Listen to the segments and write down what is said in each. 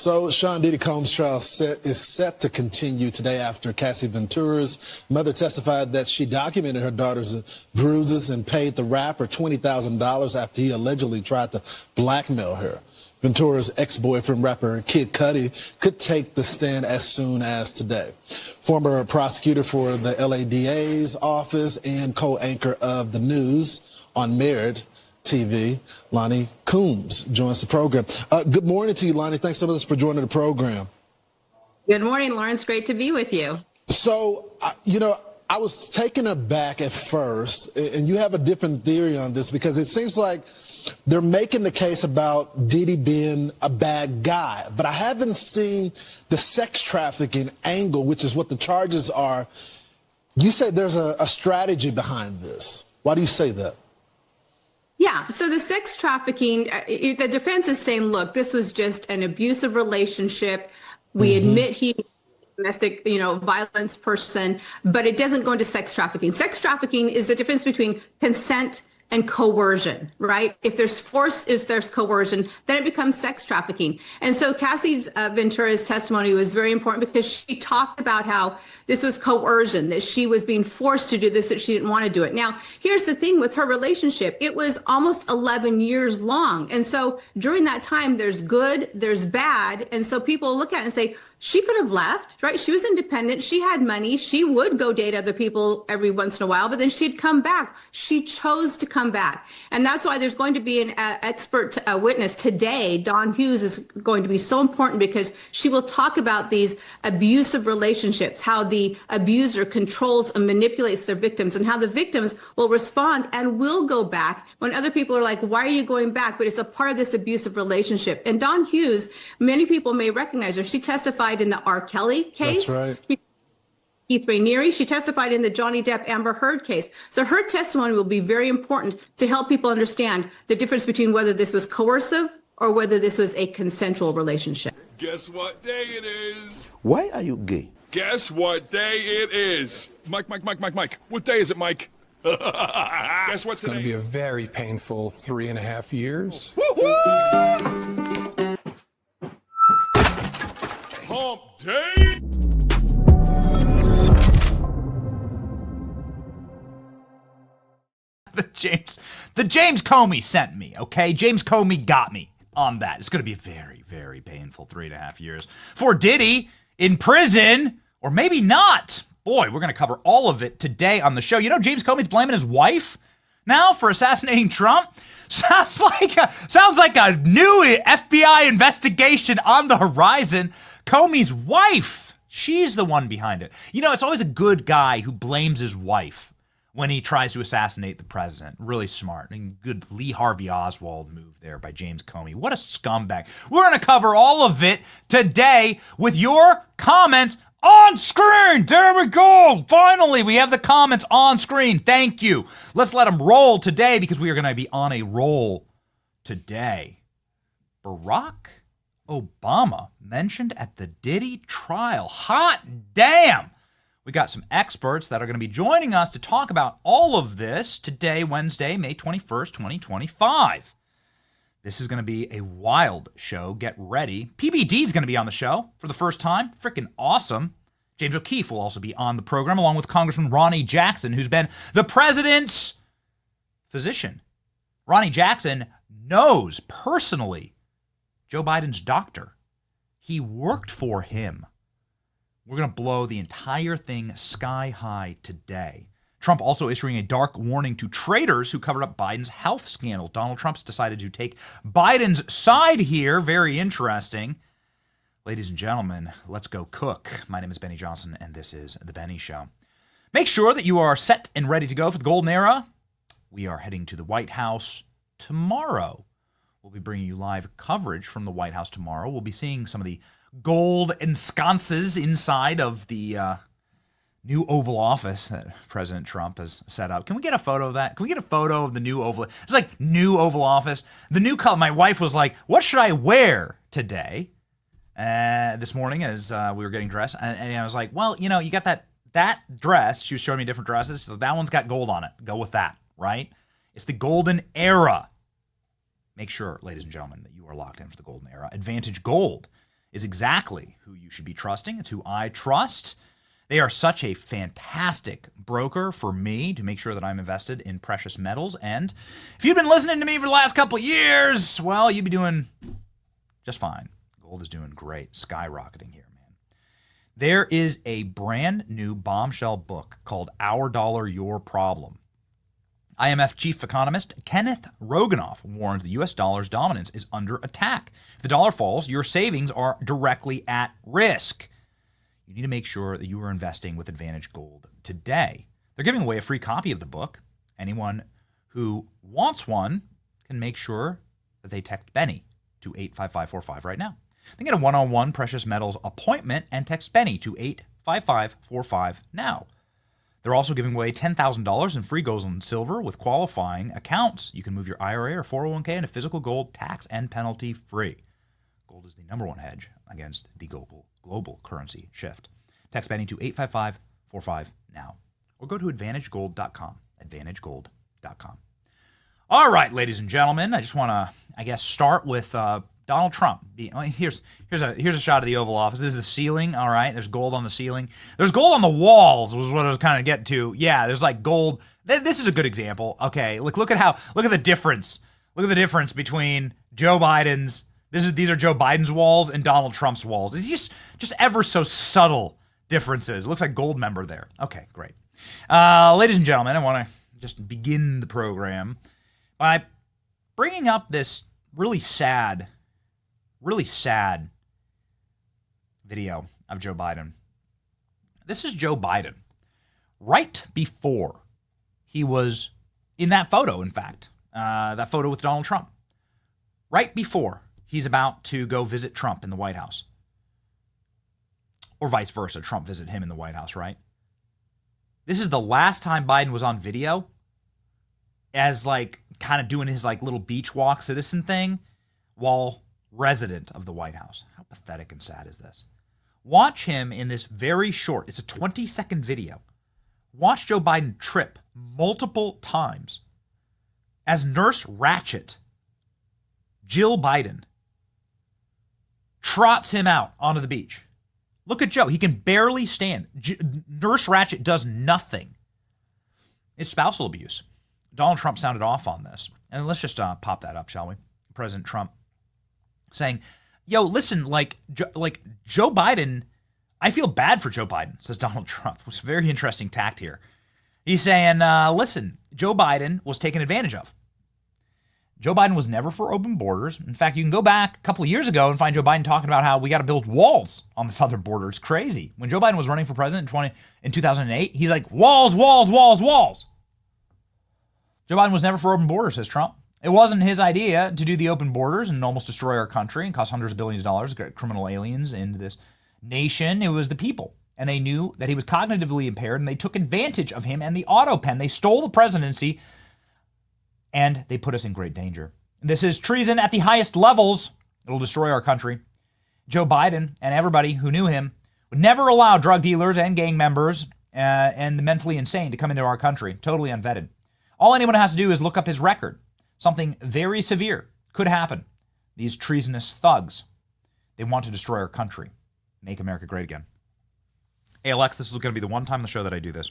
So Sean Diddy Combs' trial is set to continue today after Cassie Ventura's mother testified that she documented her daughter's bruises and paid the rapper $20,000 after he allegedly tried to blackmail her. Ventura's ex-boyfriend, rapper Kid Cudi, could take the stand as soon as today. Former prosecutor for the LADA's office and co-anchor of the news on Merit TV, Lonnie Coombs, joins the program. Good morning to you, Lonnie. Thanks so much for joining the program. Good morning, Lawrence. Great to be with you. So, I was taken aback at first, and you have a different theory on this because it seems like they're making the case about Diddy being a bad guy, but I haven't seen the sex trafficking angle, which is what the charges are. You said there's a strategy behind this. Why do you say that? Yeah, so the sex trafficking, the defense is saying, look, this was just an abusive relationship. We admit he was a domestic, violence person, but it doesn't go into sex trafficking. Sex trafficking is the difference between consent and coercion, right? If there's force, if there's coercion, then it becomes sex trafficking. And so Cassie Ventura's testimony was very important because she talked about how this was coercion, that she was being forced to do this, that she didn't want to do it. Now, here's the thing with her relationship. It was almost 11 years long. And so during that time, there's good, there's bad. And so people look at it and say, she could have left, right? She was independent. She had money. She would go date other people every once in a while, but then she'd come back. She chose to come back. And that's why there's going to be an expert witness today. Dawn Hughes is going to be so important because she will talk about these abusive relationships, how the abuser controls and manipulates their victims, and how the victims will respond and will go back when other people are like, why are you going back? But it's a part of this abusive relationship. And Dawn Hughes, many people may recognize her. She testified in the R. Kelly case. That's right. Keith Raniere. She testified in the Johnny Depp Amber Heard case. So her testimony will be very important to help people understand the difference between whether this was coercive or whether this was a consensual relationship. Guess what day it is? Why are you gay? Guess what day it is? Mike. What day is it, Mike? Guess what's It's going to be a very painful 3.5 years. Hump day? The James Comey sent me, okay? James Comey got me on that. It's going to be a very, very painful 3.5 years for Diddy in prison, or maybe not. Boy, we're going to cover all of it today on the show. You know, James Comey's blaming his wife now for assassinating Trump. Sounds like a new FBI investigation on the horizon. Comey's wife, she's the one behind it. You know, it's always a good guy who blames his wife when he tries to assassinate the president. Really smart. And good Lee Harvey Oswald move there by James Comey. What a scumbag. We're going to cover all of it today with your comments on screen. There we go. Finally, we have the comments on screen. Thank you. Let's let them roll today because we are going to be on a roll today. Barack Obama mentioned at the Diddy trial. Hot damn. We got some experts that are going to be joining us to talk about all of this today, Wednesday, May 21st, 2025. This is going to be a wild show. Get ready. PBD is going to be on the show for the first time. Freaking awesome. James O'Keefe will also be on the program, along with Congressman Ronnie Jackson, who's been the president's physician. Ronnie Jackson knows personally Joe Biden's doctor. He worked for him. We're going to blow the entire thing sky high today. Trump also issuing a dark warning to traitors who covered up Biden's health scandal. Donald Trump's decided to take Biden's side here. Very interesting. Ladies and gentlemen, let's go cook. My name is Benny Johnson, and this is The Benny Show. Make sure that you are set and ready to go for the golden era. We are heading to the White House tomorrow. We'll be bringing you live coverage from the White House tomorrow. We'll be seeing some of the gold ensconces inside of the new Oval Office that President Trump has set up. Can we get a photo of that? Can we get a photo of the new Oval? It's like new Oval Office. The new color. My wife was like, what should I wear today? This morning as we were getting dressed. And I was like, well, you know, you got that dress. She was showing me different dresses. So that one's got gold on it. Go with that, right? It's the golden era. Make sure, ladies and gentlemen, that you are locked in for the golden era. Advantage Gold is exactly who you should be trusting. It's who I trust. They are such a fantastic broker for me to make sure that I'm invested in precious metals. And if you've been listening to me for the last couple of years, well, you'd be doing just fine. Gold is doing great, skyrocketing here, man. There is a brand new bombshell book called Our Dollar, Your Problem. IMF chief economist Kenneth Roganoff warns the U.S. dollar's dominance is under attack. If the dollar falls, your savings are directly at risk. You need to make sure that you are investing with Advantage Gold today. They're giving away a free copy of the book. Anyone who wants one can make sure that they text Benny to 85545 right now. They get a one-on-one precious metals appointment and text Benny to 85545 now. They're also giving away $10,000 in free gold and silver with qualifying accounts. You can move your IRA or 401k into physical gold tax and penalty free. Gold is the number one hedge against the global currency shift. Text Benny to 85545 now. Or go to AdvantageGold.com. AdvantageGold.com. All right, ladies and gentlemen, I just want to, start with Donald Trump. Here's a shot of the Oval Office. This is the ceiling, all right? There's gold on the ceiling. There's gold on the walls was what I was kind of getting to. Yeah, there's like gold. This is a good example. Okay, look at the difference. Look at the difference between Joe Biden's, these are Joe Biden's walls and Donald Trump's walls. It's just ever so subtle differences. It looks like gold member there. Okay, great. Ladies and gentlemen, I want to just begin the program by bringing up this really sad video of Joe Biden. This is Joe Biden right before he was in that photo, in fact, that photo with Donald Trump. Right before he's about to go visit Trump in the White House. Or vice versa, Trump visit him in the White House, right? This is the last time Biden was on video as like kind of doing his like little beach walk citizen thing while resident of the White House. How pathetic and sad is this? Watch him in this very short, it's a 20-second video. Watch Joe Biden trip multiple times as Nurse Ratched, Jill Biden, trots him out onto the beach. Look at Joe. He can barely stand. Nurse Ratched does nothing. It's spousal abuse. Donald Trump sounded off on this. And let's just pop that up, shall we? President Trump saying, yo, listen, like Joe Biden, I feel bad for Joe Biden, says Donald Trump. It was a very interesting tact here. He's saying, listen, Joe Biden was taken advantage of. Joe Biden was never for open borders. In fact, you can go back a couple of years ago and find Joe Biden talking about how we got to build walls on the southern border. It's crazy. When Joe Biden was running for president in 2008, he's like, walls, walls, walls, walls. Joe Biden was never for open borders, says Trump. It wasn't his idea to do the open borders and almost destroy our country and cost hundreds of billions of dollars to get criminal aliens into this nation. It was the people. And they knew that he was cognitively impaired, and they took advantage of him and the auto pen. They stole the presidency, and they put us in great danger. This is treason at the highest levels. It'll destroy our country. Joe Biden and everybody who knew him would never allow drug dealers and gang members and the mentally insane to come into our country, totally unvetted. All anyone has to do is look up his record. Something very severe could happen. These treasonous thugs, they want to destroy our country, make America great again. Hey, Alex, this is going to be the one time on the show that I do this.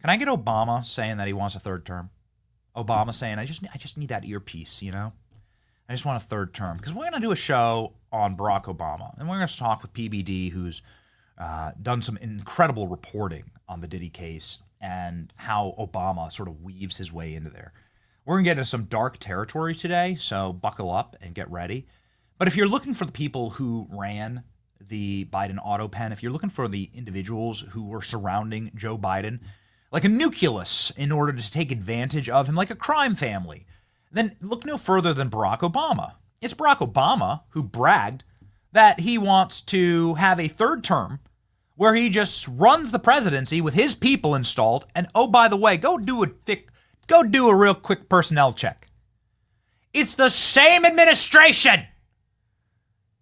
Can I get Obama saying that he wants a third term? Obama saying, I just need that earpiece, you know? I just want a third term. Because we're going to do a show on Barack Obama. And we're going to talk with PBD, who's done some incredible reporting on the Diddy case and how Obama sort of weaves his way into there. We're going to get into some dark territory today, so buckle up and get ready. But if you're looking for the people who ran the Biden auto pen, if you're looking for the individuals who were surrounding Joe Biden, like a nucleus in order to take advantage of him, like a crime family, then look no further than Barack Obama. It's Barack Obama who bragged that he wants to have a third term where he just runs the presidency with his people installed. And oh, by the way, go do a real quick personnel check. It's the same administration.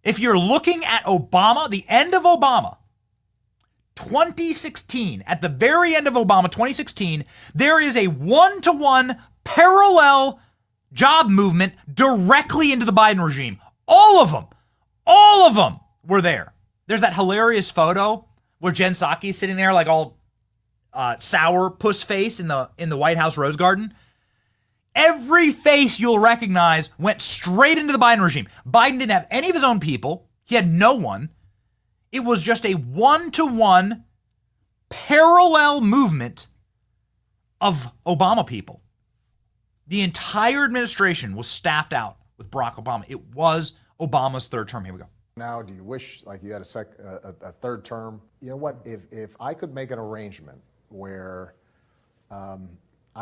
If you're looking at Obama, the end of Obama, 2016, at the very end of Obama, 2016, there is a one-to-one parallel job movement directly into the Biden regime. All of them were there. There's that hilarious photo where Jen Psaki's sitting there like all sour puss face in the White House Rose Garden. Every face you'll recognize went straight into the Biden regime. Biden didn't have any of his own people. He had no one. It was just a one-to-one parallel movement of Obama people. The entire administration was staffed out with Barack Obama. It was Obama's third term. Here we go. Now, do you wish like you had a third term? You know what? If I could make an arrangement where I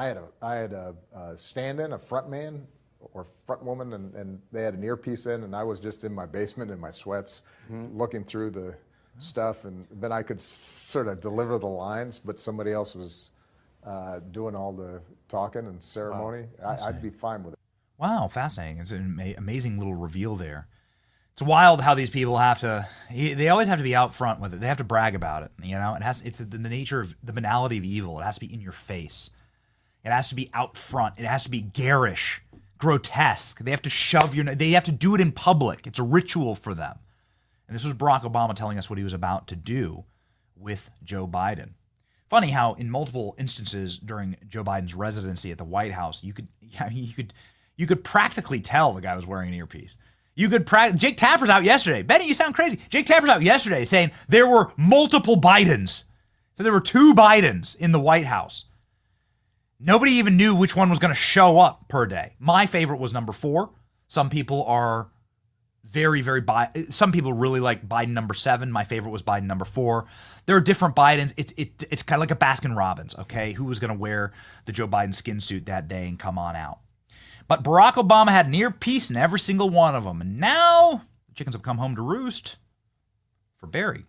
had a stand-in, a front man or front woman, and they had an earpiece in, and I was just in my basement in my sweats, looking through the stuff, and then I could sort of deliver the lines, but somebody else was doing all the talking and ceremony. Wow. I'd be fine with it. Wow, fascinating. It's an amazing little reveal there. It's wild how these people they always have to be out front with it. They have to brag about it. You know, it's the nature of the banality of evil. It has to be in your face. It has to be out front. It has to be garish, grotesque. They have to they have to do it in public. It's a ritual for them. And this was Barack Obama telling us what he was about to do with Joe Biden. Funny how in multiple instances during Joe Biden's residency at the White House, you could practically tell the guy was wearing an earpiece. Jake Tapper's out yesterday. Benny, you sound crazy. Jake Tapper's out yesterday saying there were multiple Bidens. So there were 2 Bidens in the White House. Nobody even knew which one was going to show up per day. My favorite was number 4. Some people are some people really like Biden number 7. My favorite was Biden number 4. There are different Bidens. It's kind of like a Baskin Robbins, okay? Who was going to wear the Joe Biden skin suit that day and come on out? But Barack Obama had an earpiece in every single one of them. And now the chickens have come home to roost for Barry.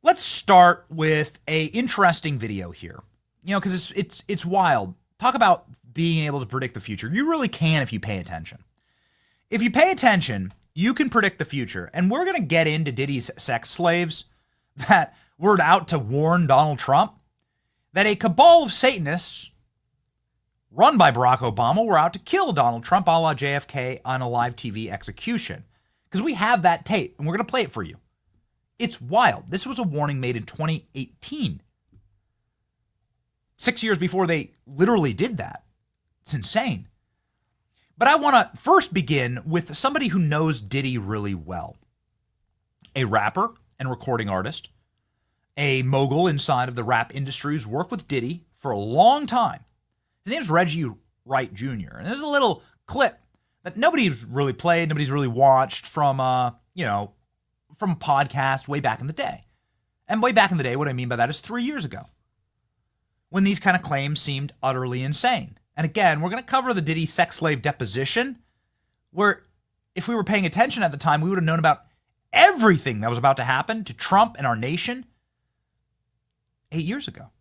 Let's start with an interesting video here. You know, because it's wild. Talk about being able to predict the future. You really can if you pay attention. If you pay attention, you can predict the future. And we're going to get into Diddy's sex slaves that were out to warn Donald Trump that a cabal of Satanists run by Barack Obama were out to kill Donald Trump a la JFK on a live TV execution. Because we have that tape, and we're going to play it for you. It's wild. This was a warning made in 2018. 6 years before they literally did that. It's insane. But I want to first begin with somebody who knows Diddy really well. A rapper and recording artist, a mogul inside of the rap industry who's worked with Diddy for a long time. His name's Reggie Wright Jr. And there's a little clip that nobody's really played, nobody's really watched from a podcast way back in the day. And way back in the day, what I mean by that is 3 years ago, when these kind of claims seemed utterly insane. And again, we're going to cover the Diddy sex slave deposition, where if we were paying attention at the time, we would have known about everything that was about to happen to Trump and our nation 8 years ago.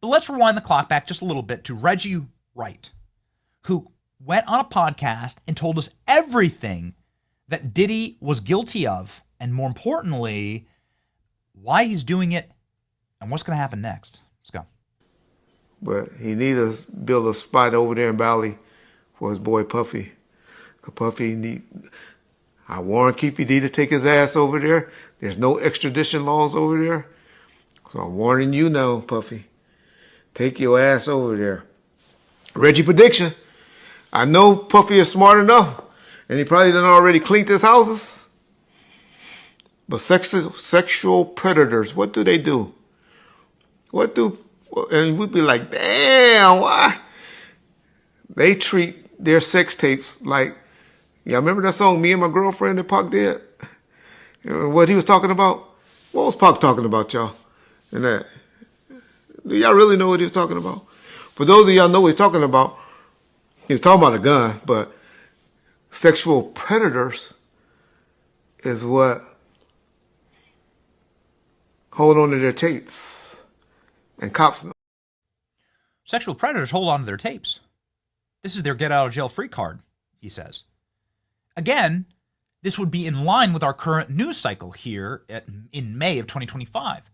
But let's rewind the clock back just a little bit to Reggie Wright, who went on a podcast and told us everything that Diddy was guilty of, and more importantly, why he's doing it and what's going to happen next. Let's go. But he need to build a spot over there in Bali for his boy Puffy. Cause Puffy I warn Keefy D to take his ass over there. There's no extradition laws over there. So I'm warning you now, Puffy. Take your ass over there. Reggie prediction. I know Puffy is smart enough, and he probably done already cleaned his houses. But sexual predators, what do they do? And we'd be like, damn, why? They treat their sex tapes like, yeah, remember that song, Me and My Girlfriend, that Pac did? You know, what he was talking about? What was Pac talking about, y'all? And that, do y'all really know what he was talking about? For those of y'all know what he's talking about, he's talking about a gun, but sexual predators is what hold on to their tapes. And cops know. Sexual predators hold on to their tapes. This is their get out of jail free card, he says. Again, this would be in line with our current news cycle here in May of 2025.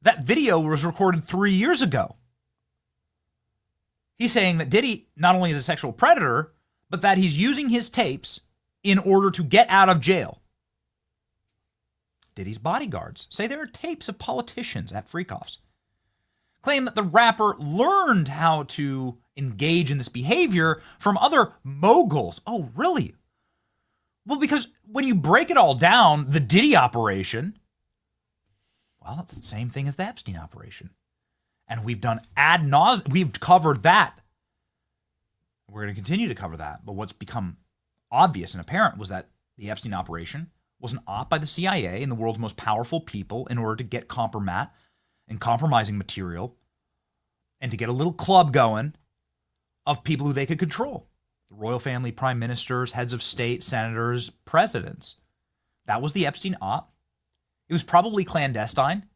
That video was recorded 3 years ago. He's saying that Diddy not only is a sexual predator, but that he's using his tapes in order to get out of jail. Diddy's bodyguards say there are tapes of politicians at freak-offs. Claim that the rapper learned how to engage in this behavior from other moguls. Oh, really? Well, because when you break it all down, the Diddy operation, well, it's the same thing as the Epstein operation. And we've done ad nauseum. We've covered that. We're going to continue to cover that. But what's become obvious and apparent was that the Epstein operation was an op by the CIA and the world's most powerful people in order to get compromat and compromising material and to get a little club going of people who they could control. The royal family, prime ministers, heads of state, senators, presidents. That was the Epstein op. It was probably clandestine.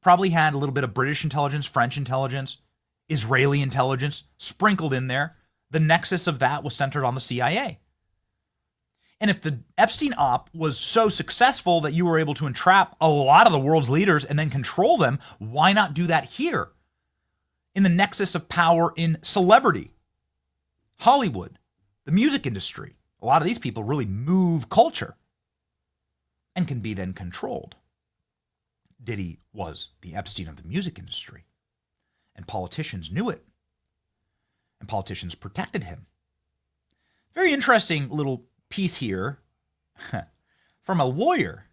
Probably had a little bit of British intelligence, French intelligence, Israeli intelligence sprinkled in there. The nexus of that was centered on the CIA. And if the Epstein op was so successful that you were able to entrap a lot of the world's leaders and then control them, why not do that here? In the nexus of power in celebrity, Hollywood, the music industry. A lot of these people really move culture and can be then controlled. Diddy was the Epstein of the music industry, and politicians knew it, and politicians protected him. Very interesting little piece here from a lawyer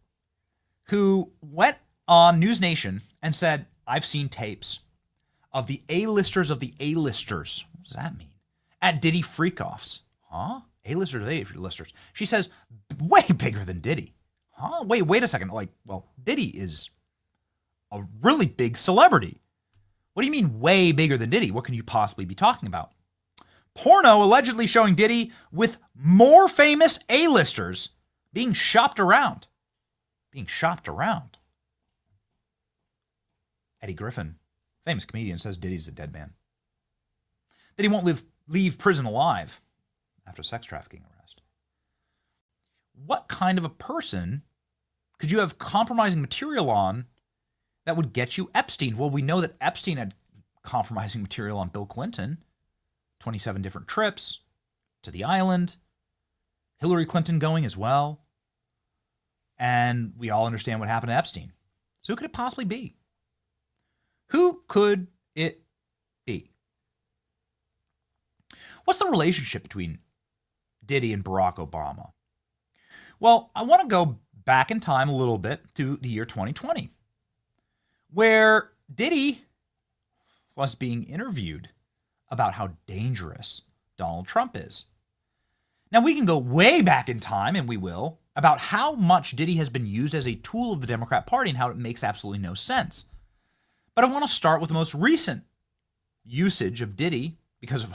who went on News Nation and said, I've seen tapes of the A-listers of the A-listers. What does that mean? At Diddy freak-offs. Huh? A-listers of the A-listers. She says, way bigger than Diddy. Huh? Wait a second. Like, well, Diddy is a really big celebrity. What do you mean way bigger than Diddy? What can you possibly be talking about? Porno allegedly showing Diddy with more famous A-listers being shopped around. Being shopped around. Eddie Griffin, famous comedian, says Diddy's a dead man. That he won't leave prison alive after a sex trafficking arrest. What kind of a person could you have compromising material on that would get you Epstein? Well, we know that Epstein had compromising material on Bill Clinton. 27 different trips to the island. Hillary Clinton going as well. And we all understand what happened to Epstein. So who could it possibly be? Who could it be? What's the relationship between Diddy and Barack Obama? Well, I want to go back in time a little bit to the year 2020, where Diddy was being interviewed about how dangerous Donald Trump is. Now, we can go way back in time, and we will, about how much Diddy has been used as a tool of the Democrat Party and how it makes absolutely no sense. But I want to start with the most recent usage of Diddy, because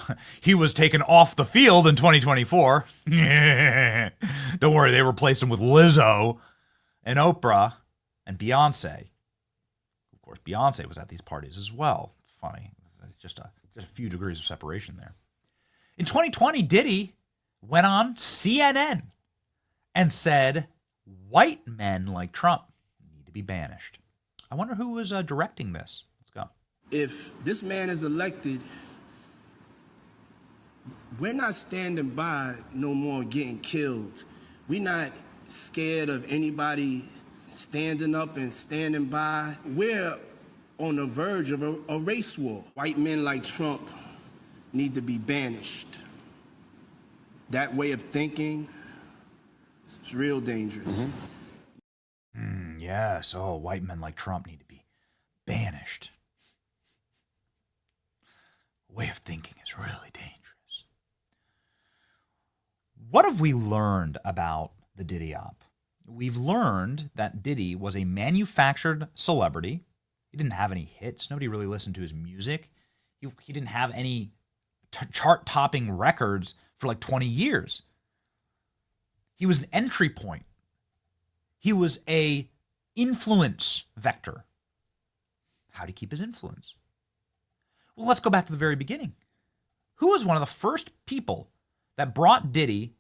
he was taken off the field in 2024. Don't worry, they replaced him with Lizzo and Oprah and Beyonce. Of course, Beyonce was at these parties as well. Funny. It's just a few degrees of separation there. In 2020, Diddy went on CNN and said, white men like Trump need to be banished. I wonder who was directing this. Let's go. If this man is elected, we're not standing by no more getting killed. We're not scared of anybody standing up and standing by. We're on the verge of a race war. White men like Trump need to be banished. That way of thinking, it's real dangerous. Yes, white men like Trump need to be banished. Way of thinking is really dangerous. What have we learned about the Diddy op? We've learned that Diddy was a manufactured celebrity. He didn't have any hits. Nobody really listened to his music. He didn't have any chart-topping records for like 20 years. He was an entry point. He was a influence vector. How did he keep his influence? Well, let's go back to the very beginning. Who was one of the first people that brought Diddy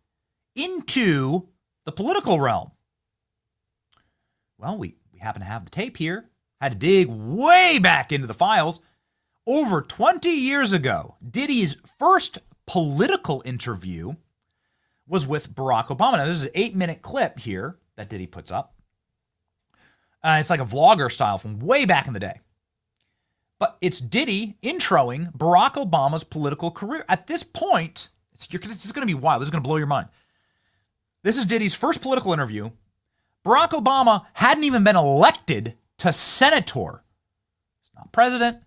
into the political realm? Well, we happen to have the tape here. Had to dig way back into the files. Over 20 years ago, Diddy's first political interview was with Barack Obama. Now, this is an 8-minute clip here that Diddy puts up, It's like a vlogger style from way back in the day. But it's Diddy introing Barack Obama's political career. At this point, this is going to be wild. This is going to blow your mind. This is Diddy's first political interview. Barack Obama hadn't even been elected to senator. He's not president.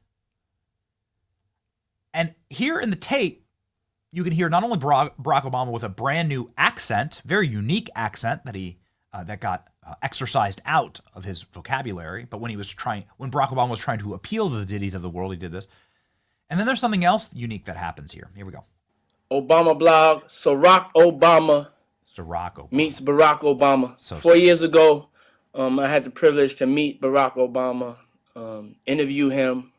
And here in the tape, you can hear not only Barack Obama with a brand new accent, very unique accent that got exercised out of his vocabulary, but when Barack Obama was trying to appeal to the Diddies of the world, he did this. And then there's something else unique that happens here. Here we go. Obama blog, Barack Obama meets Barack Obama. 4 years ago, I had the privilege to meet Barack Obama, interview him,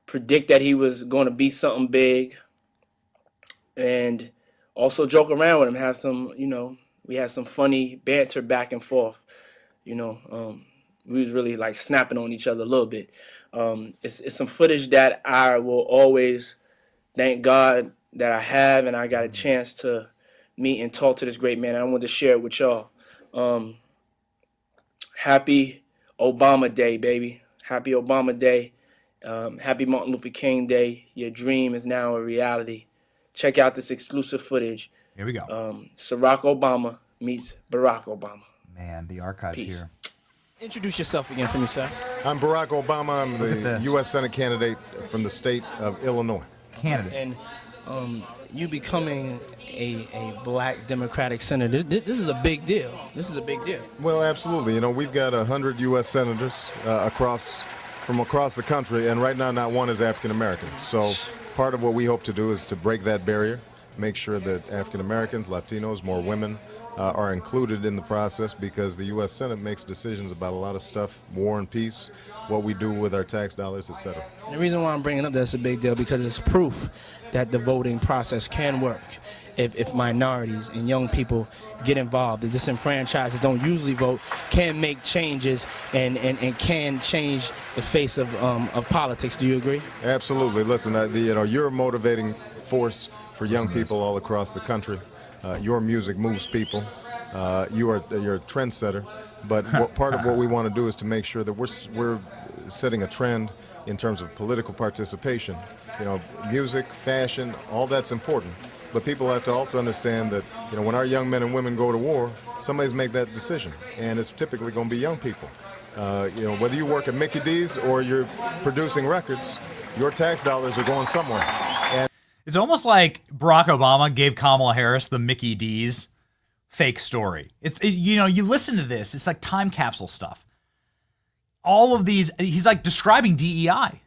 predict that he was going to be something big, and also joke around with him, have some, we had some funny banter back and forth. We was really like snapping on each other a little bit. It's some footage that I will always thank God that I have, and I got a chance to meet and talk to this great man. I wanted to share it with y'all. Happy Obama Day, baby. Happy Obama Day. Happy Martin Luther King Day. Your dream is now a reality. Check out this exclusive footage. Here we go. Barack Obama meets Barack Obama. Man, the archives Peace. here. Introduce yourself again for me, sir. I'm Barack Obama. I'm the U.S. Senate candidate from the state of Illinois. Candidate. And you becoming a black Democratic senator, this is a big deal. This is a big deal. Well, absolutely. We've got 100 U.S. senators from across the country, and right now not one is African American. So part of what we hope to do is to break that barrier, make sure that African Americans, Latinos, more women are included in the process, because the U.S. Senate makes decisions about a lot of stuff, war and peace, what we do with our tax dollars, etc. And the reason why I'm bringing up that's a big deal, because it's proof that the voting process can work if minorities and young people get involved. The disenfranchised that don't usually vote can make changes and can change the face of politics. Do you agree? Absolutely. Listen, you're a motivating force for young people all across the country. Your music moves people. You're a trendsetter. But part of what we want to do is to make sure that we're setting a trend in terms of political participation. Music, fashion, all that's important. But people have to also understand that, when our young men and women go to war, somebody's make that decision, and it's typically going to be young people. Whether you work at Mickey D's or you're producing records, your tax dollars are going somewhere. And it's almost like Barack Obama gave Kamala Harris the Mickey D's fake story. You listen to this, it's like time capsule stuff. All of these, he's like describing DEI.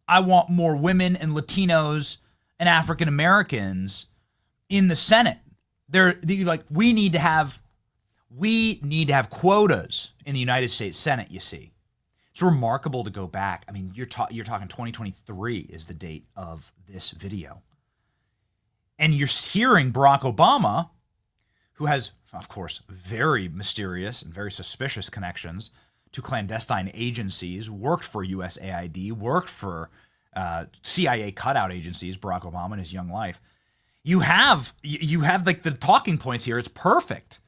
I want more women and Latinos and African Americans in the Senate. They're like, we need to have quotas in the United States Senate, you see. It's remarkable to go back. I mean, you're talking 2023 is the date of this video. And you're hearing Barack Obama, who has, of course, very mysterious and very suspicious connections to clandestine agencies, worked for USAID, worked for CIA cutout agencies, Barack Obama in his young life. You have like the talking points here. It's perfect.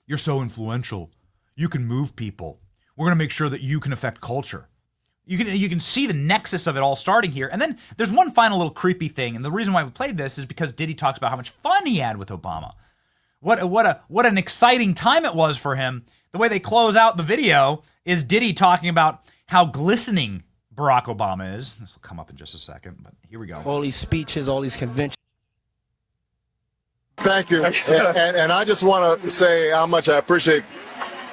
You're so influential. You can move people. We're going to make sure that you can affect culture. You can see the nexus of it all starting here. And then there's one final little creepy thing. And the reason why we played this is because Diddy talks about how much fun he had with Obama. What an exciting time it was for him. The way they close out the video is Diddy talking about how glistening Barack Obama is. This will come up in just a second, but here we go. All these speeches, all these conventions. thank you. And I just want to say how much I appreciate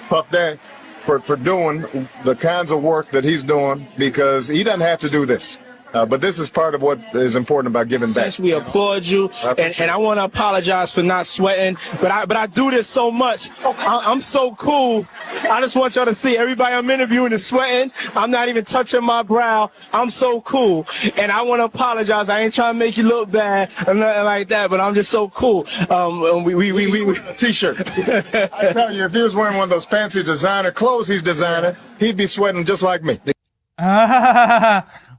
Puff Daddy for doing the kinds of work that he's doing, because he doesn't have to do this. But this is part of what is important about giving back. Since we applaud you, and I want to apologize for not sweating, but I do this so much. I'm so cool. I just want y'all to see everybody I'm interviewing is sweating. I'm not even touching my brow. I'm so cool, and I want to apologize. I ain't trying to make you look bad or nothing like that, but I'm just so cool. We T-shirt. I tell you, if he was wearing one of those fancy designer clothes he's designing, he'd be sweating just like me.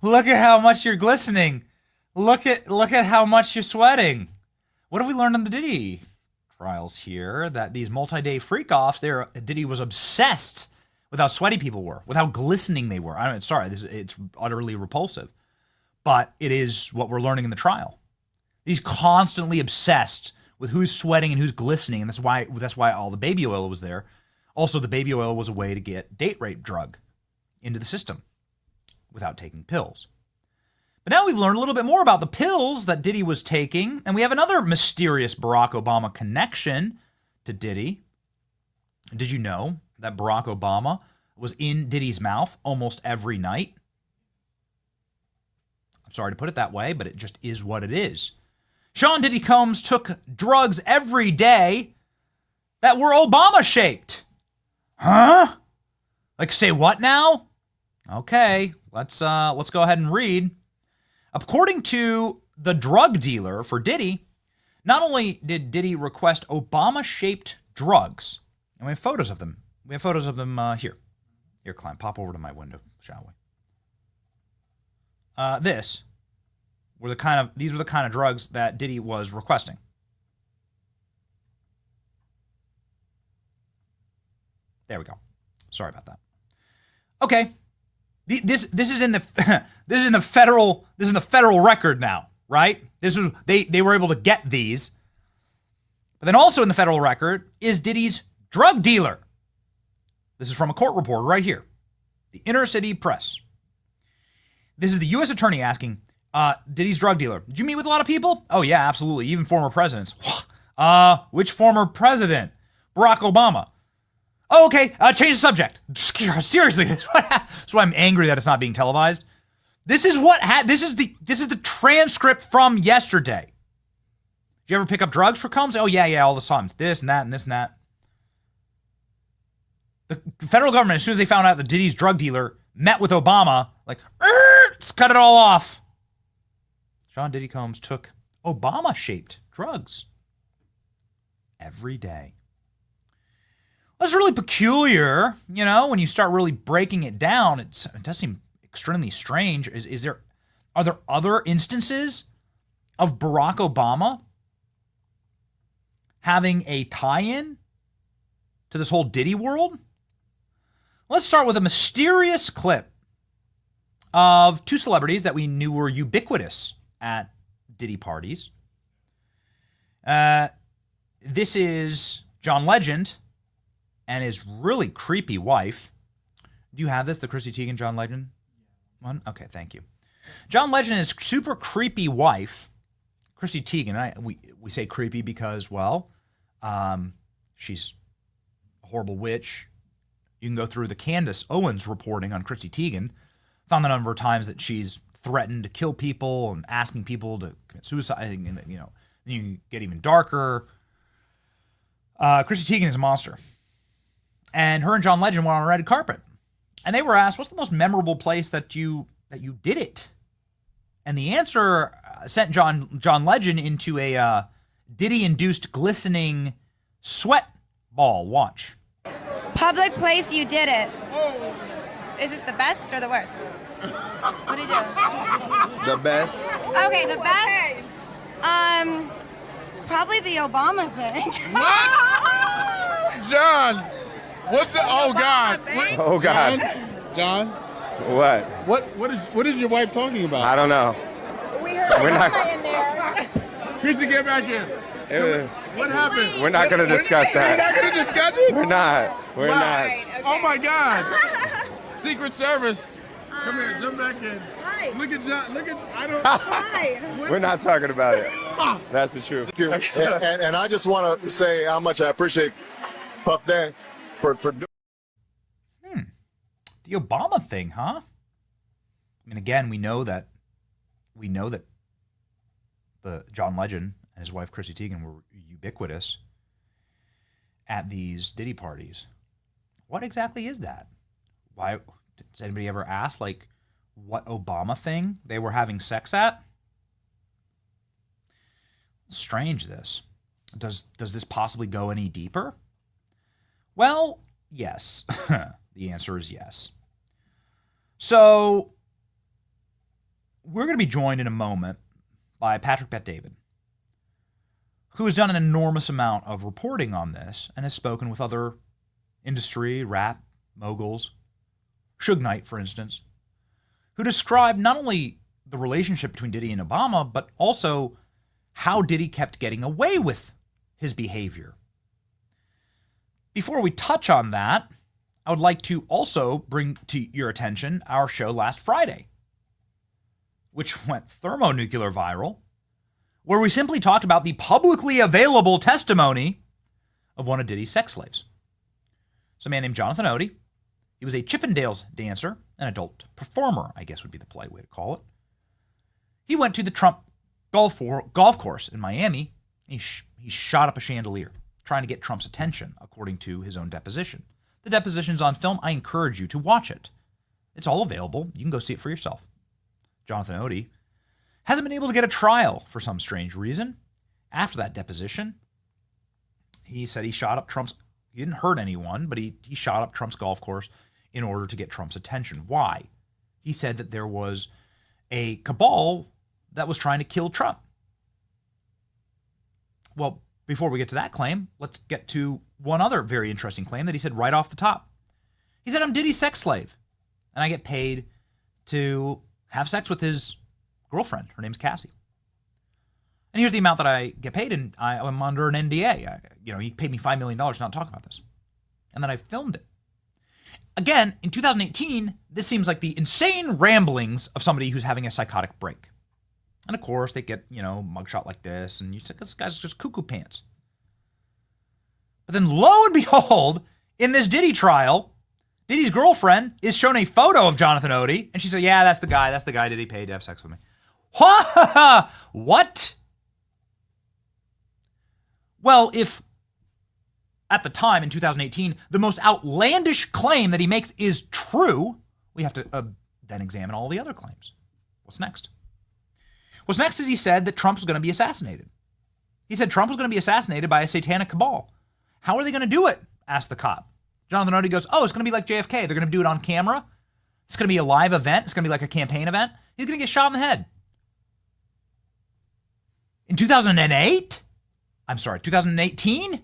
Look at how much you're glistening. Look at how much you're sweating. What have we learned on the Diddy trials here? That these multi-day freak-offs, Diddy was obsessed with how sweaty people were, with how glistening they were. It's utterly repulsive. But it is what we're learning in the trial. He's constantly obsessed with who's sweating and who's glistening, and that's why all the baby oil was there. Also, the baby oil was a way to get date rape drug into the system without taking pills. But now we've learned a little bit more about the pills that Diddy was taking, and we have another mysterious Barack Obama connection to Diddy. Did you know that Barack Obama was in Diddy's mouth almost every night? I'm sorry to put it that way, but it just is what it is. Sean Diddy Combs took drugs every day that were Obama-shaped. Huh? Like, say what now? Okay, let's go ahead and read. According to the drug dealer for Diddy, not only did Diddy request Obama-shaped drugs, and we have photos of them. We have photos of them here. Here, Clem, pop over to my window, shall we? These were the kind of drugs that Diddy was requesting. There we go. Sorry about that. Okay, this is in the federal record now, right? They were able to get these, but then also in the federal record is Diddy's drug dealer. This is from a court report right here, the Inner City Press. This is the U.S. attorney asking Diddy's drug dealer, did you meet with a lot of people? Oh, yeah, absolutely. Even former presidents. Which former president? Barack Obama. Oh, okay. Change the subject. Seriously, that's why I'm angry that it's not being televised. This is the transcript from yesterday. Did you ever pick up drugs for Combs? Oh, yeah, all the time. This and that and this and that. The federal government, as soon as they found out that Diddy's drug dealer met with Obama, like, let's cut it all off. Sean Diddy Combs took Obama-shaped drugs every day. That's really peculiar, when you start really breaking it down. It does seem extremely strange. Are there other instances of Barack Obama having a tie-in to this whole Diddy world? Let's start with a mysterious clip of two celebrities that we knew were ubiquitous at Diddy parties. This is John Legend and his really creepy wife. Do you have this, the Chrissy Teigen, John Legend one? Okay, thank you. John Legend and his super creepy wife, Chrissy Teigen. We say creepy because, well, she's a horrible witch. You can go through the Candace Owens reporting on Chrissy Teigen. Found the number of times that she's threatened to kill people and asking people to commit suicide. And, you get even darker. Chrissy Teigen is a monster. And her and John Legend went on a red carpet. And they were asked, what's the most memorable place that you did it? And the answer sent John Legend into a Diddy-induced glistening sweat ball. Watch. Public place you did it. Is this the best or the worst? What do you do? The best. Okay, the best. Probably the Obama thing. What? John, what's it? Oh God. Oh God. John. What? What is your wife talking about? I don't know. We heard Obama in there. Chrissy, get back in. What happened? We're not going to discuss that. We're not going to discuss it? We're not. We're not. Okay. Oh my God. Secret Service. Come here, jump back in. Hi. Look at John. Hi. We're not talking about it. That's the truth. Thank you. And I just want to say how much I appreciate Puff Daddy for doing. The Obama thing, huh? I mean, again, we know that the John Legend and his wife Chrissy Teigen were ubiquitous at these Diddy parties. What exactly is that? Why does anybody ever ask, like, what Obama thing they were having sex at? Strange, this. Does this possibly go any deeper? Well, yes. The answer is yes. So, we're going to be joined in a moment by Patrick Bet-David, who has done an enormous amount of reporting on this and has spoken with other industry, rap, moguls, Suge Knight, for instance, who described not only the relationship between Diddy and Obama, but also how Diddy kept getting away with his behavior. Before we touch on that, I would like to also bring to your attention our show last Friday, which went thermonuclear viral, where we simply talked about the publicly available testimony of one of Diddy's sex slaves. It's a man named Jonathan Odie. He was a Chippendales dancer, an adult performer, I guess would be the polite way to call it. He went to the Trump golf course in Miami. He shot up a chandelier, trying to get Trump's attention, according to his own deposition. The deposition's on film. I encourage you to watch it. It's all available. You can go see it for yourself. Jonathan Odie hasn't been able to get a trial for some strange reason. After that deposition, he said he shot up Trump's, he didn't hurt anyone, but he shot up Trump's golf course in order to get Trump's attention. Why? He said that there was a cabal that was trying to kill Trump. Well, before we get to that claim, let's get to one other very interesting claim that he said right off the top. He said, I'm Diddy's sex slave, and I get paid to have sex with his girlfriend. Her name's Cassie. And here's the amount that I get paid, and I'm under an NDA. He paid me $5 million not to talk about this. And then I filmed it. Again, in 2018, this seems like the insane ramblings of somebody who's having a psychotic break. And of course, they get, mugshot like this, and you say, this guy's just cuckoo pants. But then lo and behold, in this Diddy trial, Diddy's girlfriend is shown a photo of Jonathan Odie, and she said, yeah, that's the guy Diddy paid to have sex with me. What? Well, if at the time in 2018, the most outlandish claim that he makes is true, we have to then examine all the other claims. What's next? What's next is he said that Trump was going to be assassinated. He said Trump was going to be assassinated by a satanic cabal. How are they going to do it? Asked the cop. Jonathan Odie goes, it's going to be like JFK. They're going to do it on camera. It's going to be a live event. It's going to be like a campaign event. He's going to get shot in the head. In 2018?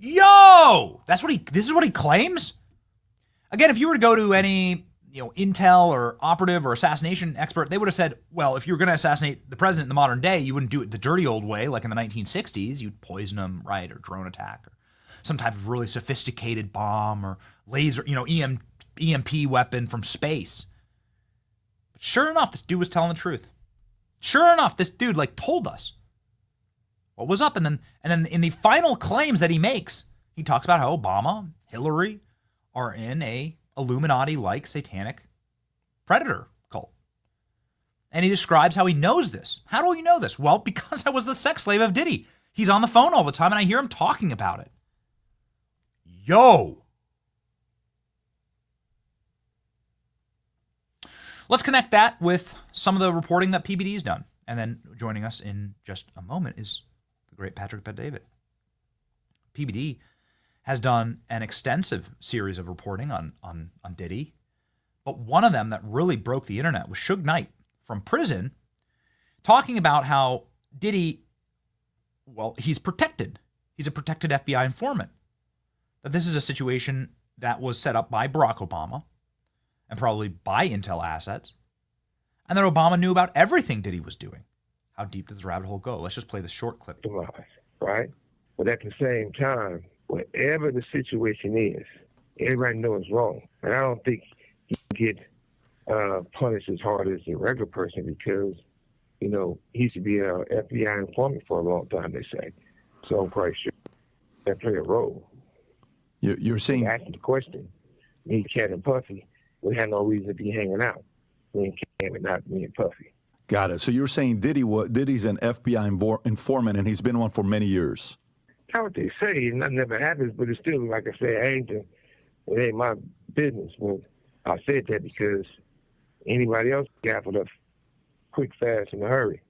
Yo! This is what he claims? Again, if you were to go to any, intel or operative or assassination expert, they would have said, well, if you were going to assassinate the president in the modern day, you wouldn't do it the dirty old way, like in the 1960s. You'd poison him, right? Or drone attack, or some type of really sophisticated bomb or laser, EMP weapon from space. But sure enough, this dude was telling the truth. Sure enough, this dude told us what was up. And then in the final claims that he makes, he talks about how Obama, Hillary are in a Illuminati-like satanic predator cult. And he describes how he knows this. How do we know this? Well, because I was the sex slave of Diddy. He's on the phone all the time, and I hear him talking about it. Yo! Let's connect that with some of the reporting that PBD's done. And then joining us in just a moment is the great Patrick Bet-David. PBD has done an extensive series of reporting on Diddy. But one of them that really broke the internet was Suge Knight from prison talking about how Diddy, he's protected. He's a protected FBI informant. That this is a situation that was set up by Barack Obama and probably by Intel assets, and that Obama knew about everything Diddy was doing. How deep does the rabbit hole go? Let's just play this short clip. Right? But at the same time, whatever the situation is, everybody knows it's wrong. And I don't think he can get punished as hard as a regular person because, he should be an FBI informant for a long time, they say. So I'm quite sure that play a role. You're saying... Asking the question, me, Cat, and Puffy, we had no reason to be hanging out. Me and Cat, but not me and Puffy. Got it. So you're saying Diddy's an FBI informant, and he's been one for many years. That's what they say. Nothing never happens, but it's still, like I said, it ain't my business. But I said that because anybody else gaffered up quick, fast, in a hurry.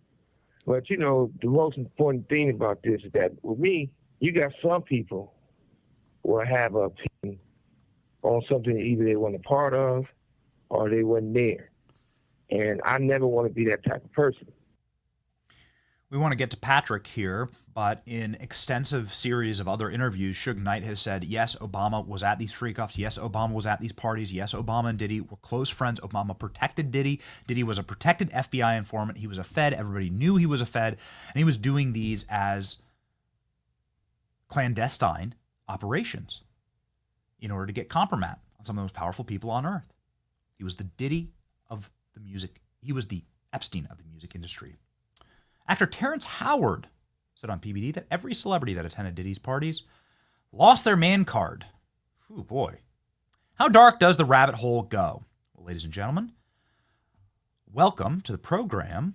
But, the most important thing about this is that with me, you got some people will have a opinion on something that either they weren't a part of or they weren't there. And I never want to be that type of person. We want to get to Patrick here, but in extensive series of other interviews, Suge Knight has said, yes, Obama was at these freak-offs. Yes, Obama was at these parties. Yes, Obama and Diddy were close friends. Obama protected Diddy. Diddy was a protected FBI informant. He was a Fed. Everybody knew he was a Fed. And he was doing these as clandestine operations in order to get compromat on some of the most powerful people on earth. He was the Diddy of the music. He was the Epstein of the music industry. Actor Terrence Howard said on PBD that every celebrity that attended Diddy's parties lost their man card. Ooh, boy. How dark does the rabbit hole go? Well, ladies and gentlemen, welcome to the program,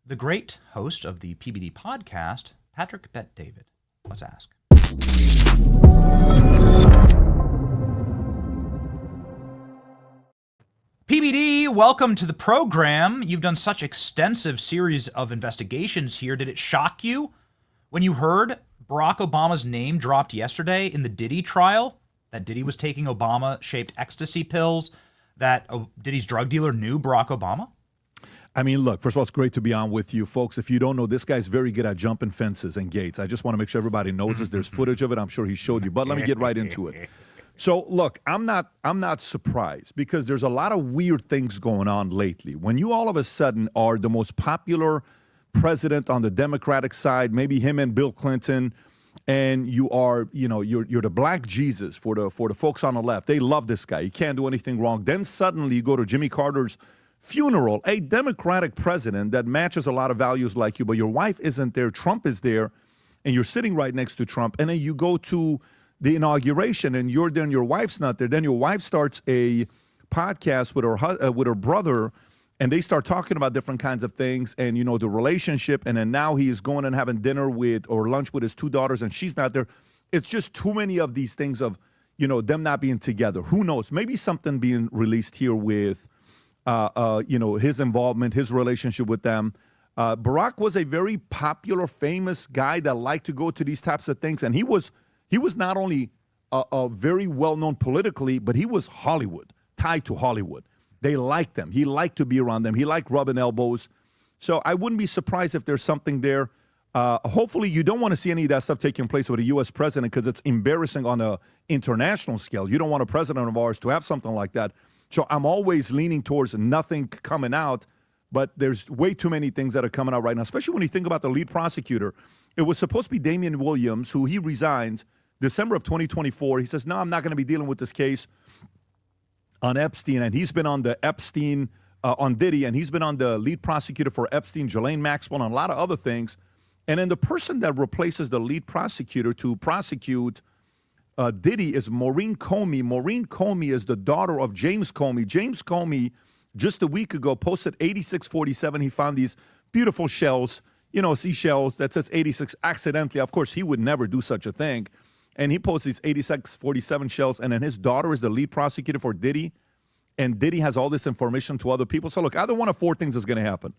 the great host of the PBD podcast, Patrick Bet-David. Let's ask. PBD, welcome to the program. You've done such extensive series of investigations here. Did it shock you when you heard Barack Obama's name dropped yesterday in the Diddy trial? That Diddy was taking Obama-shaped ecstasy pills, that Diddy's drug dealer knew Barack Obama? I mean, look, first of all, it's great to be on with you folks. If you don't know, this guy's very good at jumping fences and gates. I just want to make sure everybody knows this. There's footage of it. I'm sure he showed you. But let me get right into it. So, look, I'm not surprised because there's a lot of weird things going on lately. When you all of a sudden are the most popular president on the Democratic side, maybe him and Bill Clinton, and you are, you're the black Jesus for the folks on the left. They love this guy. He can't do anything wrong. Then suddenly you go to Jimmy Carter's funeral, a Democratic president that matches a lot of values like you, but your wife isn't there. Trump is there, and you're sitting right next to Trump. And then you go to the inauguration, and you're there, and your wife's not there. Then your wife starts a podcast with her brother, and they start talking about different kinds of things, and the relationship. And then now he is going and having dinner or lunch with his two daughters, and she's not there. It's just too many of these things of them not being together. Who knows? Maybe something being released here with his involvement, his relationship with them. Barack was a very popular, famous guy that liked to go to these types of things, and he was not only very well-known politically, but he was Hollywood, tied to Hollywood. They liked him. He liked to be around them. He liked rubbing elbows. So I wouldn't be surprised if there's something there. Hopefully you don't want to see any of that stuff taking place with a U.S. president because it's embarrassing on an international scale. You don't want a president of ours to have something like that. So I'm always leaning towards nothing coming out, but there's way too many things that are coming out right now, especially when you think about the lead prosecutor. It was supposed to be Damian Williams, who he resigns December of 2024. He says, no, I'm not going to be dealing with this case on Epstein. And he's been on the Epstein, on Diddy, and he's been on the lead prosecutor for Epstein, Ghislaine Maxwell, and a lot of other things. And then the person that replaces the lead prosecutor to prosecute Diddy is Maureen Comey. Maureen Comey is the daughter of James Comey. James Comey, just a week ago, posted 8647. He found these beautiful shells, seashells that says 86 accidentally. Of course, he would never do such a thing. And he posts these 8647 shells, and then his daughter is the lead prosecutor for Diddy, and Diddy has all this information to other people. So look, either one of four things is going to happen.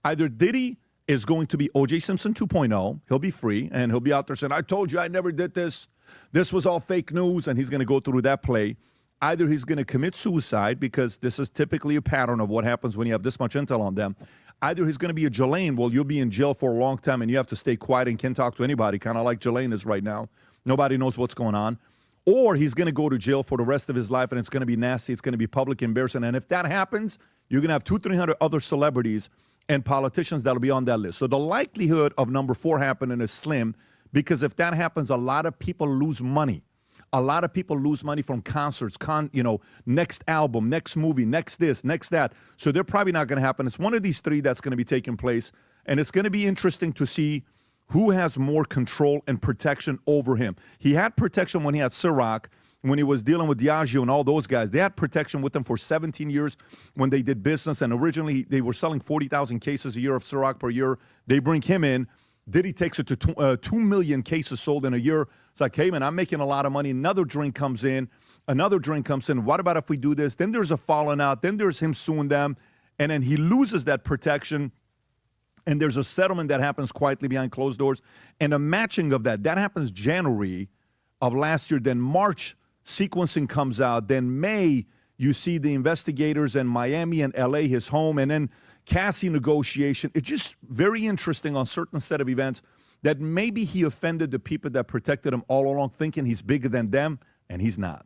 Either Diddy is going to be O.J. Simpson 2.0. He'll be free, and he'll be out there saying, I told you I never did this. This was all fake news, and he's going to go through that play. Either he's going to commit suicide, because this is typically a pattern of what happens when you have this much intel on them. Either he's going to be a Ghislaine. Well, you'll be in jail for a long time, and you have to stay quiet and can't talk to anybody, kind of like Ghislaine is right now. Nobody knows what's going on. Or he's going to go to jail for the rest of his life, and it's going to be nasty. It's going to be public embarrassment. And if that happens, you're going to have 200-300 other celebrities and politicians that'll be on that list. So the likelihood of number 4 happening is slim, because if that happens, a lot of people lose money. A lot of people lose money from concerts, next album, next movie, next this, next that. So they're probably not going to happen. It's one of these 3 that's going to be taking place. And it's going to be interesting to see who has more control and protection over him. He had protection when he had Ciroc, when he was dealing with Diageo and all those guys. They had protection with him for 17 years when they did business. And originally, they were selling 40,000 cases a year of Ciroc per year. They bring him in. Diddy takes it to 2 million cases sold in a year. It's like, hey, man, I'm making a lot of money. Another drink comes in. Another drink comes in. What about if we do this? Then there's a falling out. Then there's him suing them. And then he loses that protection. And there's a settlement that happens quietly behind closed doors. And a matching of that happens January of last year. Then March, sequencing comes out. Then May, you see the investigators in Miami and L.A., his home. And then Cassie negotiation. It's just very interesting on certain set of events that maybe he offended the people that protected him all along, thinking he's bigger than them, and he's not.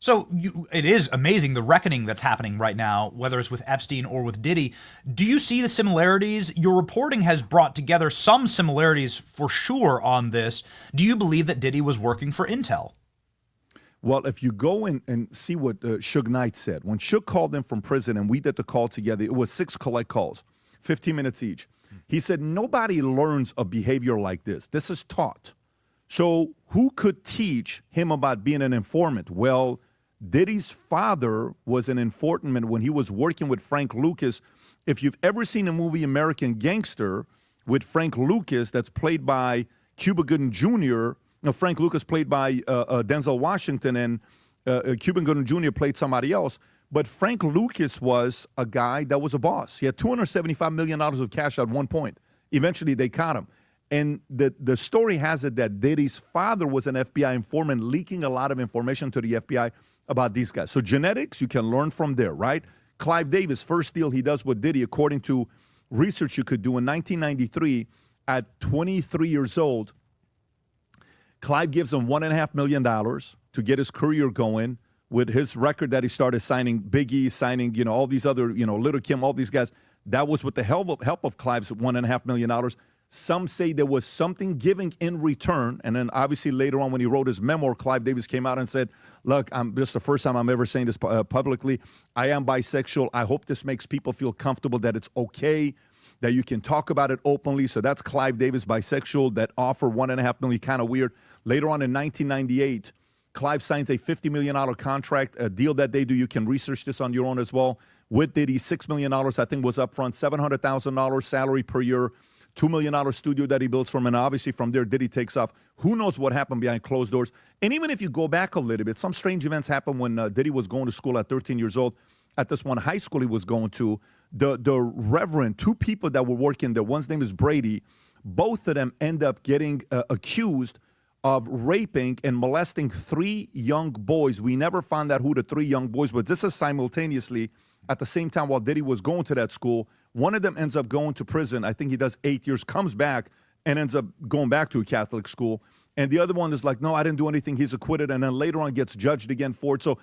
So it is amazing, the reckoning that's happening right now, whether it's with Epstein or with Diddy. Do you see the similarities? Your reporting has brought together some similarities for sure on this. Do you believe that Diddy was working for Intel? Well, if you go in and see what Suge Knight said, when Suge called in from prison and we did the call together, it was 6 collect calls, 15 minutes each. He said, nobody learns a behavior like this. This is taught. So who could teach him about being an informant? Well, Diddy's father was an informant when he was working with Frank Lucas. If you've ever seen the movie American Gangster with Frank Lucas, that's played by Cuba Gooding Jr., Frank Lucas played by Denzel Washington, and Cuba Gooding Jr. played somebody else. But Frank Lucas was a guy that was a boss. He had $275 million of cash at one point. Eventually, they caught him. And the story has it that Diddy's father was an FBI informant, leaking a lot of information to the FBI about these guys. So genetics, you can learn from there, right? Clive Davis, first deal he does with Diddy, according to research you could do in 1993, at 23 years old, Clive gives him $1.5 million to get his career going with his record that he started signing Biggie, signing, all these other, Little Kim, all these guys. That was with the help of Clive's $1.5 million. Some say there was something giving in return. And then obviously later on when he wrote his memoir, Clive Davis came out and said, look, this is the first time I'm ever saying this publicly. I am bisexual. I hope this makes people feel comfortable that it's okay, that you can talk about it openly. So that's Clive Davis, bisexual, that offer $1.5 million, kind of weird. Later on in 1998, Clive signs a $50 million contract, a deal that they do. You can research this on your own as well. With Diddy, $6 million, I think, was up front, $700,000 salary per year. $2 million studio that he builds from, and obviously from there, Diddy takes off. Who knows what happened behind closed doors? And even if you go back a little bit, some strange events happened when Diddy was going to school at 13 years old. At this one high school he was going to, the reverend, 2 people that were working there, one's name is Brady, both of them end up getting accused of raping and molesting 3 young boys. We never found out who the 3 young boys were. This is simultaneously at the same time while Diddy was going to that school. One of them ends up going to prison. I think he does 8 years, comes back, and ends up going back to a Catholic school. And the other one is like, no, I didn't do anything. He's acquitted, and then later on gets judged again for it. So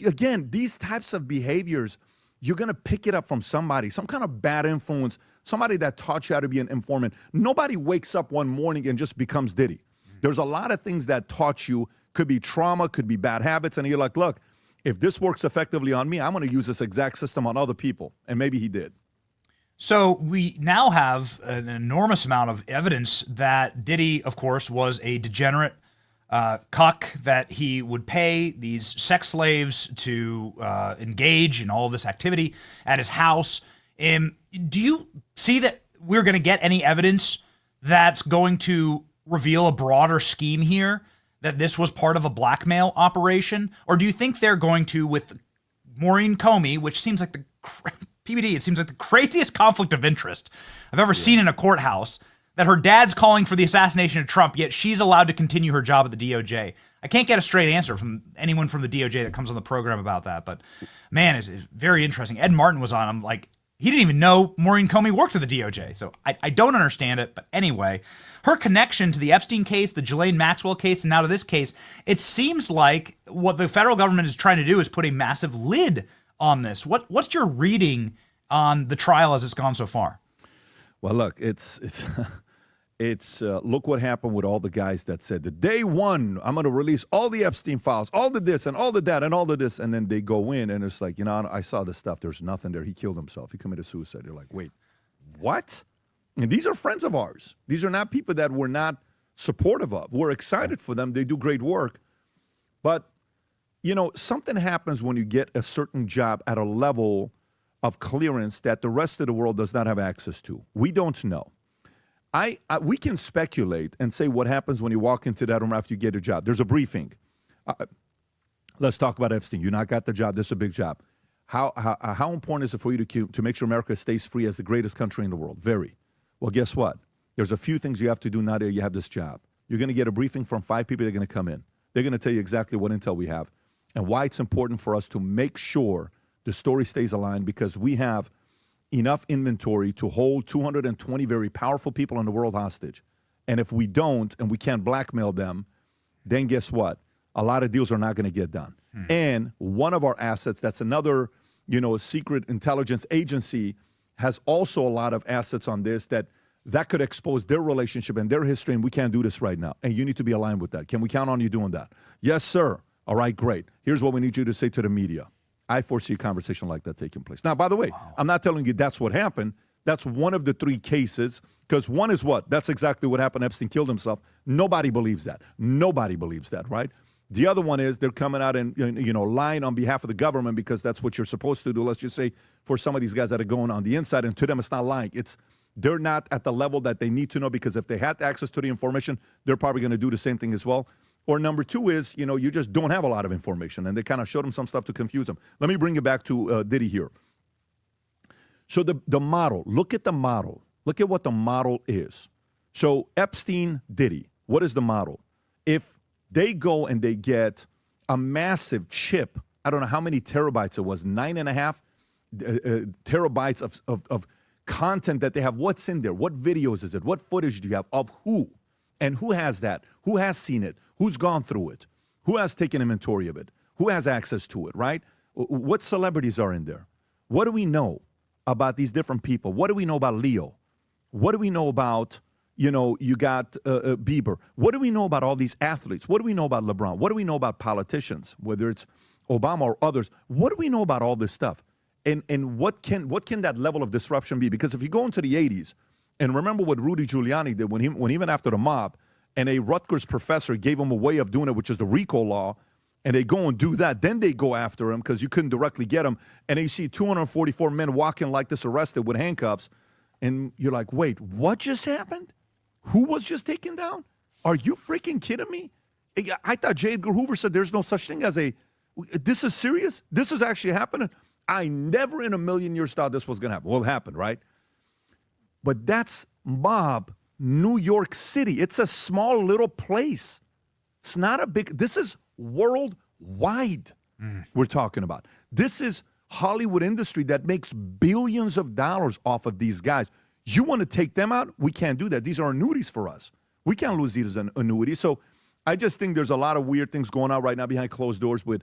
again, these types of behaviors, you're going to pick it up from somebody, some kind of bad influence, somebody that taught you how to be an informant. Nobody wakes up one morning and just becomes Diddy. There's a lot of things that taught you, could be trauma, could be bad habits, and you're like, look, if this works effectively on me, I'm going to use this exact system on other people. And maybe he did. So we now have an enormous amount of evidence that Diddy, of course, was a degenerate cuck, that he would pay these sex slaves to engage in all of this activity at his house. Do you see that we're going to get any evidence that's going to reveal a broader scheme here, that this was part of a blackmail operation? Or do you think they're going to, with Maureen Comey, which seems like PBD, it seems like the craziest conflict of interest I've ever seen in a courthouse, that her dad's calling for the assassination of Trump, yet she's allowed to continue her job at the DOJ. I can't get a straight answer from anyone from the DOJ that comes on the program about that, but man, it's very interesting. Ed Martin was on. I'm like, he didn't even know Maureen Comey worked at the DOJ, so I don't understand it. But anyway, her connection to the Epstein case, the Ghislaine Maxwell case, and now to this case, it seems like what the federal government is trying to do is put a massive lid on this. What's your reading on the trial as it's gone so far? Well, look, it's look what happened with all the guys that said the day one, I'm going to release all the Epstein files, all the this and all the that and all the this. And then they go in and it's like, I saw this stuff. There's nothing there. He killed himself. He committed suicide. You're like, wait, what? And these are friends of ours. These are not people that we're not supportive of. We're excited for them. They do great work. But, something happens when you get a certain job at a level of clearance that the rest of the world does not have access to. We don't know. We can speculate and say what happens when you walk into that room after you get a job. There's a briefing. Let's talk about Epstein. You not got the job. This is a big job. How important is it for you to make sure America stays free as the greatest country in the world? Very. Well, guess what? There's a few things you have to do now that you have this job. You're going to get a briefing from 5 people that are going to come in. They're going to tell you exactly what intel we have and why it's important for us to make sure the story stays aligned, because we have enough inventory to hold 220 very powerful people in the world hostage. And if we don't, and we can't blackmail them, then guess what? A lot of deals are not going to get done. And one of our assets, that's another, secret intelligence agency, has also a lot of assets on this that could expose their relationship and their history, and we can't do this right now. And you need to be aligned with that. Can we count on you doing that? Yes, sir. All right, great. Here's what we need you to say to the media. I foresee a conversation like that taking place. Now, by the way, I'm not telling you that's what happened. That's one of the 3 cases, because one is what? That's exactly what happened. Epstein killed himself. Nobody believes that. Nobody believes that, right? The other one is they're coming out and lying on behalf of the government because that's what you're supposed to do. Let's just say for some of these guys that are going on the inside, and to them it's not lying. They're not at the level that they need to know, because if they had access to the information, they're probably going to do the same thing as well. Or number 2 is, you just don't have a lot of information, and they kind of showed them some stuff to confuse them. Let me bring you back to Diddy here. So the model, look at the model. Look at what the model is. So Epstein, Diddy, what is the model? If they go and they get a massive chip, I don't know how many terabytes it was, 9.5 terabytes of content that they have. What's in there? What videos is it? What footage do you have of who? And who has that? Who has seen it? Who's gone through it? Who has taken inventory of it? Who has access to it, right? What celebrities are in there? What do we know about these different people? What do we know about Leo? What do we know about, you got Bieber? What do we know about all these athletes? What do we know about LeBron? What do we know about politicians, whether it's Obama or others? What do we know about all this stuff? And what can that level of disruption be? Because if you go into the 80s, and remember what Rudy Giuliani did when he went after the mob, and a Rutgers professor gave him a way of doing it, which is the RICO law, and they go and do that, then they go after him because you couldn't directly get him, and you see 244 men walking like this arrested with handcuffs, and you're like, wait, what just happened? Who was just taken down? Are you freaking kidding me? I thought J. Edgar Hoover said there's no such thing as this is serious? This is actually happening? I never in a million years thought this was going to happen. Well, it happened, right? But that's mob New York City. It's a small little place. It's not a big, this is worldwide we're talking about. This is Hollywood industry that makes billions of dollars off of these guys. You want to take them out? We can't do that. These are annuities for us. We can't lose these as annuities. So I just think there's a lot of weird things going on right now behind closed doors with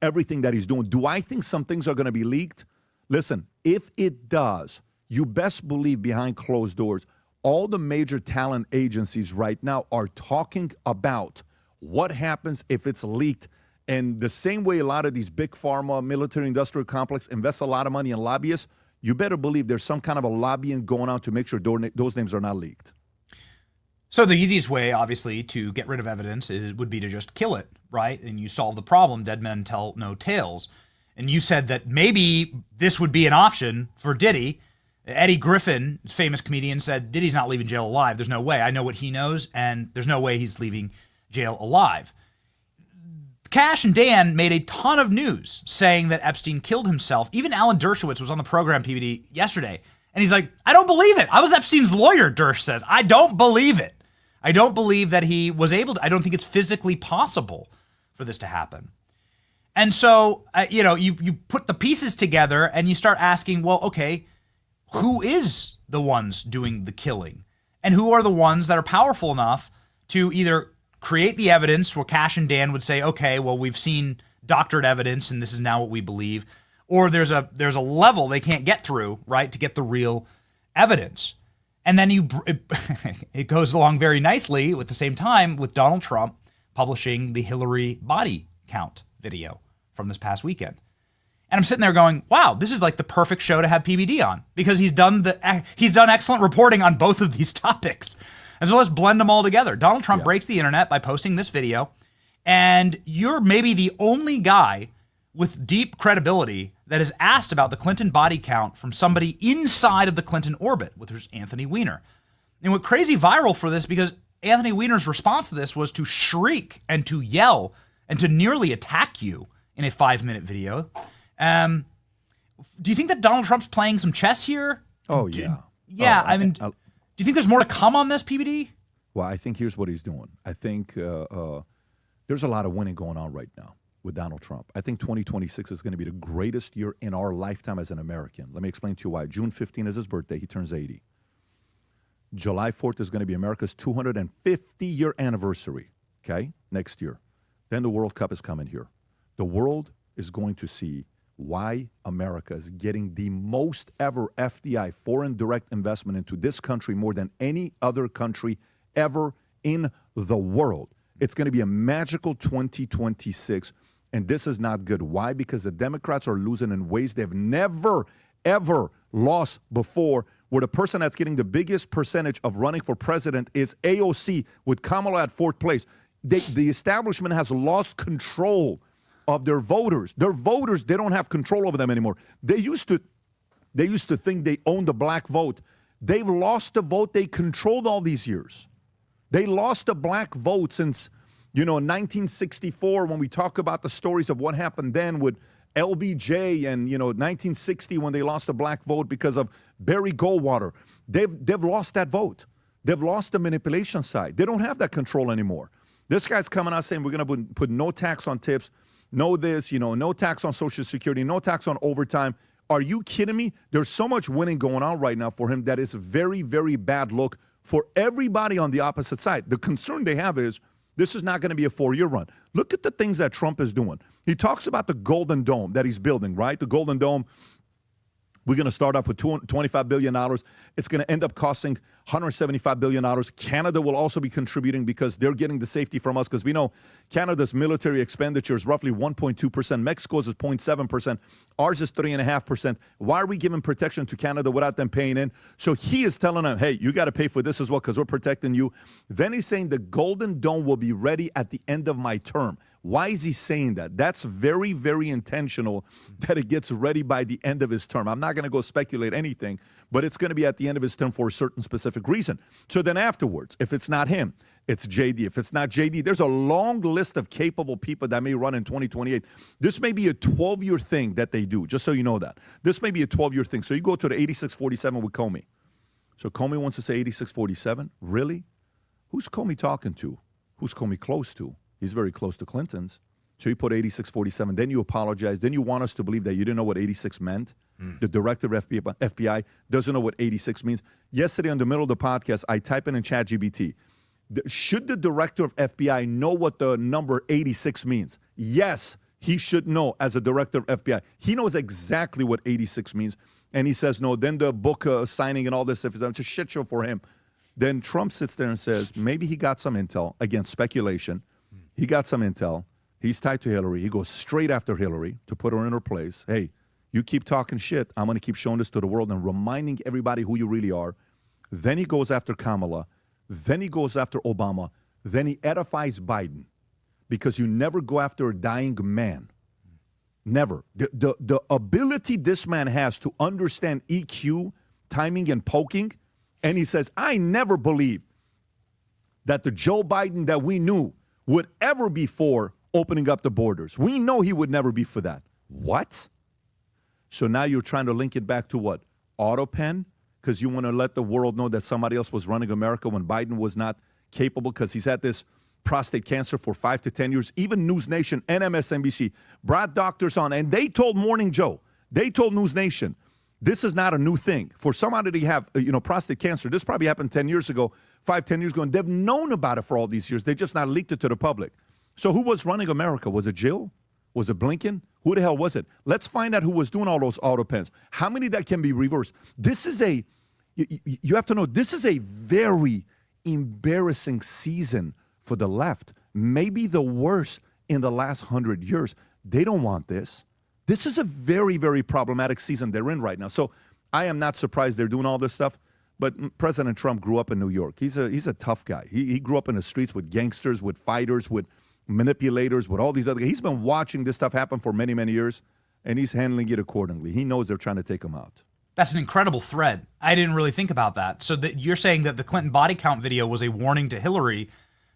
everything that he's doing. Do I think some things are going to be leaked? Listen, if it does, you best believe behind closed doors, all the major talent agencies right now are talking about what happens if it's leaked. And the same way a lot of these big pharma, military industrial complex invest a lot of money in lobbyists, you better believe there's some kind of a lobbying going on to make sure those names are not leaked. So the easiest way, obviously, to get rid of evidence would be to just kill it, right? And you solve the problem. Dead men tell no tales. And you said that maybe this would be an option for Diddy. Eddie Griffin, famous comedian, said Diddy's not leaving jail alive. There's no way. I know what he knows, and there's no way he's leaving jail alive. Cash and Dan made a ton of news saying that Epstein killed himself. Even Alan Dershowitz was on the program PBD yesterday, and he's like, I don't believe it. I was Epstein's lawyer, Dersh says. I don't believe it. I don't believe that he was able to. I don't think it's physically possible for this to happen. And so, you put the pieces together and you start asking, well, okay, who is the ones doing the killing? And who are the ones that are powerful enough to either create the evidence where Cash and Dan would say, okay, well, we've seen doctored evidence and this is now what we believe, or there's a level they can't get through, right, to get the real evidence. And then it goes along very nicely at the same time with Donald Trump publishing the Hillary body count video from this past weekend. And I'm sitting there going, wow, this is like the perfect show to have PBD on, because he's done excellent reporting on both of these topics. And so let's blend them all together. Donald Trump breaks the internet by posting this video, and you're maybe the only guy with deep credibility that is asked about the Clinton body count from somebody inside of the Clinton orbit, which is Anthony Weiner. And what crazy viral for this, because Anthony Weiner's response to this was to shriek and to yell and to nearly attack you in a 5-minute video. Do you think that Donald Trump's playing some chess here? Oh, yeah. Do you think there's more to come on this, PBD? Well, I think here's what he's doing. I think there's a lot of winning going on right now with Donald Trump. I think 2026 is going to be the greatest year in our lifetime as an American. Let me explain to you why. June 15 is his birthday. He turns 80. July 4th is going to be America's 250-year anniversary, okay, next year. Then the World Cup is coming here. The world is going to see why America is getting the most ever FDI, foreign direct investment, into this country more than any other country ever in the world. It's going to be a magical 2026, and this is not good. Why? Because the Democrats are losing in ways they've never, ever lost before, where the person that's getting the biggest percentage of running for president is AOC, with Kamala at fourth place. The establishment has lost control of their voters. Their voters, they don't have control over them anymore. They used to think they owned the black vote. They've lost the vote they controlled all these years. They lost the black vote since, 1964, when we talk about the stories of what happened then with LBJ, and 1960 when they lost the black vote because of Barry Goldwater. They've lost that vote. They've lost the manipulation side. They don't have that control anymore. This guy's coming out saying we're going to put no tax on tips, no this, no tax on Social Security, no tax on overtime. Are you kidding me? There's so much winning going on right now for him that is a very, very bad look for everybody on the opposite side. The concern they have is this is not going to be a 4-year run. Look at the things that Trump is doing. He talks about the Golden Dome that he's building, right? The Golden Dome, we're going to start off with $25 billion. It's going to end up costing $175 billion. Canada will also be contributing because they're getting the safety from us, because we know Canada's military expenditure is roughly 1.2%. Mexico's is 0.7%. Ours is 3.5%. Why are we giving protection to Canada without them paying in? So he is telling them, hey, you got to pay for this as well because we're protecting you. Then he's saying the Golden Dome will be ready at the end of my term. Why is he saying that? That's very, very intentional that it gets ready by the end of his term. I'm not going to go speculate anything, but it's going to be at the end of his term for a certain specific reason. So then afterwards, if it's not him, it's JD. If it's not JD, there's a long list of capable people that may run in 2028. This may be a 12-year thing that they do, just so you know that. This may be a 12-year thing. So you go to the 86-47 with Comey. So Comey wants to say 86-47? Really? Who's Comey talking to? Who's Comey close to? He's very close to Clinton's. So you put 86-47. Then you apologize. Then you want us to believe that you didn't know what 86 meant. The director of FBI doesn't know what 86 means. Yesterday, in the middle of the podcast, I type in ChatGPT, should the director of FBI know what the number 86 means? Yes, he should know as a director of FBI. He knows exactly what 86 means. And he says no. Then the book signing and all this stuff, it's a shit show for him. Then Trump sits there and says, maybe he got some intel. Again, speculation. He got some intel. He's tied to Hillary. He goes straight after Hillary to put her in her place. Hey, you keep talking shit. I'm going to keep showing this to the world and reminding everybody who you really are. Then he goes after Kamala. Then he goes after Obama. Then he edifies Biden, because you never go after a dying man. Never. The ability this man has to understand EQ, timing, and poking. And he says, I never believed that the Joe Biden that we knew would ever be for opening up the borders. We know he would never be for that. What? So now you're trying to link it back to what? AutoPen? Because you want to let the world know that somebody else was running America when Biden was not capable, because he's had this prostate cancer for 5 to 10 years. Even News Nation and MSNBC brought doctors on, and they told Morning Joe, they told News Nation, this is not a new thing. For somebody to have, prostate cancer, this probably happened 10 years ago, 5-10 years ago, and they've known about it for all these years. They just not leaked it to the public. So who was running America? Was it Jill? Was it Blinken? Who the hell was it? Let's find out who was doing all those auto pens. How many that can be reversed? This is you have to know, this is a very embarrassing season for the left. Maybe the worst in the last 100 years. They don't want this. This is a very, very problematic season they're in right now. So I am not surprised they're doing all this stuff. But President Trump grew up in New York. He's a tough guy. He grew up in the streets with gangsters, with fighters, with manipulators, with all these other guys. He's been watching this stuff happen for many, many years, and he's handling it accordingly. He knows they're trying to take him out. That's an incredible thread. I didn't really think about that. So you're saying that the Clinton body count video was a warning to Hillary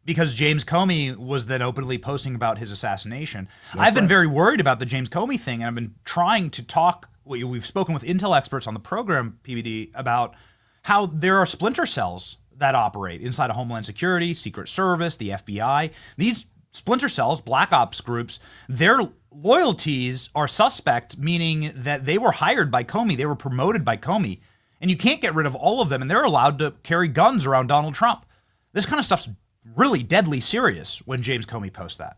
because James Comey was then openly posting about his assassination. I've been very worried about the James Comey thing, and I've been trying to talk. We've spoken with intel experts on the program, PBD, about how there are splinter cells that operate inside of Homeland Security, Secret Service, the FBI. These splinter cells, black ops groups, their loyalties are suspect, meaning that they were hired by Comey, they were promoted by Comey, and you can't get rid of all of them, and they're allowed to carry guns around Donald Trump. This kind of stuff's really deadly serious when James Comey posts that.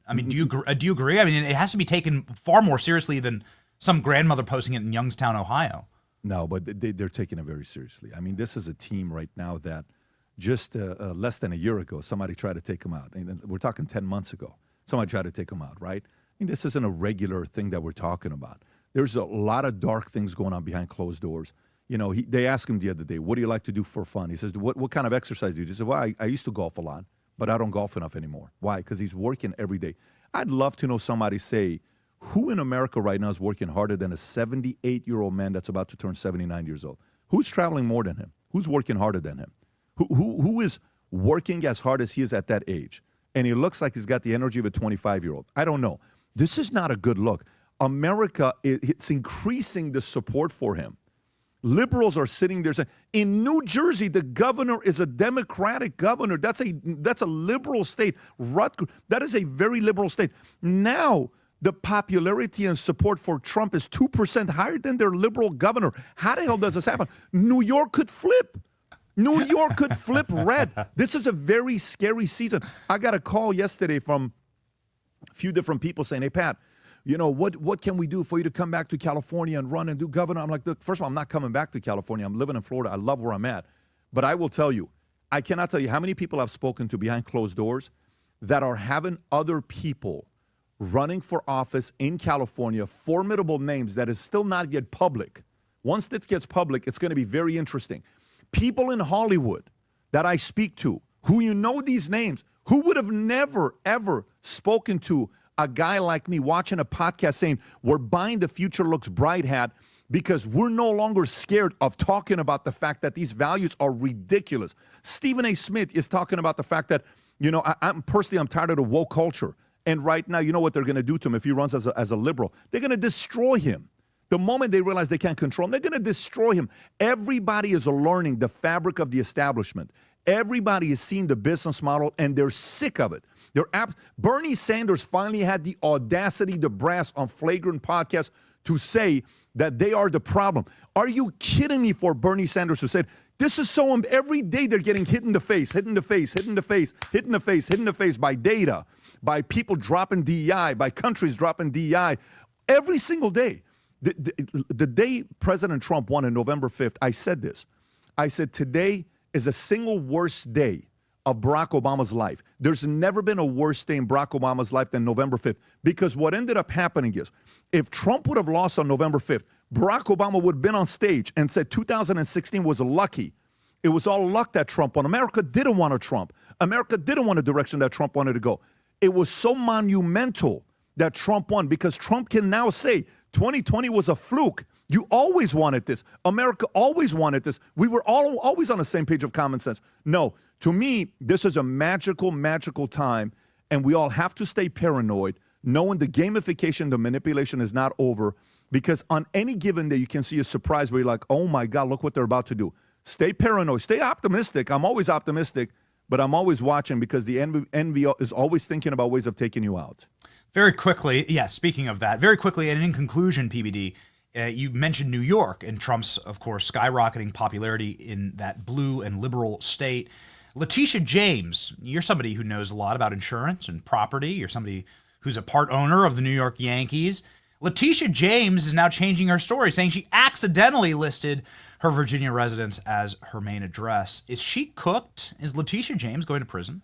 I mean, do you agree? I mean, it has to be taken far more seriously than some grandmother posting it in Youngstown, Ohio. No, but they're taking it very seriously. I mean, this is a team right now that just less than a year ago, somebody tried to take him out. And we're talking 10 months ago. Somebody tried to take him out, right? I mean, this isn't a regular thing that we're talking about. There's a lot of dark things going on behind closed doors. You know, they asked him the other day, what do you like to do for fun? He says, what kind of exercise do you do? He said, well, I used to golf a lot, but I don't golf enough anymore. Why? Because he's working every day. I'd love to know somebody say, who in America right now is working harder than a 78-year-old man that's about to turn 79 years old? Who's traveling more than him? Who's working harder than him? Who is working as hard as he is at that age? And he looks like he's got the energy of a 25-year-old. I don't know. This is not a good look. America, it's increasing the support for him. Liberals are sitting there saying, in New Jersey, the governor is a Democratic governor. That's a liberal state. That is a very liberal state. Now, the popularity and support for Trump is 2% higher than their liberal governor. How the hell does this happen? New York could flip. New York could flip red. This is a very scary season. I got a call yesterday from a few different people saying, hey, Pat, you know, what can we do for you to come back to California and run and do governor? I'm like, look, first of all, I'm not coming back to California. I'm living in Florida. I love where I'm at. But I will tell you, I cannot tell you how many people I've spoken to behind closed doors that are having other people running for office in California, formidable names that is still not yet public. Once this gets public, it's going to be very interesting. People in Hollywood that I speak to, who you know these names, who would have never, ever spoken to a guy like me watching a podcast saying, we're buying the future looks bright hat because we're no longer scared of talking about the fact that these values are ridiculous. Stephen A. Smith is talking about the fact that, you know, I'm tired of the woke culture. And right now, you know what they're going to do to him if he runs as a liberal? They're going to destroy him. The moment they realize they can't control him, they're going to destroy him. Everybody is learning the fabric of the establishment. Everybody is seeing the business model, and they're sick of it. Bernie Sanders finally had the audacity to brass on Flagrant Podcast to say that they are the problem. Are you kidding me for Bernie Sanders who said, this is so, every day they're getting hit in the face, hit in the face, hit in the face, hit in the face, hit in the face by data, by people dropping DEI, by countries dropping DEI, every single day. The day President Trump won on November 5th, I said this. I said, today is the single worst day of Barack Obama's life. There's never been a worse day in Barack Obama's life than November 5th. Because what ended up happening is, if Trump would have lost on November 5th, Barack Obama would have been on stage and said 2016 was lucky. It was all luck that Trump won. America didn't want a Trump. America didn't want a direction that Trump wanted to go. It was so monumental that Trump won because Trump can now say 2020 was a fluke. You always wanted this. America always wanted this. We were always on the same page of common sense. No, to me, this is a magical, magical time, and we all have to stay paranoid, knowing the gamification, the manipulation is not over, because on any given day, you can see a surprise where you're like, oh my God, look what they're about to do. Stay paranoid. Stay optimistic. I'm always optimistic, but I'm always watching because the envy is always thinking about ways of taking you out. Very quickly, speaking of that, very quickly, and in conclusion, PBD, you mentioned New York and Trump's, of course, skyrocketing popularity in that blue and liberal state. Letitia James, you're somebody who knows a lot about insurance and property. You're somebody who's a part owner of the New York Yankees. Letitia James is now changing her story, saying she accidentally listed her Virginia residence as her main address. Is she cooked? Is Letitia James going to prison?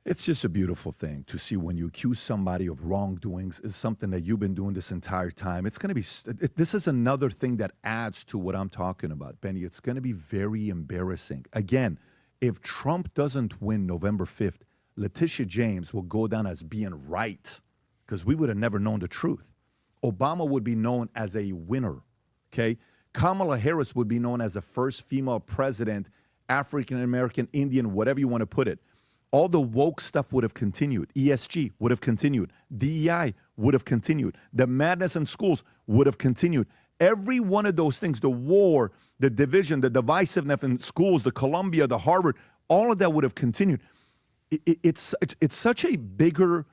It's just a beautiful thing to see when you accuse somebody of wrongdoings is something that you've been doing this entire time. It's going to be, this is another thing that adds to what I'm talking about, Benny. It's going to be very embarrassing. Again, if Trump doesn't win November 5th, Letitia James will go down as being right because we would have never known the truth. Obama would be known as a winner, okay? Kamala Harris would be known as the first female president, African-American, Indian, whatever you want to put it. All the woke stuff would have continued. ESG would have continued. DEI would have continued. The madness in schools would have continued. Every one of those things, the war, the division, the divisiveness in schools, the Columbia, the Harvard, all of that would have continued. it's such a bigger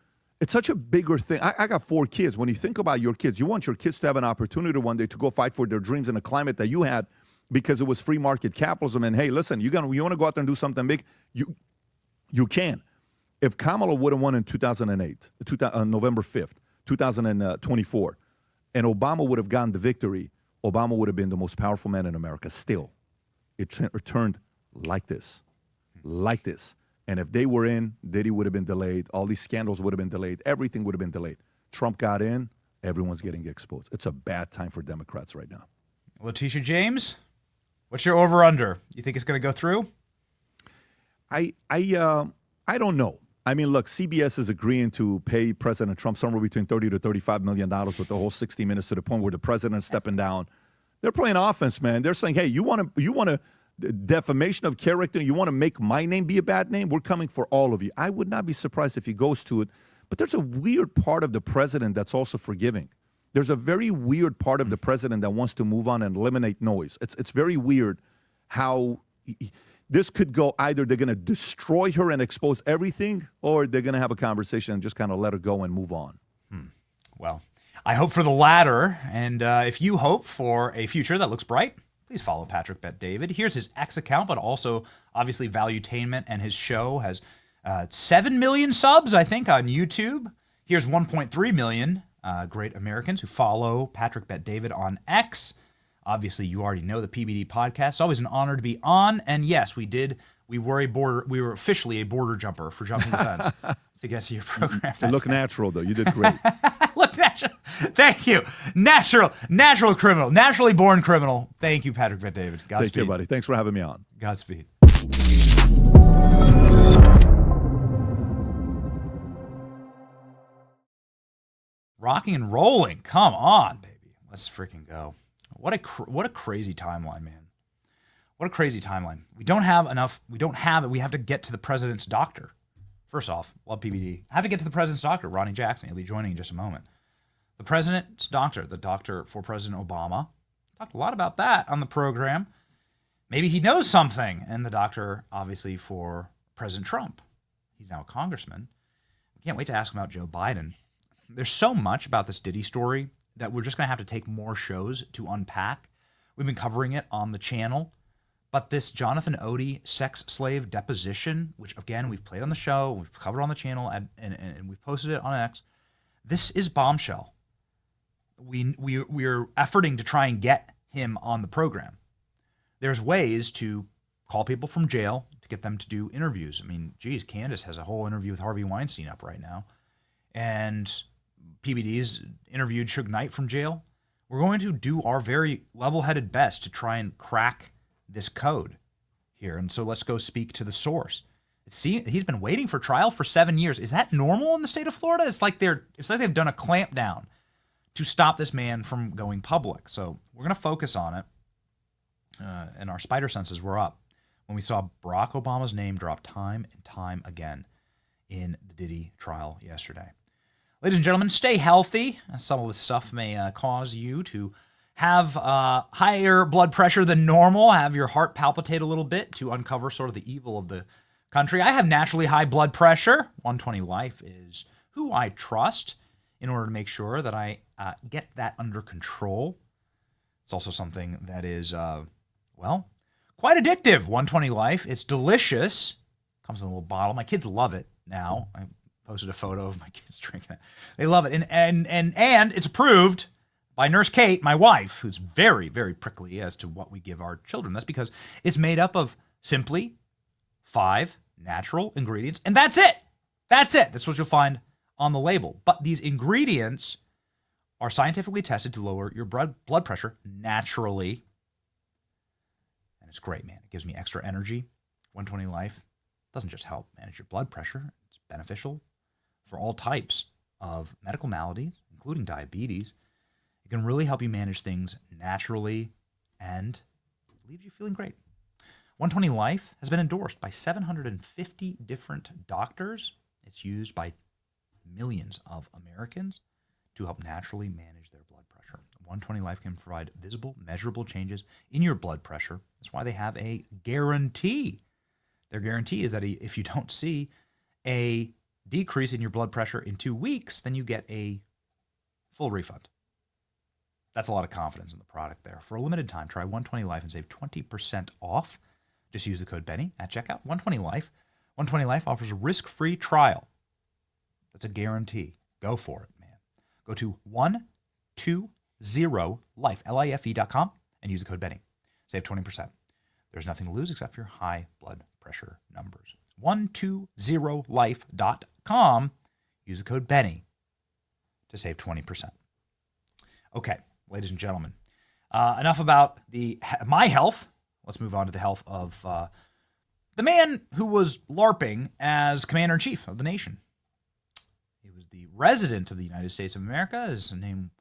thing. I got 4 kids. When you think about your kids, you want your kids to have an opportunity one day to go fight for their dreams in a climate that you had because it was free market capitalism. And hey, listen, you want to go out there and do something big, you can. If Kamala would have won in 2008, November 5th, 2024, and Obama would have gotten the victory, Obama would have been the most powerful man in America still. It turned like this. And if they were in, Diddy would have been delayed. All these scandals would have been delayed. Everything would have been delayed. Trump got in. Everyone's getting exposed. It's a bad time for Democrats right now. Letitia James, what's your over-under? You think it's going to go through? I don't know. I mean, look, CBS is agreeing to pay President Trump somewhere between $30 to $35 million with the whole 60 Minutes to the point where the president's stepping down. They're playing offense, man. They're saying, hey, you want to defamation of character, you want to make my name be a bad name? We're coming for all of you. I would not be surprised if he goes to it. But there's a weird part of the president that's also forgiving. There's a very weird part of the president that wants to move on and eliminate noise. It's very weird how this could go. Either they're going to destroy her and expose everything, or they're going to have a conversation and just kind of let her go and move on. Well, I hope for the latter. And if you hope for a future that looks bright, please follow Patrick Bet David. Here's his X account, but also obviously Valuetainment, and his show has 7 million subs, I think, on YouTube. Here's 1.3 million great Americans who follow Patrick Bet David on X. Obviously, you already know the PBD podcast. It's always an honor to be on. And yes, we were officially a border jumper for Jumping the Fence to get to your program. You look natural, though. You did great. Look natural. Thank you. Natural criminal. Naturally born criminal. Thank you, Patrick Bet David. Godspeed. Take care, buddy. Thanks for having me on. Godspeed. Rocking and rolling. Come on, baby. Let's freaking go. What a crazy timeline, man. What a crazy timeline. We don't have enough. We don't have it. We have to get to the president's doctor. First off, love PBD. I have to get to the president's doctor, Ronnie Jackson. He'll be joining in just a moment. The president's doctor, the doctor for President Obama. Talked a lot about that on the program. Maybe he knows something. And the doctor, obviously, for President Trump. He's now a congressman. We can't wait to ask him about Joe Biden. There's so much about this Diddy story that we're just going to have to take more shows to unpack. We've been covering it on the channel. But this Jonathan Odie sex slave deposition, which, again, we've played on the show, we've covered on the channel, and we've posted it on X, this is bombshell. We're efforting to try and get him on the program. There's ways to call people from jail to get them to do interviews. I mean, geez, Candace has a whole interview with Harvey Weinstein up right now. And PBD's interviewed Suge Knight from jail. We're going to do our very level-headed best to try and crack this code here. And so let's go speak to the source. See, he's been waiting for trial for 7 years. Is that normal in the state of Florida? It's like they've done a clampdown to stop this man from going public. So we're going to focus on it. And our spider senses were up when we saw Barack Obama's name drop time and time again in the Diddy trial yesterday. Ladies and gentlemen, stay healthy. Some of this stuff may cause you to have higher blood pressure than normal, have your heart palpitate a little bit to uncover sort of the evil of the country. I have naturally high blood pressure. 120 Life is who I trust in order to make sure that I get that under control. It's also something that is, quite addictive. 120 Life. It's delicious. Comes in a little bottle. My kids love it now. I posted a photo of my kids drinking it. They love it. And it's approved by Nurse Kate, my wife, who's very, very prickly as to what we give our children. That's because it's made up of simply 5 natural ingredients, and that's it. That's it. That's what you'll find on the label. But these ingredients are scientifically tested to lower your blood pressure naturally. And it's great, man. It gives me extra energy. 120 Life doesn't just help manage your blood pressure. It's beneficial for all types of medical maladies, including diabetes. It can really help you manage things naturally and leaves you feeling great. 120 Life has been endorsed by 750 different doctors. It's used by millions of Americans to help naturally manage their blood pressure. 120 Life can provide visible, measurable changes in your blood pressure. That's why they have a guarantee. Their guarantee is that if you don't see a decrease in your blood pressure in 2 weeks, then you get a full refund. That's a lot of confidence in the product there. For a limited time, try 120 Life and save 20% off. Just use the code Benny at checkout. 120 Life. 120 Life offers a risk-free trial. That's a guarantee. Go for it, man. Go to 120life, Life.com, and use the code Benny. Save 20%. There's nothing to lose except for your high blood pressure numbers. 120life.com. Use the code Benny to save 20%. Okay, ladies and gentlemen, enough about my health. Let's move on to the health of the man who was LARPing as commander-in-chief of the nation. He was the resident of the United States of America. His name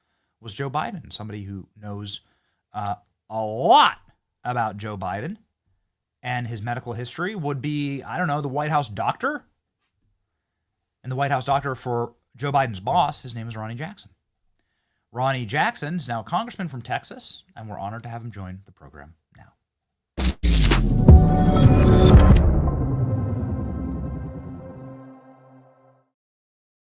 was Joe Biden, somebody who knows a lot about Joe Biden, and his medical history would be, I don't know, the White House doctor. And the White House doctor for Joe Biden's boss, his name is Ronnie Jackson. Ronnie Jackson is now a congressman from Texas, and we're honored to have him join the program now.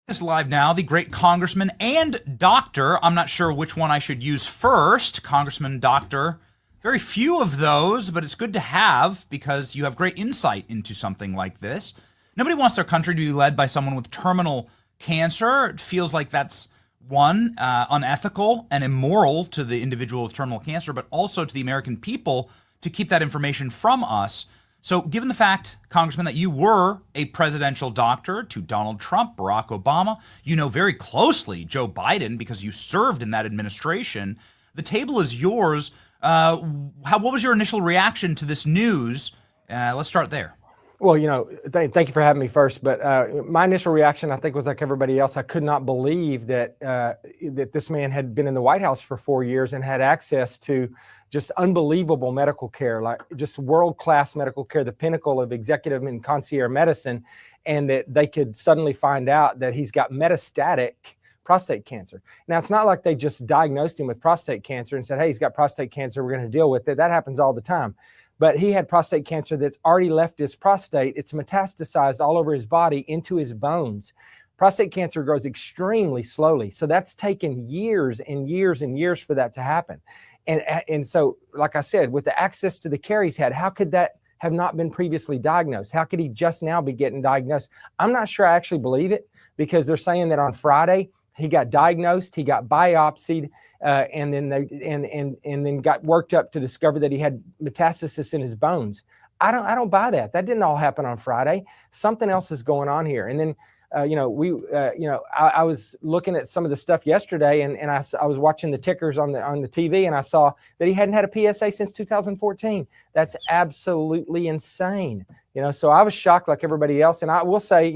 This live now, the great congressman and doctor. I'm not sure which one I should use first. Congressman, doctor. Very few of those, but it's good to have because you have great insight into something like this. Nobody wants their country to be led by someone with terminal cancer. It feels like that's one, unethical and immoral to the individual with terminal cancer, but also to the American people to keep that information from us. So given the fact, Congressman, that you were a presidential doctor to Donald Trump, Barack Obama, you know very closely Joe Biden because you served in that administration, the table is yours. What was your initial reaction to this news? Let's start there. Well, thank you for having me first. But my initial reaction, I think, was like everybody else. I could not believe that that this man had been in the White House for 4 years and had access to just unbelievable medical care, like just world-class medical care, the pinnacle of executive and concierge medicine, and that they could suddenly find out that he's got metastatic prostate cancer. Now, it's not like they just diagnosed him with prostate cancer and said, hey, he's got prostate cancer, we're going to deal with it. That happens all the time. But he had prostate cancer that's already left his prostate. It's metastasized all over his body into his bones. Prostate cancer grows extremely slowly. So that's taken years and years and years for that to happen. And so, like I said, with the access to the care he's had, how could that have not been previously diagnosed? How could he just now be getting diagnosed? I'm not sure I actually believe it because they're saying that on Friday, he got diagnosed, he got biopsied, and then got worked up to discover that he had metastasis in his bones. I don't buy that. That didn't all happen on Friday. Something else is going on here. And then, I was looking at some of the stuff yesterday, and I was watching the tickers on the TV, and I saw that he hadn't had a PSA since 2014. That's absolutely insane. So I was shocked like everybody else. And I will say,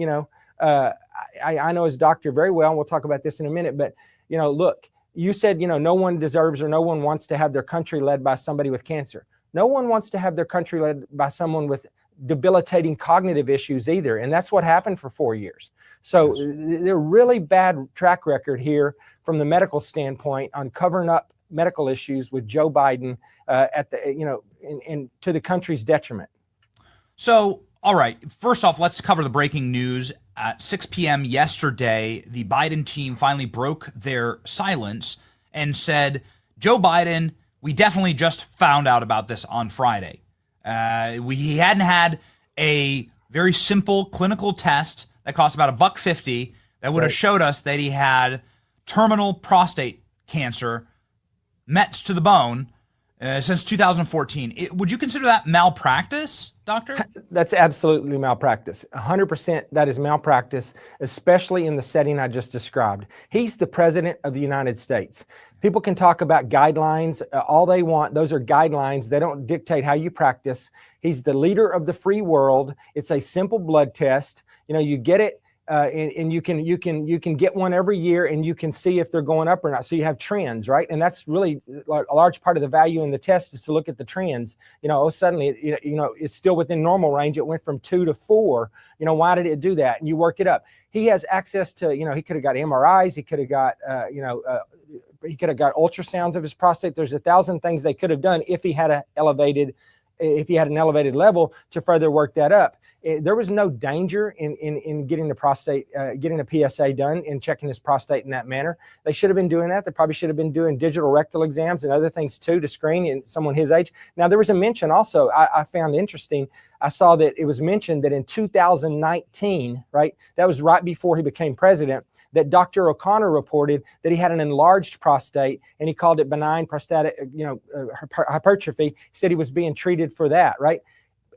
I know his doctor very well, and we'll talk about this in a minute, but, look, you said, no one deserves or no one wants to have their country led by somebody with cancer. No one wants to have their country led by someone with debilitating cognitive issues either. And that's what happened for 4 years. So they're really bad track record here from the medical standpoint on covering up medical issues with Joe Biden and to the country's detriment. So, all right, first off, let's cover the breaking news. At 6 p.m. yesterday, the Biden team finally broke their silence and said, Joe Biden, we definitely just found out about this on Friday. He hadn't had a very simple clinical test that cost about $1.50 that would have showed us that he had terminal prostate cancer, Mets to the bone, since 2014. Would you consider that malpractice, doctor? That's absolutely malpractice. 100% that is malpractice, especially in the setting I just described. He's the president of the United States. People can talk about guidelines all they want. Those are guidelines. They don't dictate how you practice. He's the leader of the free world. It's a simple blood test. You get it. And you can get one every year, and you can see if they're going up or not. So you have trends, right? And that's really a large part of the value in the test is to look at the trends. Suddenly, it's still within normal range. It went from 2 to 4. Why did it do that? And you work it up. He has access to, he could have got MRIs. He could have got, he could have got ultrasounds of his prostate. There's 1,000 things they could have done if he had an elevated level to further work that up. there was no danger in getting the prostate, getting a PSA done and checking his prostate in that manner. They should have been doing that. They probably should have been doing digital rectal exams and other things too to screen in someone his age. Now, there was a mention also I found interesting. I saw that it was mentioned that in 2019, right, that was right before he became president, that Dr. O'Connor reported that he had an enlarged prostate, and he called it benign prostatic, hypertrophy. He said he was being treated for that, right?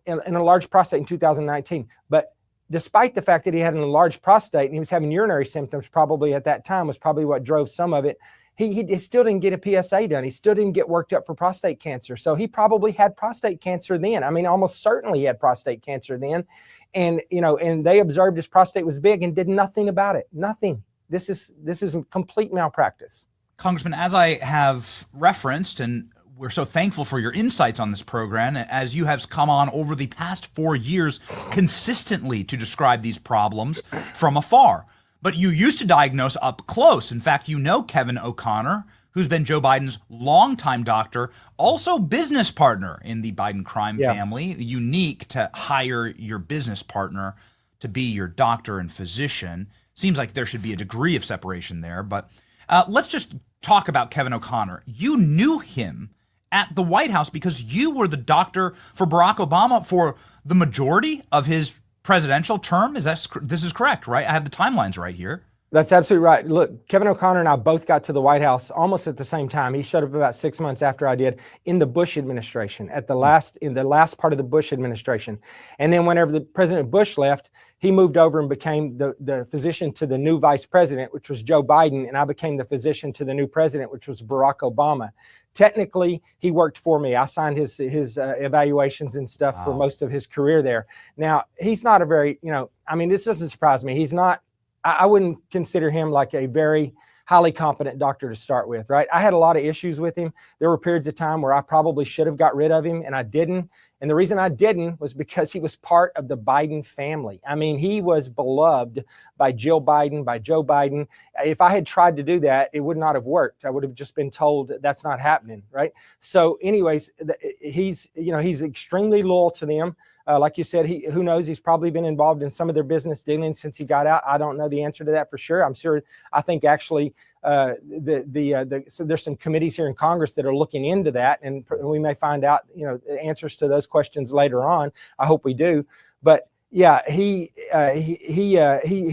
An enlarged prostate in 2019. But despite the fact that he had an enlarged prostate and he was having urinary symptoms probably at that time was probably what drove some of it, he still didn't get a PSA done. He still didn't get worked up for prostate cancer. So he probably had prostate cancer then. I mean, almost certainly he had prostate cancer then. And, and they observed his prostate was big and did nothing about it. Nothing. This is complete malpractice. Congressman, as I have referenced, and we're so thankful for your insights on this program, as you have come on over the past 4 years consistently to describe these problems from afar. But you used to diagnose up close. In fact, Kevin O'Connor, who's been Joe Biden's longtime doctor, also business partner in the Biden crime family. Unique to hire your business partner to be your doctor and physician. Seems like there should be a degree of separation there. But let's just talk about Kevin O'Connor. You knew him at the White House because you were the doctor for Barack Obama for the majority of his presidential term. This is correct, right? I have the timelines right here. That's absolutely right. Look, Kevin O'Connor and I both got to the White House almost at the same time. He showed up about 6 months after I did in the Bush administration, in the last part of the Bush administration. And then whenever the President Bush left, he moved over and became the physician to the new vice president, which was Joe Biden, and I became the physician to the new president, which was Barack Obama. Technically, he worked for me. I signed his evaluations and stuff for most of his career there. Now, he's not a very, this doesn't surprise me. He's not, I wouldn't consider him like a very highly competent doctor to start with, right? I had a lot of issues with him. There were periods of time where I probably should have got rid of him, and I didn't. And the reason I didn't was because he was part of the Biden family. I mean, he was beloved by Jill Biden, by Joe Biden. If I had tried to do that, it would not have worked. I would have just been told that's not happening, right? So anyways, he's extremely loyal to them. Like you said, who knows? He's probably been involved in some of their business dealings since he got out. I don't know the answer to that for sure. I think actually so there's some committees here in Congress that are looking into that, and we may find out answers to those questions later on. I hope we do. But yeah, he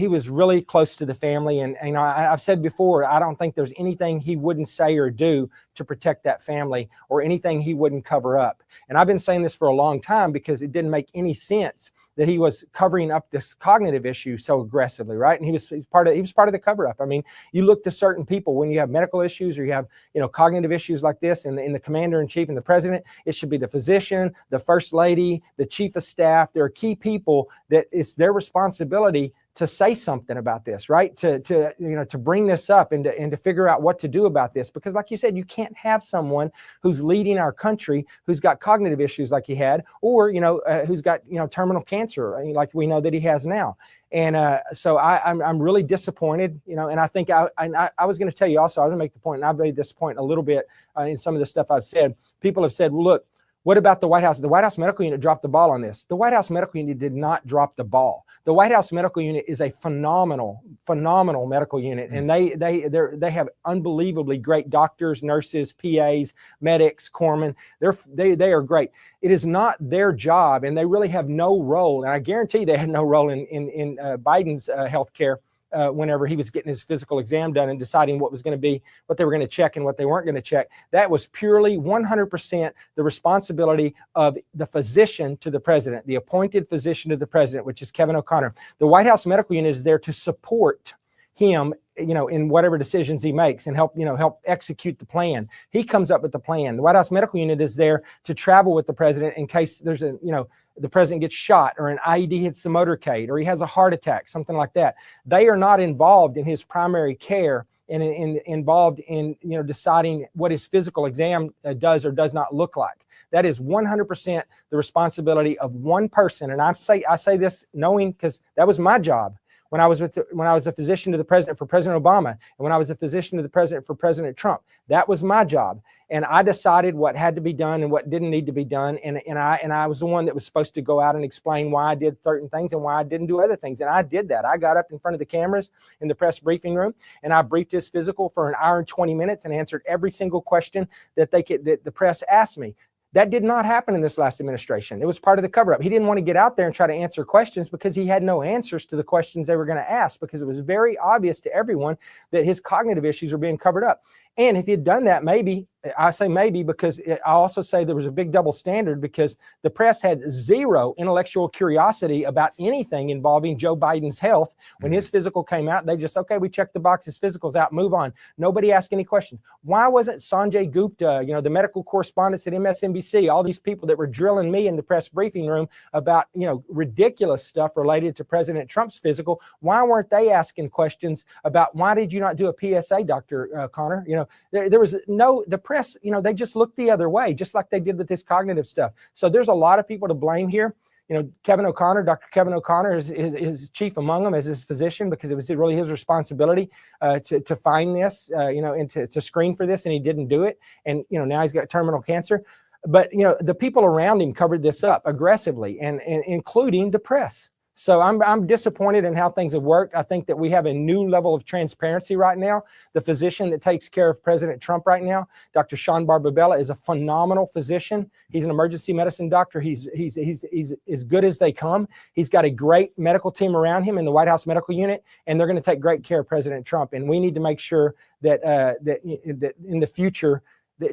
was really close to the family, and I've said before, I don't think there's anything he wouldn't say or do to protect that family, or anything he wouldn't cover up. And I've been saying this for a long time because it didn't make any sense that he was covering up this cognitive issue so aggressively, right? And he was part of the cover up. I mean, you look to certain people when you have medical issues or you have cognitive issues like this, and in the commander in chief and the president, it should be the physician, the first lady, the chief of staff. There are key people that it's their responsibility to say something about this, right? To bring this up and to figure out what to do about this. Because like you said, you can't have someone who's leading our country who's got cognitive issues like he had, or, who's got, terminal cancer like we know that he has now. And so I'm really disappointed, and I think I was going to tell you also, I was going to make the point, and I've made this point a little bit in some of the stuff I've said. People have said, well, look, what about the White House? The White House Medical Unit dropped the ball on this. The White House Medical Unit did not drop the ball. The White House Medical Unit is a phenomenal medical unit, and they have unbelievably great doctors, nurses, PAs, medics, corpsmen. They are great. It is not their job, and they really have no role. And I guarantee they had no role in Biden's health care. Whenever he was getting his physical exam done and deciding what they were going to check and what they weren't going to check. That was purely 100% the responsibility of the physician to the president, the appointed physician to the president, which is Kevin O'Connor. The White House Medical Unit is there to support him, in whatever decisions he makes and help execute the plan. He comes up with the plan. The White House Medical Unit is there to travel with the president in case there's the president gets shot, or an IED hits the motorcade, or he has a heart attack, something like that. They are not involved in his primary care and involved in deciding what his physical exam does or does not look like. That is 100% the responsibility of one person. And I say this knowing, because that was my job. when I was a physician to the president for President Obama, and when I was a physician to the president for President Trump. That was my job. And I decided what had to be done and what didn't need to be done. And I was the one that was supposed to go out and explain why I did certain things and why I didn't do other things. And I did that. I got up in front of the cameras in the press briefing room, and I briefed his physical for an hour and 20 minutes and answered every single question that the press asked me. That did not happen in this last administration. It was part of the cover-up. He didn't want to get out there and try to answer questions because he had no answers to the questions they were going to ask, because it was very obvious to everyone that his cognitive issues were being covered up. And if he had done that, maybe, I say maybe because I also say there was a big double standard, because the press had zero intellectual curiosity about anything involving Joe Biden's health. When his physical came out, they just, okay, we checked the box, his physical's out, move on. Nobody asked any questions. Why wasn't Sanjay Gupta, the medical correspondents at MSNBC, all these people that were drilling me in the press briefing room about, ridiculous stuff related to President Trump's physical, why weren't they asking questions about why did you not do a PSA, Dr. Connor? There was the press, they just looked the other way, just like they did with this cognitive stuff. So there's a lot of people to blame here. Kevin O'Connor, Dr. Kevin O'Connor is chief among them as his physician, because it was really his responsibility to find this, and to screen for this, and he didn't do it. And, now he's got terminal cancer. But, the people around him covered this up aggressively, and including the press. So I'm disappointed in how things have worked. I think that we have a new level of transparency right now. The physician that takes care of President Trump right now, Dr. Sean Barbabella, is a phenomenal physician. He's an emergency medicine doctor. He's as good as they come. He's got a great medical team around him in the White House medical unit, and they're going to take great care of President Trump. And we need to make sure that that in the future,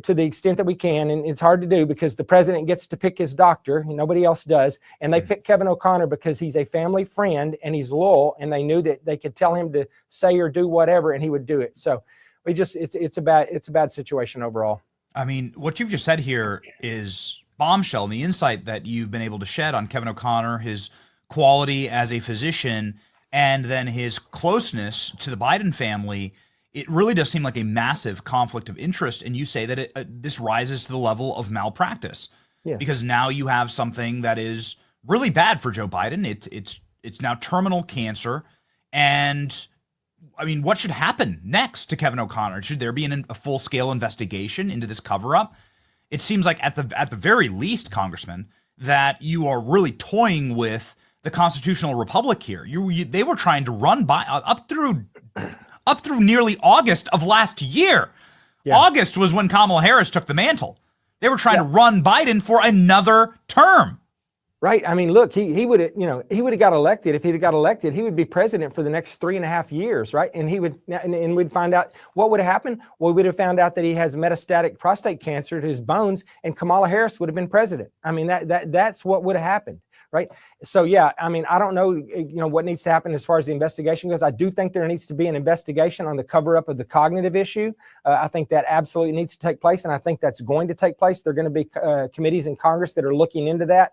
to the extent that we can, and it's hard to do because the president gets to pick his doctor and nobody else does, and they picked Kevin O'Connor because he's a family friend and he's loyal, and they knew that they could tell him to say or do whatever and he would do it. So it's a bad situation overall. I mean, what you've just said here is bombshell, and the insight that you've been able to shed on Kevin O'Connor, his quality as a physician, and then his closeness to the Biden family. It really does seem like a massive conflict of interest, and you say that this rises to the level of malpractice, because now you have something that is really bad for Joe Biden. It's now terminal cancer, and I mean, what should happen next to Kevin O'Connor? Should there be a full-scale investigation into this cover-up? It seems like at the very least, Congressman, that you are really toying with the constitutional republic here. They were trying to run by up through nearly August of last year. Yeah. August was when Kamala Harris took the mantle. They were trying to run Biden for another term. Right. I mean, look, he would have got elected. If he'd have got elected, he would be president for the next 3.5 years, right? And we'd find out what would have happened. Well, we would have found out that he has metastatic prostate cancer to his bones, and Kamala Harris would have been president. I mean, that's what would have happened. Right. So, yeah, I mean, I don't know, what needs to happen as far as the investigation goes. I do think there needs to be an investigation on the cover up of the cognitive issue. I think that absolutely needs to take place. And I think that's going to take place. There are going to be committees in Congress that are looking into that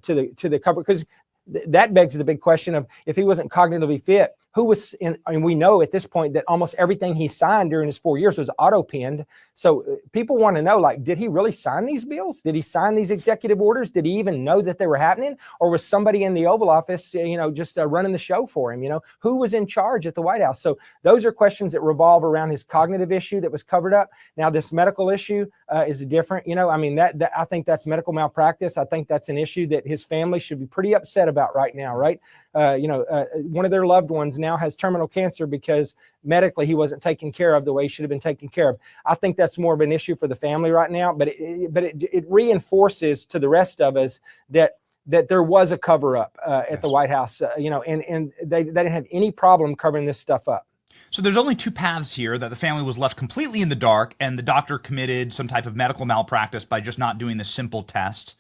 to the cover, because that begs the big question of, if he wasn't cognitively fit, who was in, and we know at this point that almost everything he signed during his 4 years was auto-pinned. So people want to know, like, did he really sign these bills? Did he sign these executive orders? Did he even know that they were happening? Or was somebody in the Oval Office, just running the show for him? Who was in charge at the White House? So those are questions that revolve around his cognitive issue that was covered up. Now, this medical issue is different. I mean, that I think that's medical malpractice. I think that's an issue that his family should be pretty upset about right now, right? One of their loved ones now has terminal cancer because medically he wasn't taken care of the way he should have been taken care of. I think that's more of an issue for the family right now, but it reinforces to the rest of us that there was a cover up at the White House, and they didn't have any problem covering this stuff up. So there's only two paths here: that the family was left completely in the dark, and the doctor committed some type of medical malpractice by just not doing the simple test.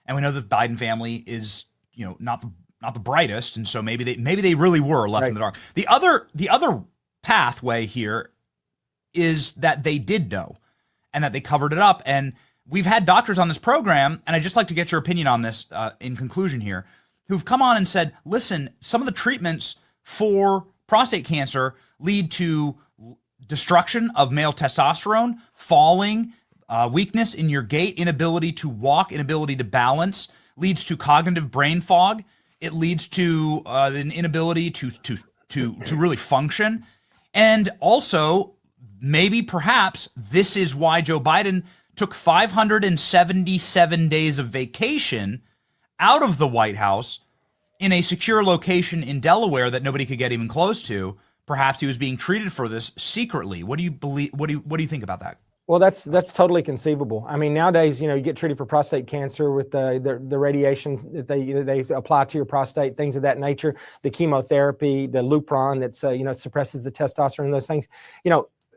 And we know the Biden family is, not the brightest, and so maybe they really were left in the dark. The other pathway here is that they did know, and that they covered it up. And we've had doctors on this program, and I'd just like to get your opinion on this in conclusion here, who've come on and said, listen, some of the treatments for prostate cancer lead to destruction of male testosterone, falling, weakness in your gait, inability to walk, inability to balance, leads to cognitive brain fog. It leads to an inability to to really function. And also, maybe perhaps this is why Joe Biden took 577 days of vacation out of the White House in a secure location in Delaware that nobody could get even close to. Perhaps he was being treated for this secretly. What do you believe? What do you think about that? Well, that's totally conceivable. I mean, nowadays, you get treated for prostate cancer with the radiation that they apply to your prostate, things of that nature, the chemotherapy, the Lupron that's suppresses the testosterone, those things.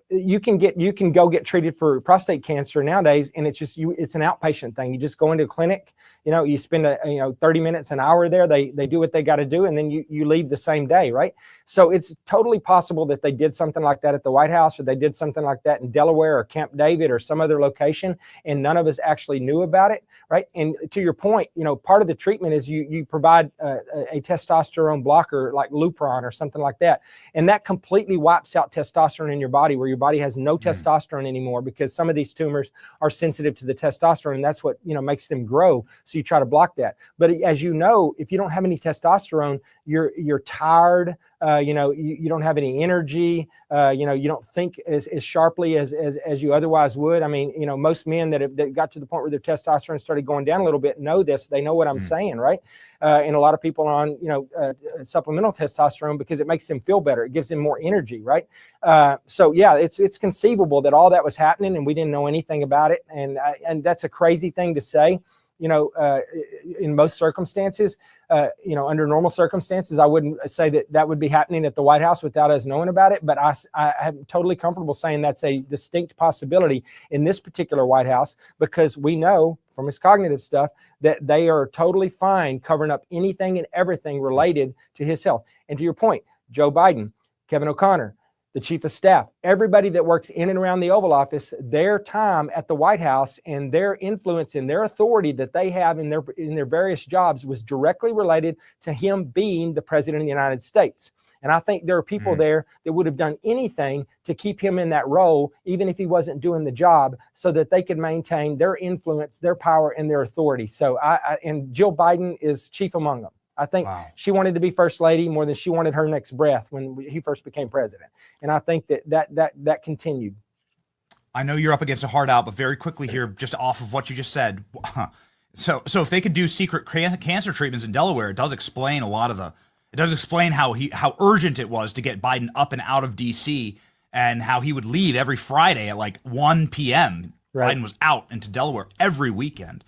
You can go get treated for prostate cancer nowadays, and it's an outpatient thing. You just go into a clinic, you spend 30 minutes, an hour there. They do what they got to do, and then you leave the same day, right? So it's totally possible that they did something like that at the White House, or they did something like that in Delaware or Camp David or some other location, and none of us actually knew about it, right? And to your point, part of the treatment is you provide a testosterone blocker like Lupron or something like that, and that completely wipes out testosterone in your body, where your body has no testosterone anymore, because some of these tumors are sensitive to the testosterone, and that's what makes them grow. So you try to block that. But as you know, if you don't have any testosterone, you're tired. You don't have any energy. You don't think as sharply as you otherwise would. I mean, most men that got to the point where their testosterone started going down a little bit know this. They know what I'm saying, right? And a lot of people are on supplemental testosterone because it makes them feel better. It gives them more energy, right? So yeah, it's conceivable that all that was happening and we didn't know anything about it. And that's a crazy thing to say. In most circumstances, under normal circumstances, I wouldn't say that would be happening at the White House without us knowing about it. But I am totally comfortable saying that's a distinct possibility in this particular White House, because we know from his cognitive stuff that they are totally fine covering up anything and everything related to his health. And to your point, Joe Biden, Kevin O'Connor, the chief of staff, everybody that works in and around the Oval Office, their time at the White House and their influence and their authority that they have in their various jobs was directly related to him being the president of the United States. And I think there are people there that would have done anything to keep him in that role, even if he wasn't doing the job, so that they could maintain their influence, their power, and their authority. So and Jill Biden is chief among them. I think she wanted to be first lady more than she wanted her next breath when he first became president. And I think that continued. I know you're up against a hard out, but very quickly here, just off of what you just said. So if they could do secret cancer treatments in Delaware, it does explain a lot of it does explain how urgent it was to get Biden up and out of DC, and how he would leave every Friday at like 1 p.m. Right. Biden was out into Delaware every weekend.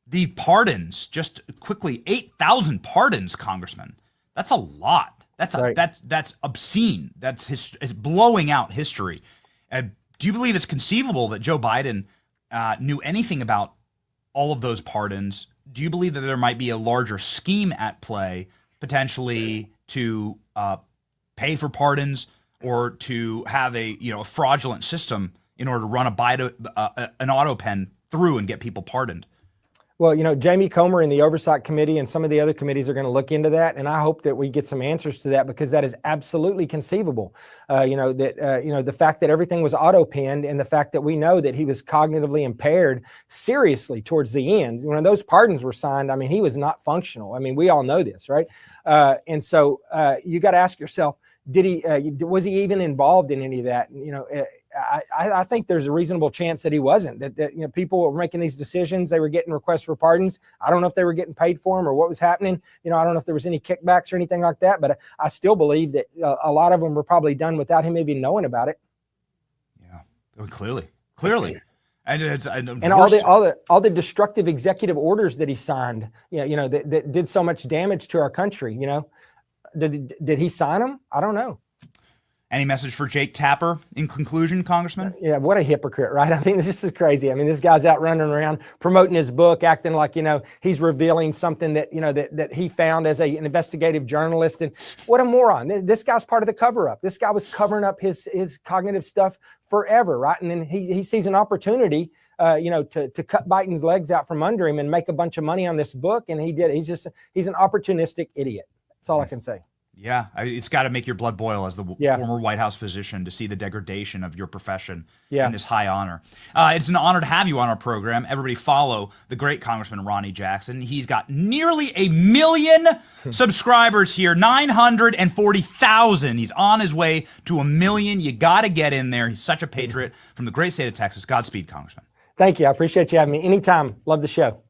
The pardons, just quickly, 8,000 pardons, Congressman. That's a lot. That's that's obscene. It's blowing out history. Do you believe it's conceivable that Joe Biden knew anything about all of those pardons? Do you believe that there might be a larger scheme at play, potentially to pay for pardons, or to have a fraudulent system in order to run an auto pen through and get people pardoned? Well, Jamie Comer and the Oversight Committee and some of the other committees are going to look into that, and I hope that we get some answers to that, because that is absolutely conceivable. The fact that everything was auto-penned, and the fact that we know that he was cognitively impaired seriously towards the end. When those pardons were signed, I mean, he was not functional. I mean, we all know this, right? And so you got to ask yourself, was he even involved in any of that? I think there's a reasonable chance that he wasn't, that people were making these decisions. They were getting requests for pardons. I don't know if they were getting paid for them or what was happening. I don't know if there was any kickbacks or anything like that, but I still believe that a lot of them were probably done without him even knowing about it. Yeah, clearly. And all the destructive executive orders that he signed, that did so much damage to our country. Did he sign them? I don't know. Any message for Jake Tapper in conclusion, Congressman? Yeah, what a hypocrite, right? I mean, this is crazy. I mean, this guy's out running around promoting his book, acting like, he's revealing something that, that he found as an investigative journalist. And what a moron. This guy's part of the cover-up. This guy was covering up his cognitive stuff forever, right? And then he sees an opportunity, to cut Biden's legs out from under him and make a bunch of money on this book. And he did. He's an opportunistic idiot. That's all I can say. Yeah, it's got to make your blood boil as the Yeah. former White House physician to see the degradation of your profession Yeah. in this high honor. It's an honor to have you on our program. Everybody follow the great Congressman Ronnie Jackson. He's got nearly 1 million subscribers here, 940,000. He's on his way to 1 million. You got to get in there. He's such a patriot from the great state of Texas. Godspeed, Congressman. Thank you. I appreciate you having me anytime. Love the show.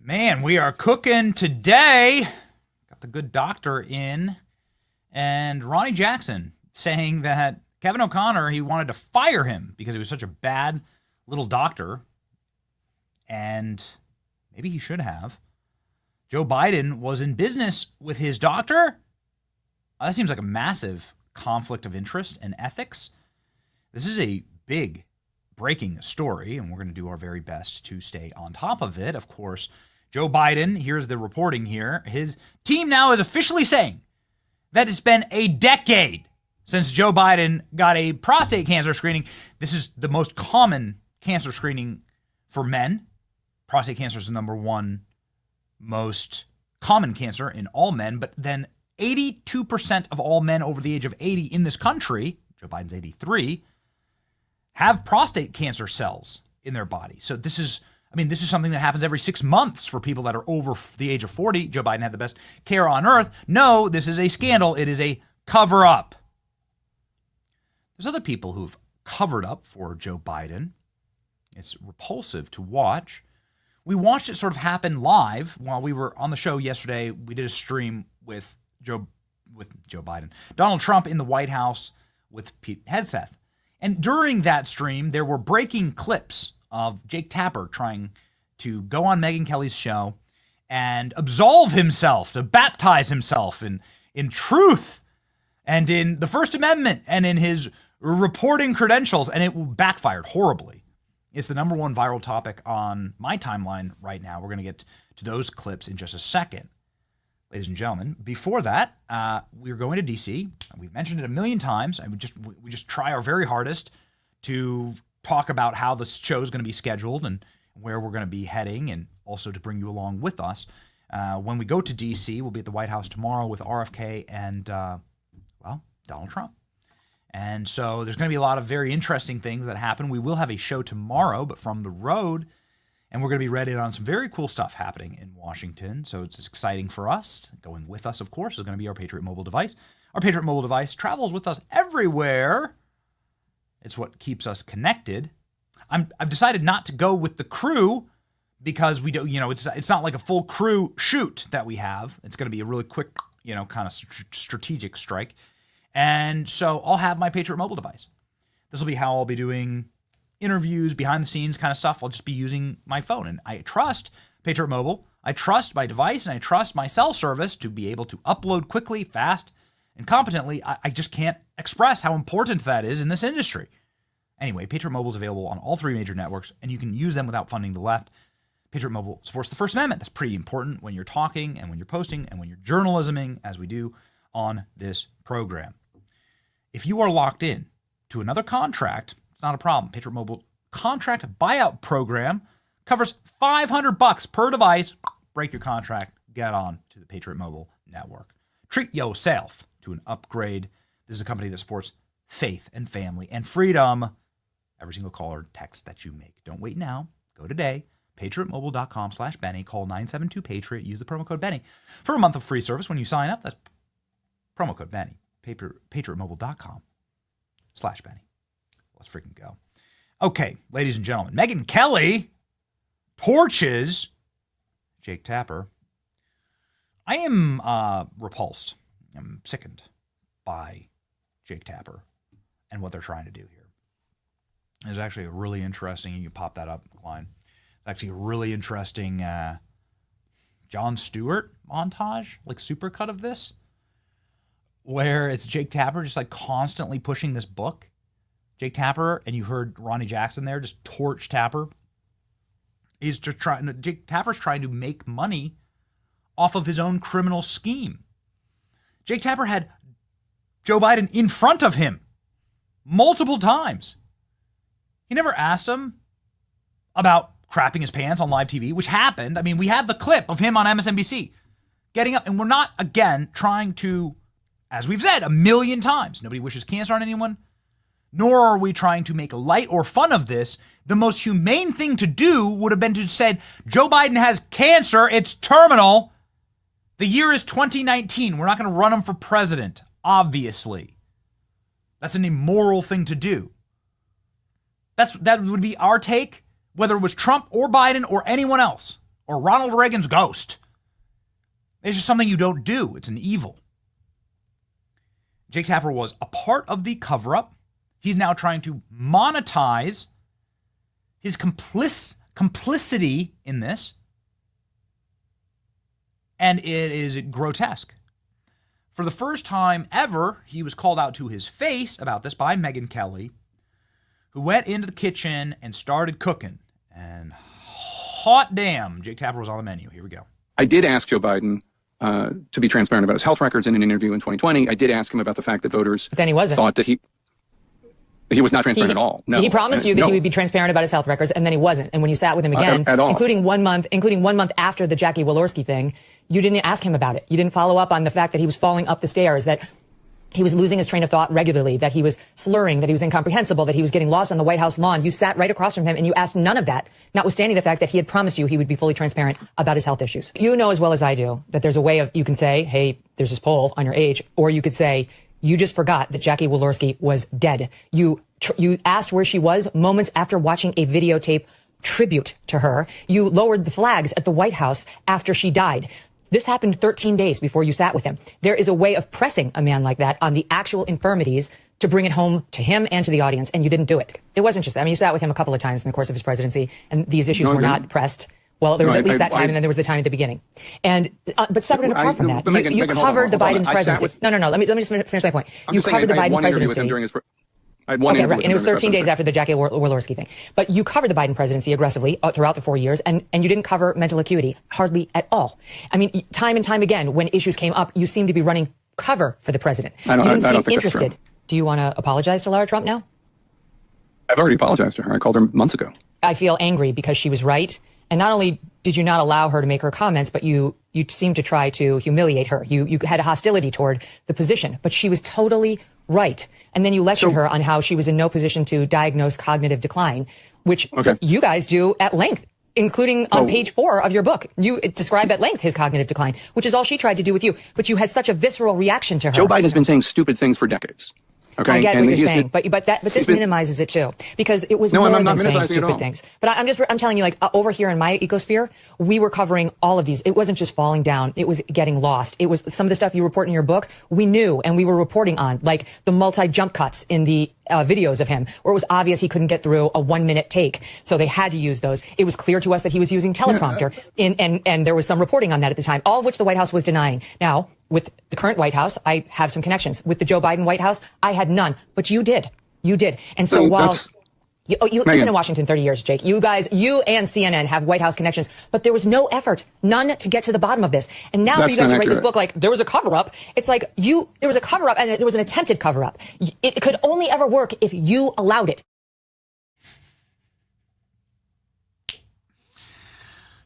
Man, we are cooking today. Got the good doctor in. And Ronnie Jackson saying that Kevin O'Connor, he wanted to fire him because he was such a bad little doctor. And maybe he should have. Joe Biden was in business with his doctor. That seems like a massive conflict of interest and ethics. This is a big breaking story, and we're going to do our very best to stay on top of it. Of course, Joe Biden, here's the reporting here. His team now is officially saying that it's been a decade since Joe Biden got a prostate cancer screening. This is the most common cancer screening for men. Prostate cancer is the number one most common cancer in all men, but then 82% of all men over the age of 80 in this country, Joe Biden's 83, have prostate cancer cells in their body. So this is something that happens every 6 months for people that are over the age of 40. Joe Biden had the best care on earth. No, this is a scandal. It is a cover-up. There's other people who've covered up for Joe Biden. It's repulsive to watch. We watched it sort of happen live while we were on the show yesterday. We did a stream with Joe Biden, Donald Trump in the White House with Pete Hegseth. And during that stream, there were breaking clips of Jake Tapper trying to go on Megyn Kelly's show and absolve himself, to baptize himself in truth and in the First Amendment and in his reporting credentials, and it backfired horribly. It's the number one viral topic on my timeline right now. We're going to get to those clips in just a second. Ladies and gentlemen, before that, we're going to D.C. We've mentioned it a million times, and we just try our very hardest to talk about how the show is going to be scheduled and where we're going to be heading, and also to bring you along with us. When we go to D.C., we'll be at the White House tomorrow with RFK and, Donald Trump. And so there's going to be a lot of very interesting things that happen. We will have a show tomorrow, but from the road, and we're going to be ready on some very cool stuff happening in Washington. So it's exciting for us. Going with us, of course, is going to be our Patriot mobile device. Our Patriot mobile device travels with us everywhere. It's what keeps us connected. I've decided not to go with the crew because we don't, it's not like a full crew shoot that we have. It's going to be a really quick, kind of strategic strike. And so I'll have my Patriot mobile device. This will be how I'll be doing interviews, behind the scenes kind of stuff. I'll just be using my phone. And I trust Patriot Mobile. I trust my device, and I trust my cell service to be able to upload quickly, fast, and competently. I just can't express how important that is in this industry. Anyway, Patriot Mobile is available on all three major networks, and you can use them without funding the left. Patriot Mobile supports the First Amendment. That's pretty important when you're talking and when you're posting and when you're journalisming, as we do on this program. If you are locked in to another contract, it's not a problem. Patriot Mobile contract buyout program covers $500 per device. Break your contract, get on to the Patriot Mobile network. Treat yourself to an upgrade. This is a company that supports faith and family and freedom. Every single call or text that you make. Don't wait now. Go today. PatriotMobile.com/Benny. Call 972-PATRIOT. Use the promo code Benny for a month of free service when you sign up. That's promo code Benny. PatriotMobile.com/Benny. Let's freaking go. Okay, ladies and gentlemen, Megyn Kelly torches Jake Tapper. I am repulsed. I'm sickened by Jake Tapper and what they're trying to do here. There's actually a really interesting, you can pop that up, Klein. It's actually a really interesting Jon Stewart montage, like supercut of this, where it's Jake Tapper just like constantly pushing this book. Jake Tapper, and you heard Ronnie Jackson there, just torch Tapper. Jake Tapper's trying to make money off of his own criminal scheme. Jake Tapper had Joe Biden in front of him multiple times. He never asked him about crapping his pants on live TV, which happened. I mean, we have the clip of him on MSNBC getting up, and we're not, again, trying to, as we've said a million times, nobody wishes cancer on anyone, nor are we trying to make light or fun of this. The most humane thing to do would have been to say, Joe Biden has cancer, it's terminal. The year is 2019. We're not going to run him for president, obviously. That's an immoral thing to do. That would be our take, whether it was Trump or Biden or anyone else, or Ronald Reagan's ghost. It's just something you don't do. It's an evil. Jake Tapper was a part of the cover-up. He's now trying to monetize his complicity in this. And it is grotesque. For the first time ever, he was called out to his face about this by Megyn Kelly, who went into the kitchen and started cooking. And hot damn, Jake Tapper was on the menu. Here we go. I did ask Joe Biden to be transparent about his health records in an interview in 2020. I did ask him about the fact that voters then he wasn't. Thought that he was not transparent at all. No. He promised you that he would be transparent about his health records, and then he wasn't. And when you sat with him again, at all. including 1 month after the Jackie Walorski thing, you didn't ask him about it. You didn't follow up on the fact that he was falling up the stairs, that he was losing his train of thought regularly, that he was slurring, that he was incomprehensible, that he was getting lost on the White House lawn. You sat right across from him and you asked none of that, notwithstanding the fact that he had promised you he would be fully transparent about his health issues. You know as well as I do that there's a way of, you can say, hey, there's this poll on your age, or you could say, you just forgot that Jackie Walorski was dead. You asked where she was moments after watching a videotape tribute to her. You lowered the flags at the White House after she died. This happened 13 days before you sat with him. There is a way of pressing a man like that on the actual infirmities to bring it home to him and to the audience, and you didn't do it. It wasn't just that. I mean, you sat with him a couple of times in the course of his presidency, and these issues were not pressed. Well, there was at least that time, and then there was the time at the beginning. And but separate and apart from that, you covered the Biden's presidency. No. Let me just finish my point. You covered the Biden presidency. Okay, right. And it was 13 days after the Jackie Walorski thing. But you covered the Biden presidency aggressively throughout the 4 years, and you didn't cover mental acuity hardly at all. I mean, time and time again, when issues came up, you seemed to be running cover for the president. You didn't seem interested. Do you want to apologize to Lara Trump now? I've already apologized to her. I called her months ago. I feel angry because she was right. And not only did you not allow her to make her comments, but you seemed to try to humiliate her. You had a hostility toward the position, but she was totally right. And then you lectured her on how she was in no position to diagnose cognitive decline, which you guys do at length, including on page 4 of your book. You describe at length his cognitive decline, which is all she tried to do with you. But you had such a visceral reaction to her. Joe Biden has been saying stupid things for decades. Okay? I get what you're saying, but this minimizes it too, because it was more than saying stupid things. But I'm telling you, like over here in my ecosphere, we were covering all of these. It wasn't just falling down; it was getting lost. It was some of the stuff you report in your book. We knew, and we were reporting on, like the multi-jump cuts in the videos of him, where it was obvious he couldn't get through a 1-minute take, so they had to use those. It was clear to us that he was using teleprompter, and there was some reporting on that at the time, all of which the White House was denying. Now, with the current White House, I have some connections. With the Joe Biden White House, I had none. But you did. You did. And so while you've been in Washington 30 years, Jake, you guys, you and CNN have White House connections, but there was no effort, none to get to the bottom of this. And now for you guys to write this book like there was a cover-up, it's like there was a cover-up and there was an attempted cover-up. It could only ever work if you allowed it.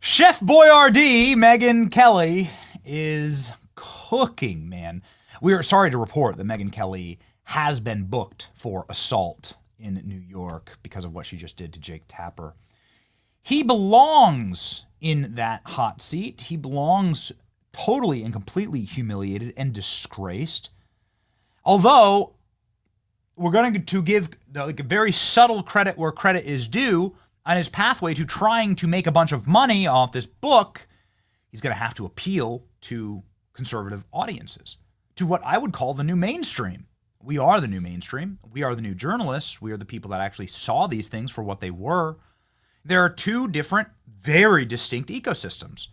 Chef Boyardee, Megyn Kelly, is cooking, man. We are sorry to report that Megyn Kelly has been booked for assault in New York because of what she just did to Jake Tapper. He belongs in that hot seat. He belongs totally and completely humiliated and disgraced. Although we're going to give a very subtle credit where credit is due on his pathway to trying to make a bunch of money off this book, he's going to have to appeal to conservative audiences, to what I would call the new mainstream. We are the new mainstream. We are the new journalists. We are the people that actually saw these things for what they were. There are two different, very distinct ecosystems.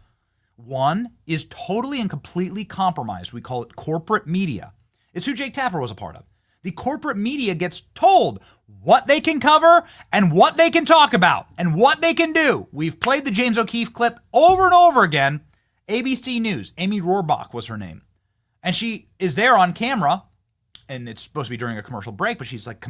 One is totally and completely compromised. We call it corporate media. It's who Jake Tapper was a part of. The corporate media gets told what they can cover and what they can talk about and what they can do. We've played the James O'Keefe clip over and over again. ABC News, Amy Rohrbach was her name. And she is there on camera and it's supposed to be during a commercial break, but she's like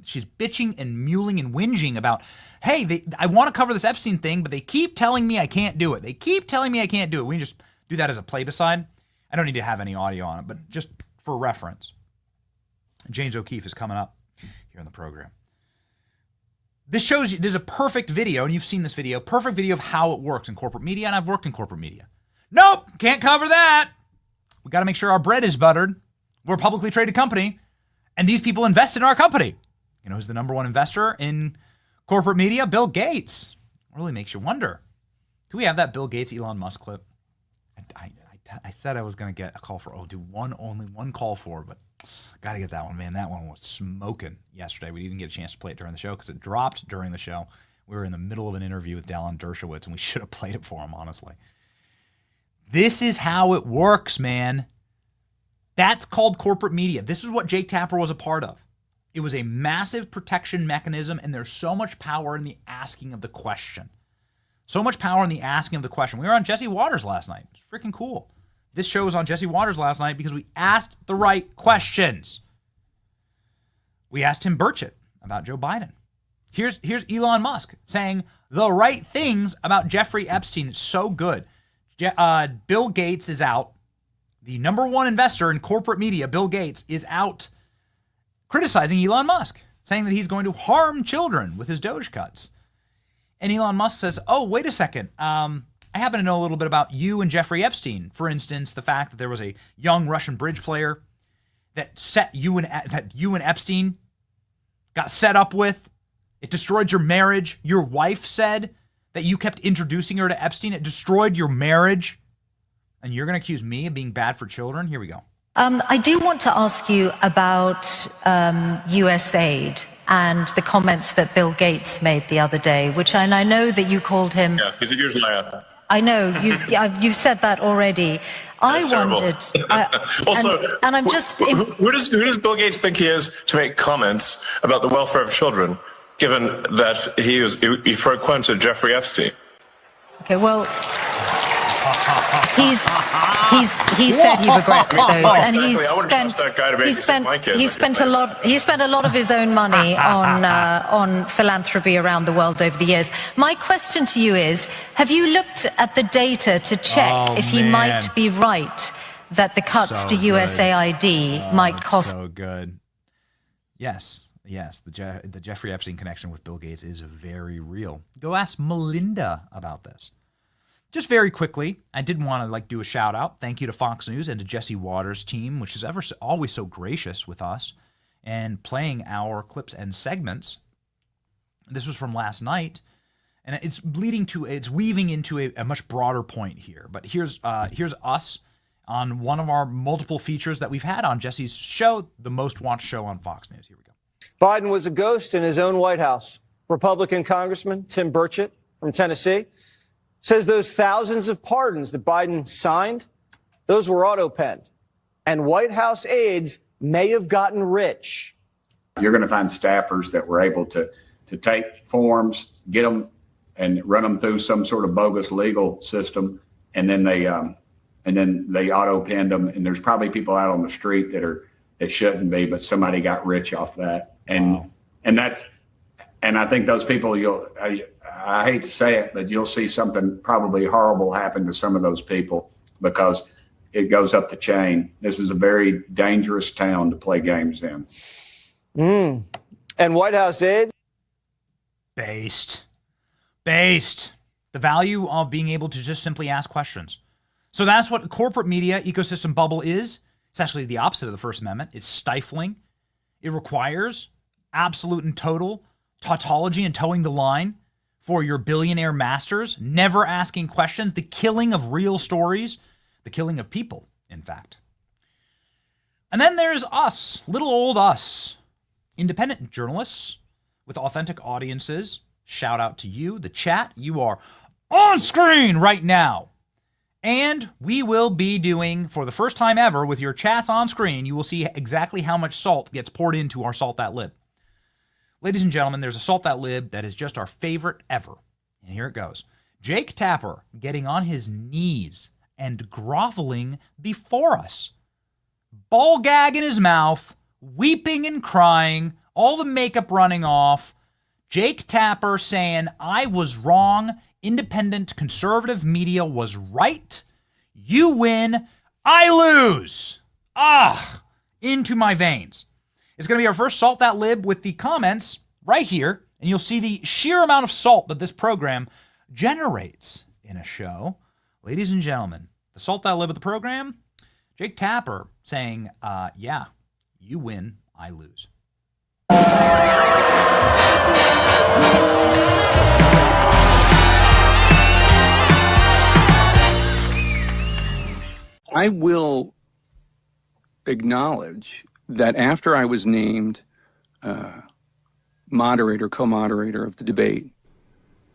she's bitching and mewling and whinging about, hey, I want to cover this Epstein thing, but they keep telling me I can't do it. They keep telling me I can't do it. We can just do that as a play-beside. I don't need to have any audio on it, but just for reference. James O'Keefe is coming up here on the program. This shows you, there's a perfect video, and you've seen this video, perfect video of how it works in corporate media, and I've worked in corporate media. Nope, can't cover that. We got to make sure our bread is buttered. We're a publicly traded company, and these people invest in our company. You know who's the number one investor in corporate media? Bill Gates. It really makes you wonder. Do we have that Bill Gates, Elon Musk clip? I said I was going to get a call for, only one call for, but got to get that one, man. That one was smoking yesterday. We didn't get a chance to play it during the show because it dropped during the show. We were in the middle of an interview with Dallin Dershowitz, and we should have played it for him, honestly. This is how it works, man. That's called corporate media. This is what Jake Tapper was a part of. It was a massive protection mechanism, and there's so much power in the asking of the question. So much power in the asking of the question. We were on Jesse Waters last night. It's freaking cool. This show was on Jesse Waters last night because we asked the right questions. We asked Tim Burchett about Joe Biden. Here's Elon Musk saying the right things about Jeffrey Epstein. It's so good. Bill Gates is out. The number one investor in corporate media, Bill Gates, is out criticizing Elon Musk, saying that he's going to harm children with his Doge cuts. And Elon Musk says, oh, wait a second. I happen to know a little bit about you and Jeffrey Epstein. For instance, the fact that there was a young Russian bridge player that you and Epstein got set up with. It destroyed your marriage. Your wife said that you kept introducing her to Epstein. It destroyed your marriage. And you're going to accuse me of being bad for children? Here we go. I do want to ask you about U.S. aid and the comments that Bill Gates made the other day, and I know that you called him... Yeah, he's a huge liar. I know, you've said that already. I wondered... Also, and I'm just... Who does Bill Gates think he is to make comments about the welfare of children, given that he frequented Jeffrey Epstein? Okay, well... He said he regrets those, and he spent a lot of his own money on philanthropy around the world over the years. My question to you is: have you looked at the data to check if he might be right that the cuts to USAID might cost? So good. Yes. The Jeffrey Epstein connection with Bill Gates is very real. Go ask Melinda about this. Just very quickly, I did want to do a shout out. Thank you to Fox News and to Jesse Waters' team, which is always so gracious with us and playing our clips and segments. This was from last night, and it's weaving into a much broader point here. But here's us on one of our multiple features that we've had on Jesse's show, the most watched show on Fox News. Here we go. Biden was a ghost in his own White House. Republican Congressman Tim Burchett from Tennessee says those thousands of pardons that Biden signed, those were auto-penned. And White House aides may have gotten rich. You're going to find staffers that were able to take forms, get them, and run them through some sort of bogus legal system, and then they auto-penned them. And there's probably people out on the street that shouldn't be, but somebody got rich off that. And I think those people I hate to say it, but you'll see something probably horrible happen to some of those people because it goes up the chain. This is a very dangerous town to play games in. And White House aides? Based. The value of being able to just simply ask questions. So that's what corporate media ecosystem bubble is. It's actually the opposite of the First Amendment. It's stifling. It requires absolute and total tautology and towing the line for your billionaire masters, never asking questions, the killing of real stories, the killing of people, in fact. And then there's us, little old us, independent journalists with authentic audiences. Shout out to you, the chat. You are on screen right now. And we will be doing, for the first time ever, with your chats on screen, you will see exactly how much salt gets poured into our Salt That Lib. Ladies and gentlemen, there's a Salt That Lib that is just our favorite ever. And here it goes. Jake Tapper getting on his knees and groveling before us. Ball gag in his mouth, weeping and crying, all the makeup running off. Jake Tapper saying, I was wrong. Independent conservative media was right. You win. I lose. Into my veins. It's going to be our first Salt That Lib with the comments right here. And you'll see the sheer amount of salt that this program generates in a show. Ladies and gentlemen, the Salt That Lib of the program, Jake Tapper saying, yeah, you win, I lose. I will acknowledge that after I was named co-moderator of the debate,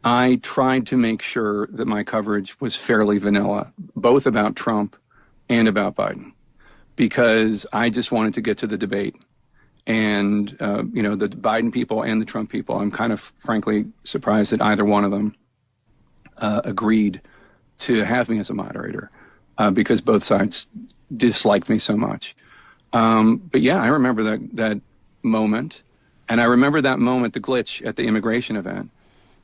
I tried to make sure that my coverage was fairly vanilla, both about Trump and about Biden, because I just wanted to get to the debate. And, the Biden people and the Trump people, I'm kind of frankly surprised that either one of them agreed to have me as a moderator, because both sides disliked me so much. But yeah, I remember that moment. And I remember that moment, the glitch at the immigration event,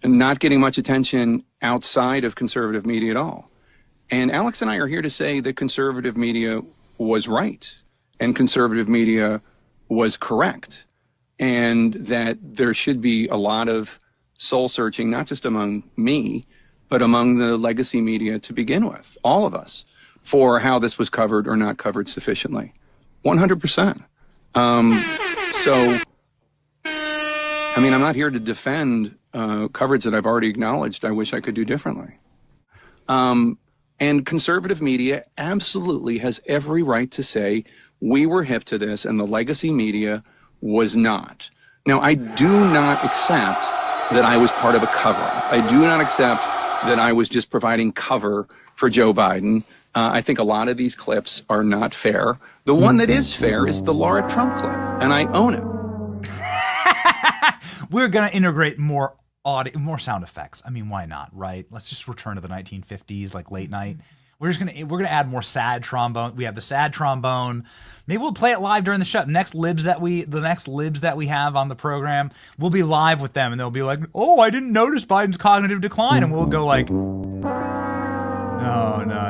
and not getting much attention outside of conservative media at all. And Alex and I are here to say that conservative media was right and conservative media was correct, and that there should be a lot of soul searching, not just among me, but among the legacy media to begin with, all of us, for how this was covered or not covered sufficiently. 100%. I'm not here to defend coverage that I've already acknowledged I wish I could do differently. And conservative media absolutely has every right to say we were hip to this and the legacy media was not. Now, I do not accept that I was part of a cover-up. I do not accept that I was just providing cover for Joe Biden. I think a lot of these clips are not fair. The one that is fair is the Laura Trump clip, and I own it. We're going to integrate more audio, more sound effects. I mean, why not, right? Let's just return to the 1950s, like late night. We're gonna add more sad trombone. We have the sad trombone. Maybe we'll play it live during the show. The next libs that we have on the program, we'll be live with them, and they'll be like, "Oh, I didn't notice Biden's cognitive decline," and we'll go like, "No,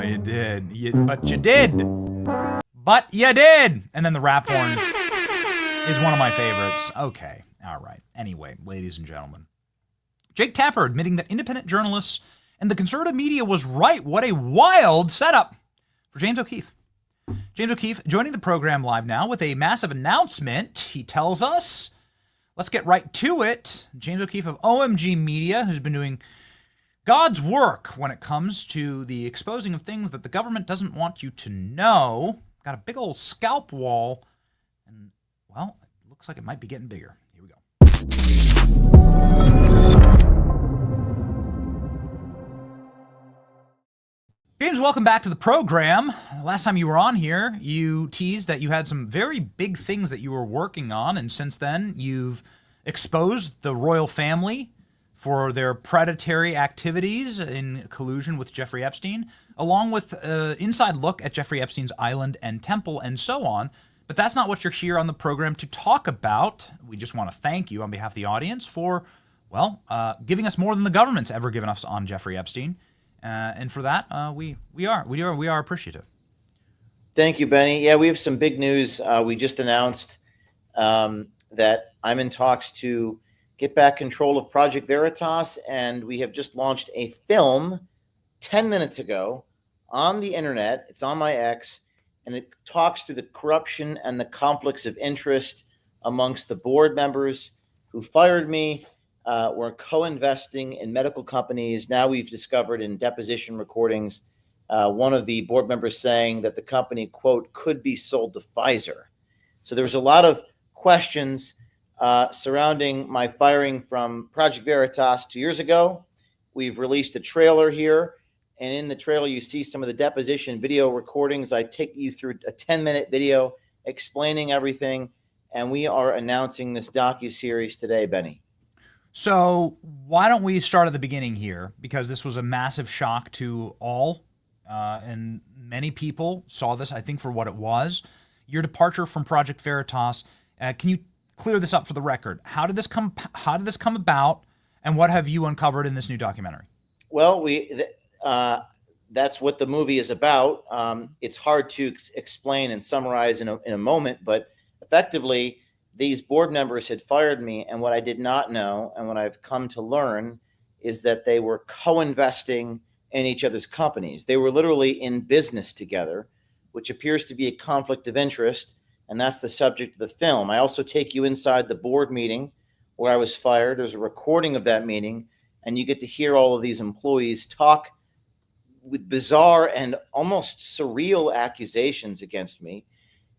you did. But you did. And then the rap horn is one of my favorites. Okay, all right. Anyway, ladies and gentlemen, Jake Tapper admitting that independent journalists and the conservative media was right. What a wild setup for James O'Keefe. James O'Keefe joining the program live now with a massive announcement. He tells us, let's get right to it. James O'Keefe of OMG Media, who's been doing God's work when it comes to the exposing of things that the government doesn't want you to know. Got a big old scalp wall, and, well, it looks like it might be getting bigger. Here we go. James, welcome back to the program. Last time you were on here, you teased that you had some very big things that you were working on, and since then, you've exposed the royal family for their predatory activities in collusion with Jeffrey Epstein, along with an inside look at Jeffrey Epstein's island and temple and so on. But that's not what you're here on the program to talk about. We just want to thank you on behalf of the audience for, well, giving us more than the government's ever given us on Jeffrey Epstein. And for that, we are appreciative. Thank you, Benny. Yeah, we have some big news. We just announced that I'm in talks to get back control of Project Veritas, and we have just launched a film 10 minutes ago on the internet. It's on my X, and it talks through the corruption and the conflicts of interest amongst the board members who fired me. We're co-investing in medical companies. Now we've discovered in deposition recordings, one of the board members saying that the company, quote, could be sold to Pfizer. So there was a lot of questions surrounding my firing from Project Veritas 2 years ago. We've released a trailer here, and in the trailer you see some of the deposition video recordings. I take you through a 10-minute video explaining everything, and we are announcing this docuseries today, Benny. So why don't we start at the beginning here, because this was a massive shock to all, and many people saw this, I think, for what it was. your departure from Project Veritas. Can you clear this up for the record? How did this come about, and what have you uncovered in this new documentary? Well, that's what the movie is about. It's hard to explain and summarize in a moment, but effectively, these board members had fired me, and what I did not know, and what I've come to learn, is that they were co-investing in each other's companies. They were literally in business together, which appears to be a conflict of interest, and that's the subject of the film. I also take you inside the board meeting where I was fired. There's a recording of that meeting, and you get to hear all of these employees talk with bizarre and almost surreal accusations against me.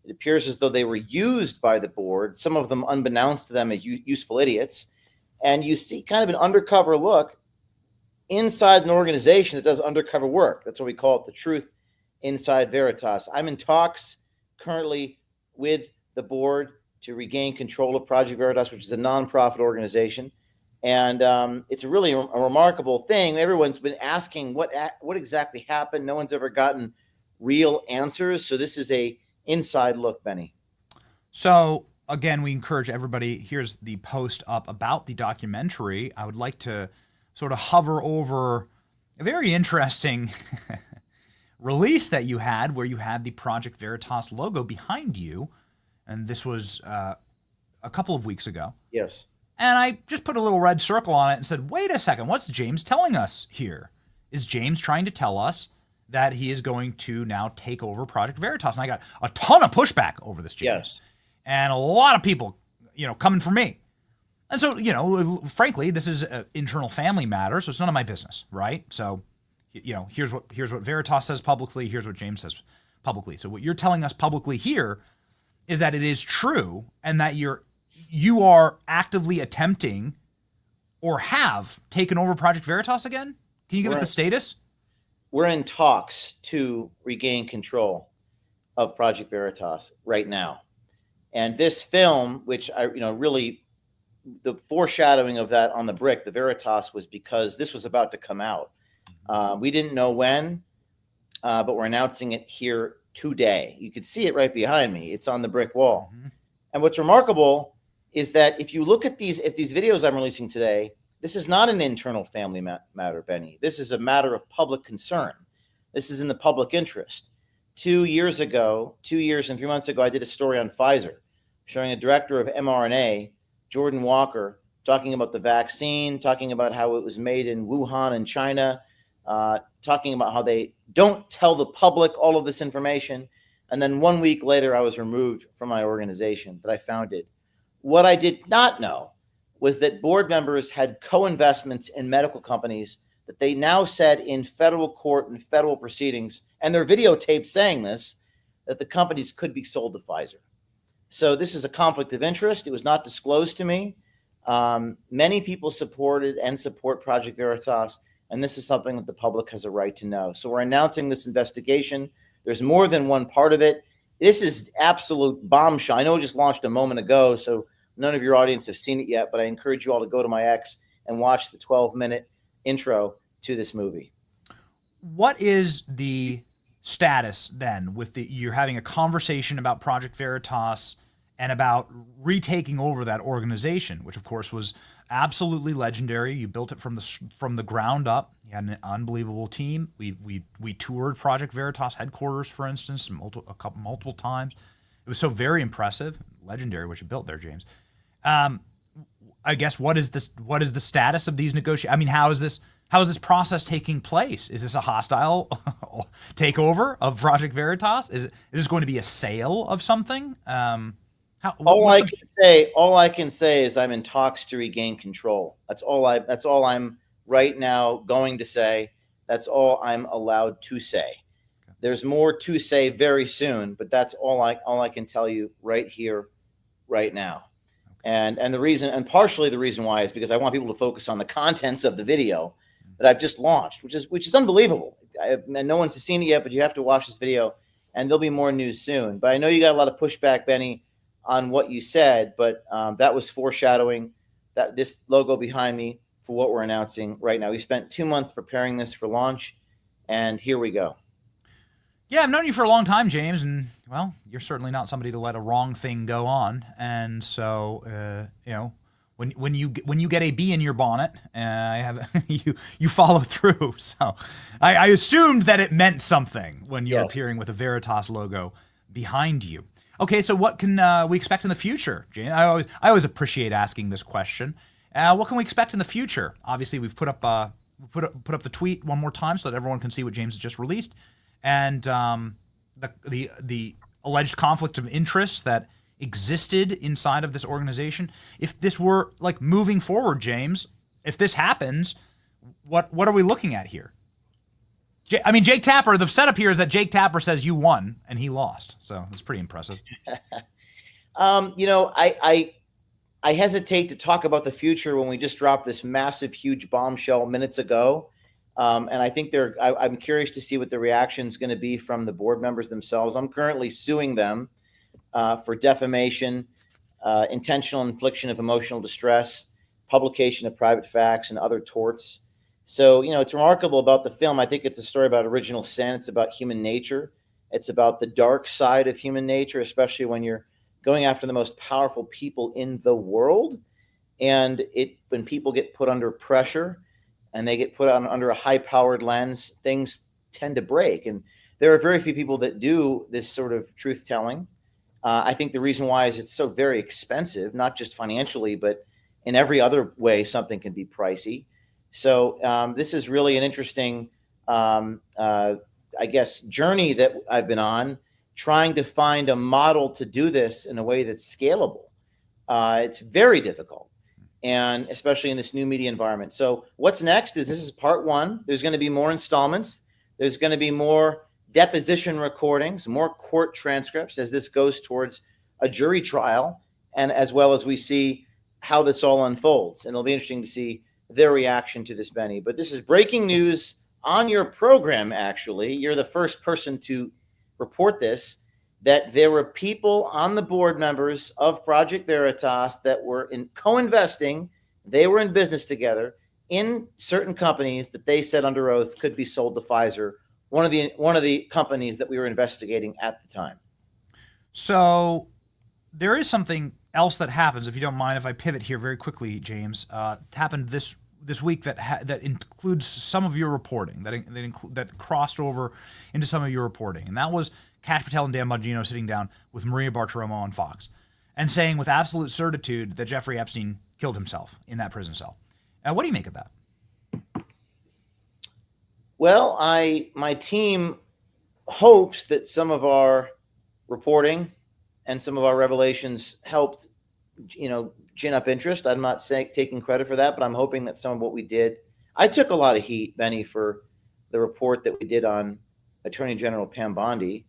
It appears as though they were used by the board, some of them unbeknownst to them as useful idiots. And you see kind of an undercover look inside an organization that does undercover work. That's what we call it, the truth inside Veritas. I'm in talks currently with the board to regain control of Project Veritas, which is a nonprofit organization. And it's really a remarkable thing. Everyone's been asking what exactly happened. No one's ever gotten real answers. So this is a inside look, Benny. So again, we encourage everybody. Here's the post up about the documentary. I would like to sort of hover over a very interesting release that you had, where you had the Project Veritas logo behind you. And this was a couple of weeks ago. Yes. And I just put a little red circle on it and said, wait a second, what's James telling us here? Is James trying to tell us that he is going to now take over Project Veritas? And I got a ton of pushback over this, James. Yes. And a lot of people, coming for me. And so, frankly, this is an internal family matter, so it's none of my business, right? So, here's what Veritas says publicly, here's what James says publicly. So what you're telling us publicly here is that it is true, and that you are actively attempting or have taken over Project Veritas again? Can you give us the status? We're in talks to regain control of Project Veritas right now. And this film, which really the foreshadowing of that on the brick, the Veritas, was because this was about to come out. We didn't know when, but we're announcing it here today. You can see it right behind me. It's on the brick wall. Mm-hmm. And what's remarkable is that if you look at these videos I'm releasing today, this is not an internal family matter, Benny. This is a matter of public concern. This is in the public interest. 2 years and 3 months ago, I did a story on Pfizer, showing a director of mRNA, Jordan Walker, talking about the vaccine, talking about how it was made in Wuhan in China, talking about how they don't tell the public all of this information. And then 1 week later, I was removed from my organization that I founded. What I did not know was that board members had co-investments in medical companies that they now said in federal court and federal proceedings, and their videotaped saying this, that the companies could be sold to Pfizer. So this is a conflict of interest. It was not disclosed to me. Many people supported and support Project Veritas, and this is something that the public has a right to know. So we're announcing this investigation. There's more than one part of it. This is absolute bombshell. I know it just launched a moment ago, so none of your audience have seen it yet, but I encourage you all to go to my X and watch the 12-minute intro to this movie. What is the status then with you're having a conversation about Project Veritas and about retaking over that organization, which of course was absolutely legendary. You built it from the ground up. You had an unbelievable team. We toured Project Veritas headquarters, for instance, multiple times. It was so very impressive, legendary what you built there, James. I guess what is the status of these negotiations? I mean, how is this process taking place? Is this a hostile takeover of Project Veritas? Is this going to be a sale of something? All I can say is I'm in talks to regain control. That's all I'm right now going to say. That's all I'm allowed to say. Okay. There's more to say very soon, but that's all I can tell you right here, right now. Okay. And the reason, and partially the reason why, is because I want people to focus on the contents of the video that I've just launched, which is unbelievable. And no one's seen it yet, but you have to watch this video, and there'll be more news soon. But I know you got a lot of pushback, Benny, on what you said, but that was foreshadowing that this logo behind me for what we're announcing right now. We spent 2 months preparing this for launch, and here we go. Yeah, I've known you for a long time, James, and well, you're certainly not somebody to let a wrong thing go on. And so, when you get a bee in your bonnet, I have you follow through. So, I assumed that it meant something when you're appearing with a Veritas logo behind you. Okay, so what can we expect in the future, James? I always appreciate asking this question. What can we expect in the future? Obviously, we've put up the tweet one more time so that everyone can see what James has just released. And the alleged conflict of interest that existed inside of this organization. If this were like moving forward, James, if this happens, what are we looking at here? Jake Tapper, the setup here is that Jake Tapper says you won and he lost. So that's pretty impressive. I hesitate to talk about the future when we just dropped this massive, huge bombshell minutes ago. And I think I'm curious to see what the reaction is going to be from the board members themselves. I'm currently suing them for defamation, intentional infliction of emotional distress, publication of private facts, and other torts. So, it's remarkable about the film. I think it's a story about original sin. It's about human nature. It's about the dark side of human nature, especially when you're going after the most powerful people in the world. And when people get put under pressure, and they get put under a high-powered lens, things tend to break. And there are very few people that do this sort of truth-telling. I think the reason why is it's so very expensive, not just financially, but in every other way, something can be pricey. So this is really an interesting, journey that I've been on, trying to find a model to do this in a way that's scalable. It's very difficult. And especially in this new media environment. So what's next is this is part one. There's going to be more installments. There's going to be more deposition recordings, more court transcripts as this goes towards a jury trial, and as well as we see how this all unfolds. And it'll be interesting to see their reaction to this, Benny. But this is breaking news on your program, actually. You're the first person to report this, that there were people on the board members of Project Veritas that were co-investing. They were in business together in certain companies that they said under oath could be sold to Pfizer, one of the companies that we were investigating at the time. So there is something else that happens, if you don't mind if I pivot here very quickly, James. It happened this week that includes some of your reporting, that crossed over into some of your reporting, and that was Kash Patel and Dan Bongino sitting down with Maria Bartiromo on Fox and saying with absolute certitude that Jeffrey Epstein killed himself in that prison cell. What do you make of that? Well, my team hopes that some of our reporting and some of our revelations helped, gin up interest. I'm not taking credit for that, but I'm hoping that some of what we did. I took a lot of heat, Benny, for the report that we did on Attorney General Pam Bondi.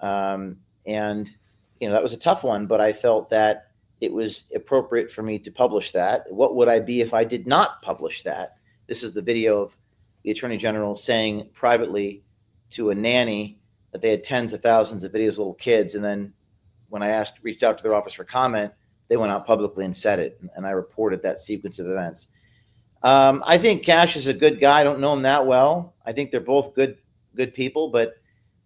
That was a tough one, but I felt that it was appropriate for me to publish that. What would I be if I did not publish that? This is the video of the Attorney General saying privately to a nanny that they had tens of thousands of videos of little kids. And then when I reached out to their office for comment, they went out publicly and said it. And I reported that sequence of events. I think Kash is a good guy. I don't know him that well. I think they're both good people, but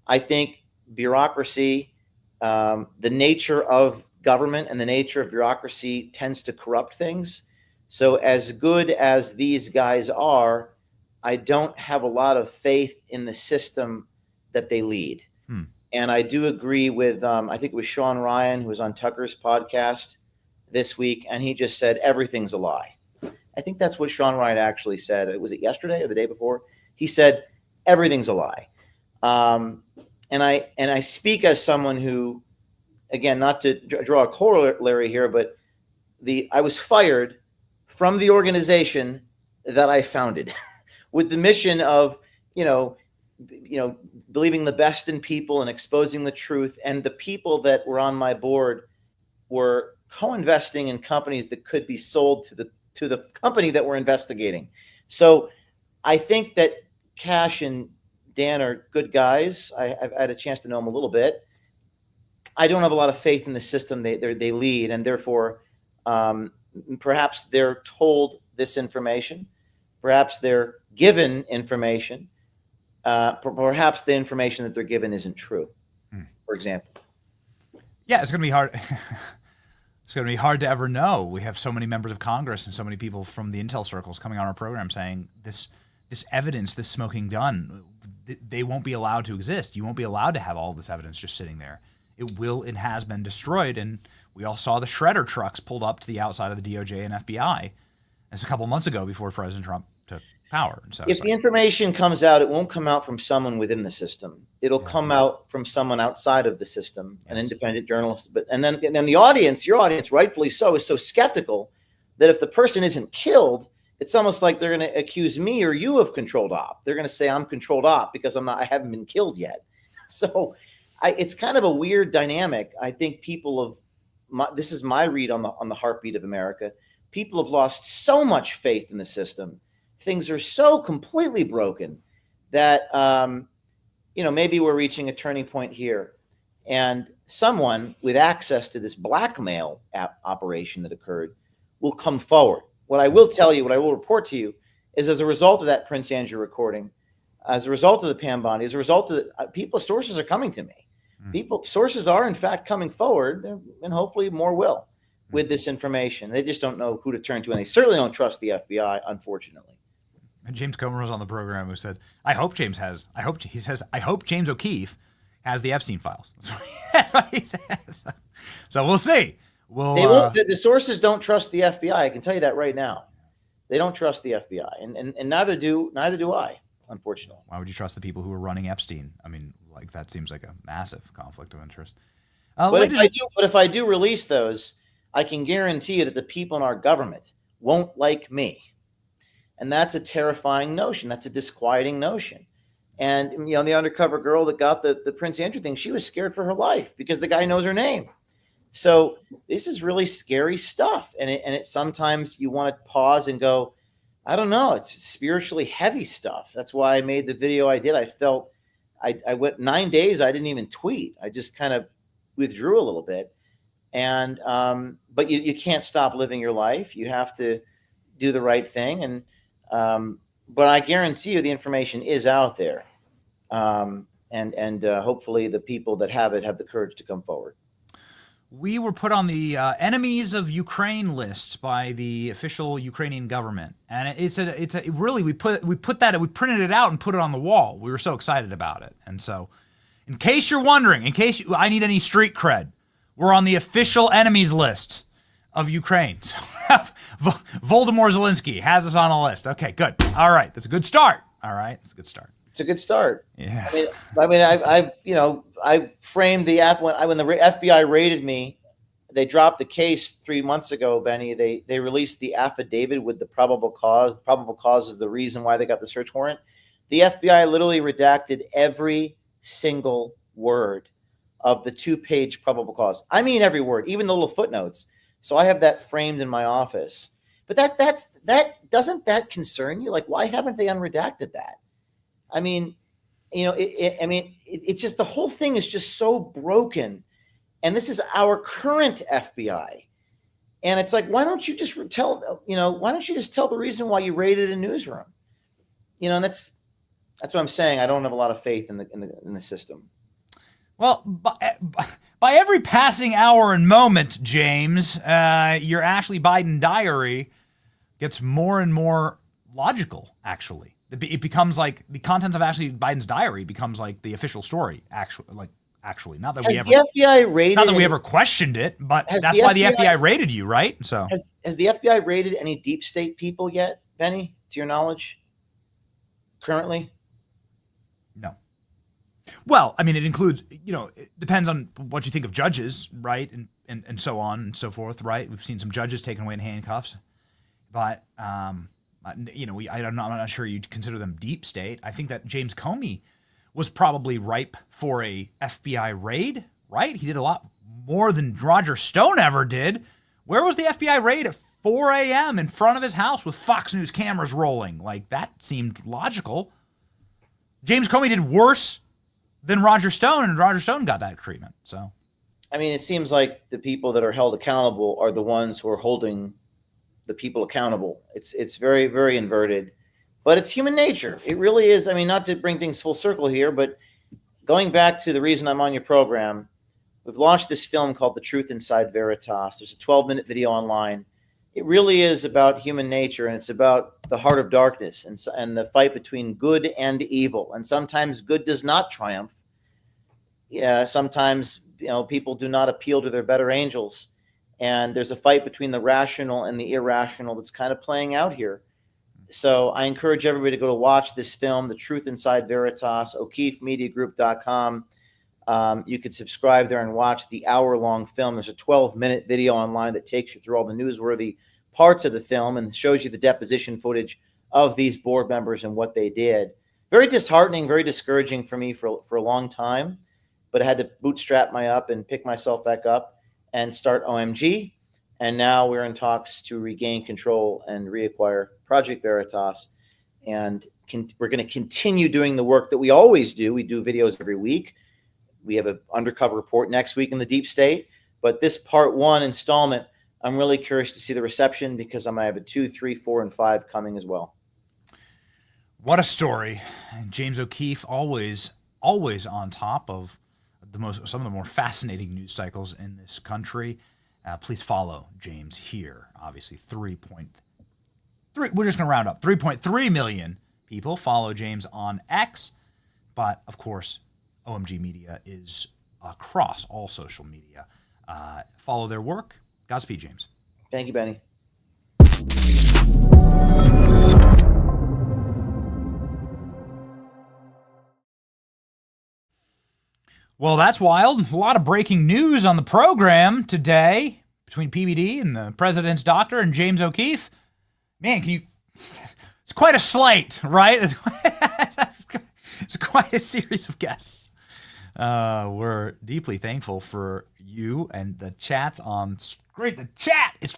I think bureaucracy, the nature of government and the nature of bureaucracy tends to corrupt things. So as good as these guys are, I don't have a lot of faith in the system that they lead. And I do agree with, I think it was Sean Ryan, who was on Tucker's podcast this week, and he just said, everything's a lie. I think that's what Sean Ryan actually said. Was it yesterday or the day before? He said, everything's a lie. And I speak as someone who, again, not to draw a corollary here, but I was fired from the organization that I founded with the mission of, believing the best in people and exposing the truth. And the people that were on my board were co-investing in companies that could be sold to the company that we're investigating. So I think that Kash and Dan are good guys. I've had a chance to know them a little bit. I don't have a lot of faith in the system they lead, and therefore, perhaps they're told this information, perhaps they're given information, perhaps the information that they're given isn't true, for example. Yeah, it's going to be hard. It's going to be hard to ever know. We have so many members of Congress and so many people from the intel circles coming on our program saying this evidence, this smoking gun, they won't be allowed to exist. You won't be allowed to have all this evidence just sitting there. It has been destroyed. And we all saw the shredder trucks pulled up to the outside of the DOJ and FBI. That's a couple months ago before President Trump took power. And so if the information comes out, it won't come out from someone within the system. It'll come out from someone outside of the system, an independent journalist. And then the audience, your audience, rightfully so, is so skeptical that if the person isn't killed, it's almost like they're going to accuse me or you of controlled op. They're going to say I'm controlled op because I haven't been killed yet. So it's kind of a weird dynamic. I think this is my read on the heartbeat of America. People have lost so much faith in the system. Things are so completely broken that, maybe we're reaching a turning point here. And someone with access to this blackmail operation that occurred will come forward. What I will tell you, what I will report to you, is as a result of that Prince Andrew recording, as a result of the Pam Bondi, as a result of sources are coming to me. Sources are in fact coming forward, and hopefully more will, with this information. They just don't know who to turn to, and they certainly don't trust the FBI, unfortunately. And James Comer was on the program who said, I hope James O'Keefe has the Epstein files. That's what he says. So we'll see. The sources don't trust the FBI. I can tell you that right now. They don't trust the FBI, and neither do I, unfortunately. Why would you trust the people who are running Epstein? I mean, like, that seems like a massive conflict of interest. But if I do release those, I can guarantee you that the people in our government won't like me. And that's a terrifying notion. That's a disquieting notion. And, the undercover girl that got the Prince Andrew thing, she was scared for her life because the guy knows her name. So this is really scary stuff. And it sometimes you want to pause and go, I don't know. It's spiritually heavy stuff. That's why I made the video I did. I felt I went 9 days. I didn't even tweet. I just kind of withdrew a little bit. And but you can't stop living your life. You have to do the right thing. And but I guarantee you the information is out there. And hopefully the people that have it have the courage to come forward. We were put on the enemies of Ukraine list by the official Ukrainian government, and we printed it out and put it on the wall. We were so excited about it, and so, in case you're wondering, I need any street cred, we're on the official enemies list of Ukraine. So Voldemort Zelensky has us on a list. Okay, good. All right, that's a good start. All right, it's a good start. It's a good start. Yeah. I framed when the FBI raided me. They dropped the case 3 months ago, Benny. They released the affidavit with the probable cause. The probable cause is the reason why they got the search warrant. The FBI literally redacted every single word of the 2-page probable cause. I mean, every word, even the little footnotes. So I have that framed in my office. But doesn't that concern you? Like, why haven't they unredacted that? I mean, it's just the whole thing is just so broken. And this is our current FBI. And it's like, why don't you just tell the reason why you raided a newsroom? And that's what I'm saying. I don't have a lot of faith in the system. Well, by every passing hour and moment, James, your Ashley Biden diary gets more and more logical, actually. It becomes like the contents of Ashley Biden's diary becomes like the official story, actually. Not that we ever questioned it, but that's why the FBI raided you, right? So has the FBI raided any deep state people yet, Benny, to your knowledge, currently? No. Well, I mean, it includes, it depends on what you think of judges, right? And so on and so forth, right? We've seen some judges taken away in handcuffs, but, I'm not sure you'd consider them deep state. I think that James Comey was probably ripe for a FBI raid, right? He did a lot more than Roger Stone ever did. Where was the FBI raid at 4 a.m. in front of his house with Fox News cameras rolling? Like, that seemed logical. James Comey did worse than Roger Stone, and Roger Stone got that treatment. So, I mean, it seems like the people that are held accountable are the ones who are holding the people accountable. It's very, very inverted. But it's human nature. It really is. I mean, not to bring things full circle here, but going back to the reason I'm on your program, we've launched this film called The Truth Inside Veritas. There's a 12-minute video online. It really is about human nature, and it's about the heart of darkness and the fight between good and evil. And sometimes good does not triumph. Yeah, sometimes people do not appeal to their better angels, and there's a fight between the rational and the irrational that's kind of playing out here. So I encourage everybody to go to watch this film, The Truth Inside Veritas, O'KeefeMediaGroup.com. You could subscribe there and watch the hour-long film. There's a 12-minute video online that takes you through all the newsworthy parts of the film and shows you the deposition footage of these board members and what they did. Very disheartening, very discouraging for me for a long time, but I had to bootstrap and pick myself back up and start OMG. And now we're in talks to regain control and reacquire Project Veritas. And we're going to continue doing the work that we always do. We do videos every week. We have an undercover report next week in the deep state. But this part 1 installment, I'm really curious to see the reception because I might have a 2, 3, 4, and 5 coming as well. What a story. And James O'Keefe always on top of some of the more fascinating news cycles in this country. Please follow James here. Obviously, 3.3. We're just going to round up. 3.3 million people follow James on X. But, of course, OMG Media is across all social media. Follow their work. Godspeed, James. Thank you, Benny. Well, that's wild. A lot of breaking news on the program today between PBD and the president's doctor and James O'Keefe. Man, it's quite a slate, right? It's quite a series of guests. We're deeply thankful for you and the chats on great. The chat is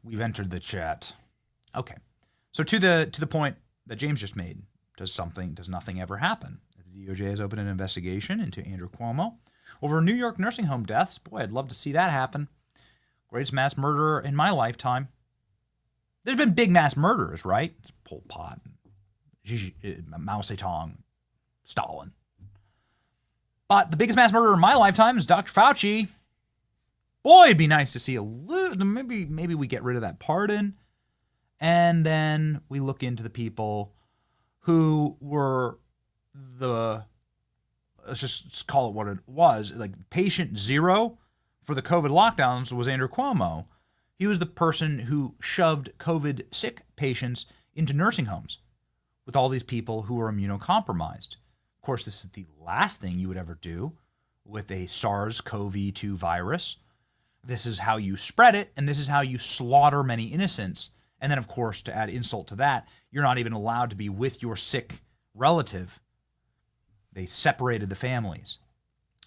we've entered the chat. Okay. So to the point that James just made, does nothing ever happen? The DOJ has opened an investigation into Andrew Cuomo over New York nursing home deaths. Boy, I'd love to see that happen. Greatest mass murderer in my lifetime. There's been big mass murderers, right? It's Pol Pot, Mao Zedong, Stalin. But the biggest mass murderer in my lifetime is Dr. Fauci. Boy, it'd be nice to see a little, maybe we get rid of that pardon. And then we look into the people who were let's just call it what it was, like patient zero for the COVID lockdowns was Andrew Cuomo. He was the person who shoved COVID sick patients into nursing homes with all these people who were immunocompromised. Of course, this is the last thing you would ever do with a SARS-CoV-2 virus. This is how you spread it, and this is how you slaughter many innocents. And then, of course, to add insult to that, you're not even allowed to be with your sick relative. They separated the families.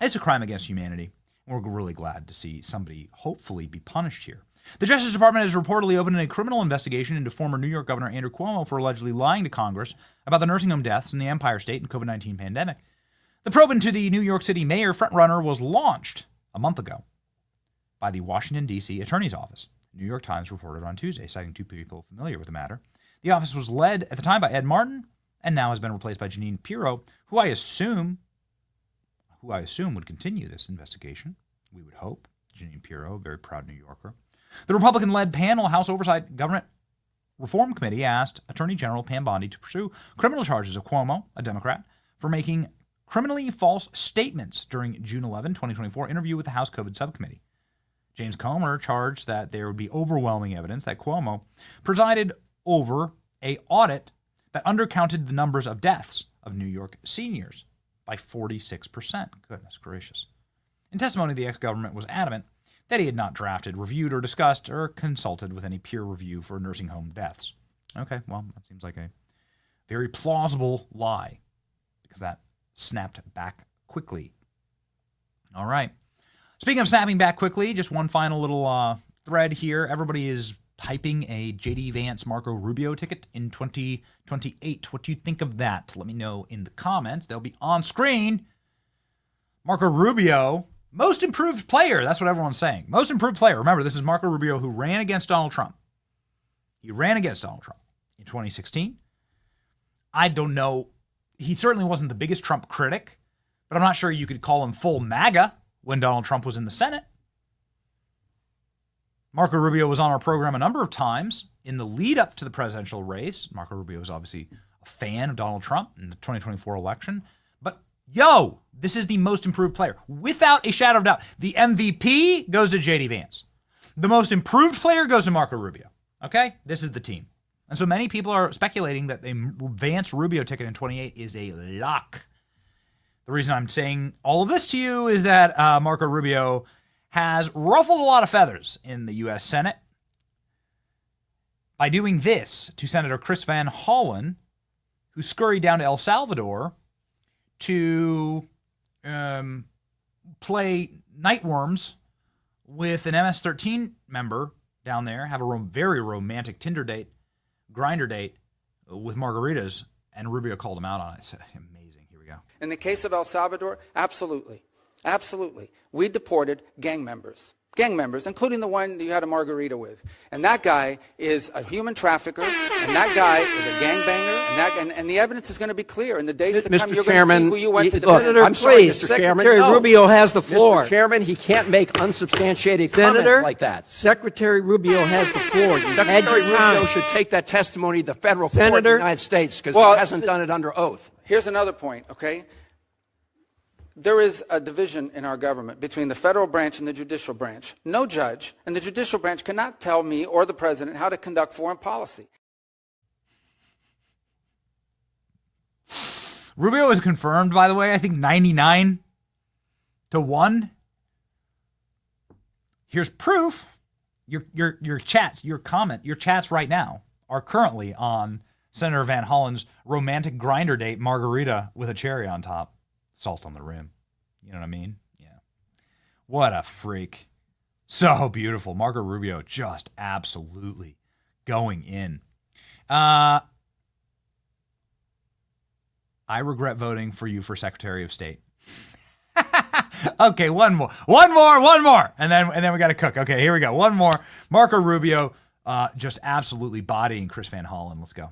It's a crime against humanity. We're really glad to see somebody hopefully be punished here. The Justice Department has reportedly opened a criminal investigation into former New York Governor Andrew Cuomo for allegedly lying to Congress about the nursing home deaths in the Empire State and COVID-19 pandemic. The probe into the New York City mayor frontrunner was launched a month ago by the Washington, D.C. Attorney's Office. The New York Times reported on Tuesday, citing 2 people familiar with the matter. The office was led at the time by Ed Martin and now has been replaced by Jeanine Pirro, who I assume would continue this investigation. We would hope. Jeanine Pirro, a very proud New Yorker. The Republican-led panel House Oversight Government Reform Committee asked Attorney General Pam Bondi to pursue criminal charges of Cuomo, a Democrat, for making criminally false statements during June 11, 2024 interview with the House COVID Subcommittee. James Comer charged that there would be overwhelming evidence that Cuomo presided over an audit that undercounted the numbers of deaths of New York seniors by 46%. Goodness gracious. In testimony, the ex-government was adamant that he had not drafted, reviewed, or discussed, or consulted with any peer review for nursing home deaths. Okay, well, that seems like a very plausible lie, because that snapped back quickly. All right. Speaking of snapping back quickly, just one final little thread here. Everybody is hyping a J.D. Vance Marco Rubio ticket in 2028. What do you think of that? Let me know in the comments. They'll be on screen. Marco Rubio, most improved player. That's what everyone's saying. Most improved player. Remember, this is Marco Rubio who ran against Donald Trump. He ran against Donald Trump in 2016. I don't know. He certainly wasn't the biggest Trump critic, but I'm not sure you could call him full MAGA when Donald Trump was in the Senate. Marco Rubio was on our program a number of times in the lead up to the presidential race. Marco Rubio is obviously a fan of Donald Trump in the 2024 election. But yo, this is the most improved player. Without a shadow of doubt. The MVP goes to J.D. Vance. The most improved player goes to Marco Rubio. Okay? This is the team. And so many people are speculating that the Vance-Rubio ticket in 28 is a lock. The reason I'm saying all of this to you is that Marco Rubio has ruffled a lot of feathers in the U.S. Senate by doing this to Senator Chris Van Hollen, who scurried down to El Salvador to play night worms with an MS-13 member down there, have a very romantic Tinder date, Grindr date with margaritas, and Rubio called him out on it. It's amazing. Here we go. In the case of El Salvador, absolutely. Absolutely. We deported gang members, including the one you had a margarita with. And that guy is a human trafficker, and that guy is a gangbanger, and the evidence is going to be clear. In the days to come, you're going to see who you went to defend. Senator, I'm sorry, please, Mr. Chairman. Secretary Rubio has the floor. Mr. Chairman, he can't make unsubstantiated Senator, comments like that. Secretary Rubio has the floor. Secretary Rubio should take that testimony to the federal court in the United States because he hasn't done it under oath. Here's another point, okay? There is a division in our government between the federal branch and the judicial branch. No judge and the judicial branch cannot tell me or the president how to conduct foreign policy. Rubio was confirmed, by the way, I think 99-1. Here's proof. Your chats, your chats right now are currently on Senator Van Hollen's romantic Grindr date margarita with a cherry on top. Salt on the rim. You know what I mean? Yeah. What a freak. So beautiful. Marco Rubio just absolutely going in. I regret voting for you for Secretary of State. Okay, one more. And then we got to cook. Okay, here we go. One more. Marco Rubio just absolutely bodying Chris Van Hollen. Let's go.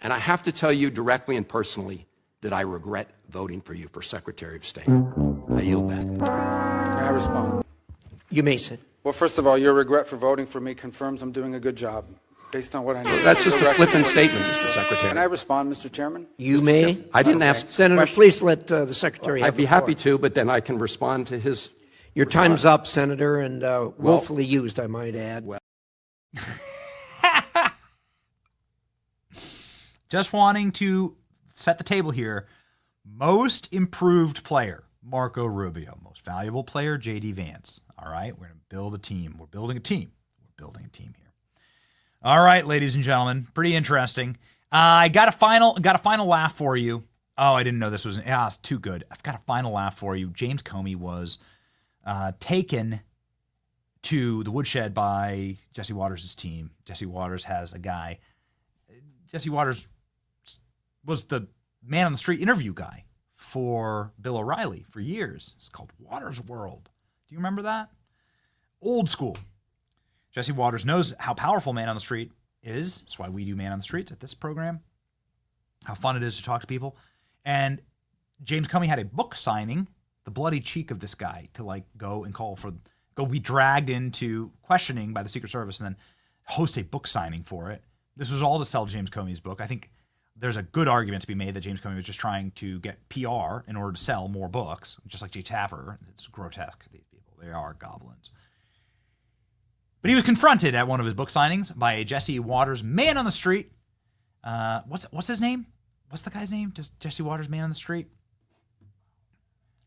And I have to tell you directly and personally that I regret voting for you for Secretary of State. I yield back. May I respond? You may sit. Well, first of all, your regret for voting for me confirms I'm doing a good job based on what I know. That's just a flippant statement, Mr. Secretary. Can I respond, Mr. Chairman? You may. I didn't ask. Senator, please let the Secretary have I'd be the floor. happy to, but then I can respond to his Your time's up, Senator, and willfully used, I might add. Just wanting to set the table here. Most improved player, Marco Rubio. Most valuable player, J.D. Vance. All right, we're going to build a team. We're building a team here. All right, ladies and gentlemen, pretty interesting. I got a final laugh for you. Oh, I didn't know this was it's too good. I've got a final laugh for you. James Comey was taken to the woodshed by Jesse Waters' team. Jesse Waters has a guy. Jesse Waters was the man on the street interview guy for Bill O'Reilly for years. It's called Waters World. Do you remember that? Old school. Jesse Waters knows how powerful Man on the Street is. That's why we do Man on the Streets at this program. How fun it is to talk to people. And James Comey had a book signing, the bloody cheek of this guy, to go be dragged into questioning by the Secret Service and then host a book signing for it. This was all to sell James Comey's book. I think there's a good argument to be made that James Comey was just trying to get PR in order to sell more books, just like Jay Tapper. It's grotesque, these people. They are goblins. But he was confronted at one of his book signings by a Jesse Waters man on the street. What's his name? What's the guy's name? Just Jesse Waters, man on the street?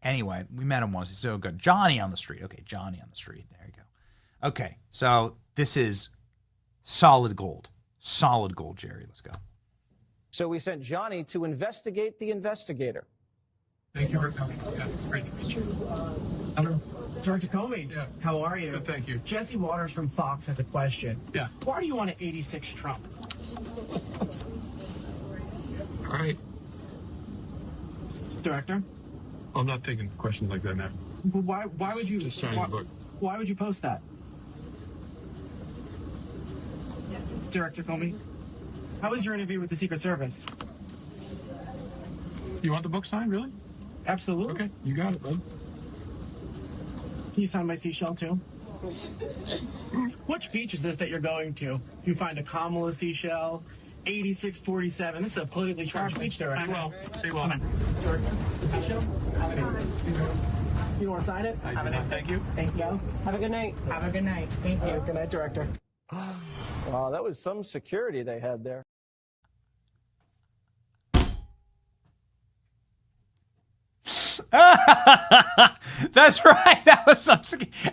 Anyway, we met him once. He's so good. Johnny on the street. Okay, Johnny on the street. There you go. Okay, so this is solid gold. Solid gold, Jerry. Let's go. So we sent Johnny to investigate the investigator. Thank you for coming. Yeah, it's great to meet you. Hello. Director Comey, how are you? Good, thank you. Jesse Waters from Fox has a question. Yeah. Why do you want to 86 Trump? All right. Director? I'm not taking questions like that now. But why would you Just signing the book. Why would you post that? Director Comey, how was your interview with the Secret Service? You want the book signed, really? Absolutely. Okay, you got it, bud. Can you sign my seashell, too? Which beach is this that you're going to? You find a Kamala seashell, 8647. This is a politically charged beach there, right? Well, come on. The seashell? You want to sign it? Thank you. Thank you. Have a good night. Have a good night. Thank you. Good night, Director. Wow, that was some security they had there. That's right. That was some.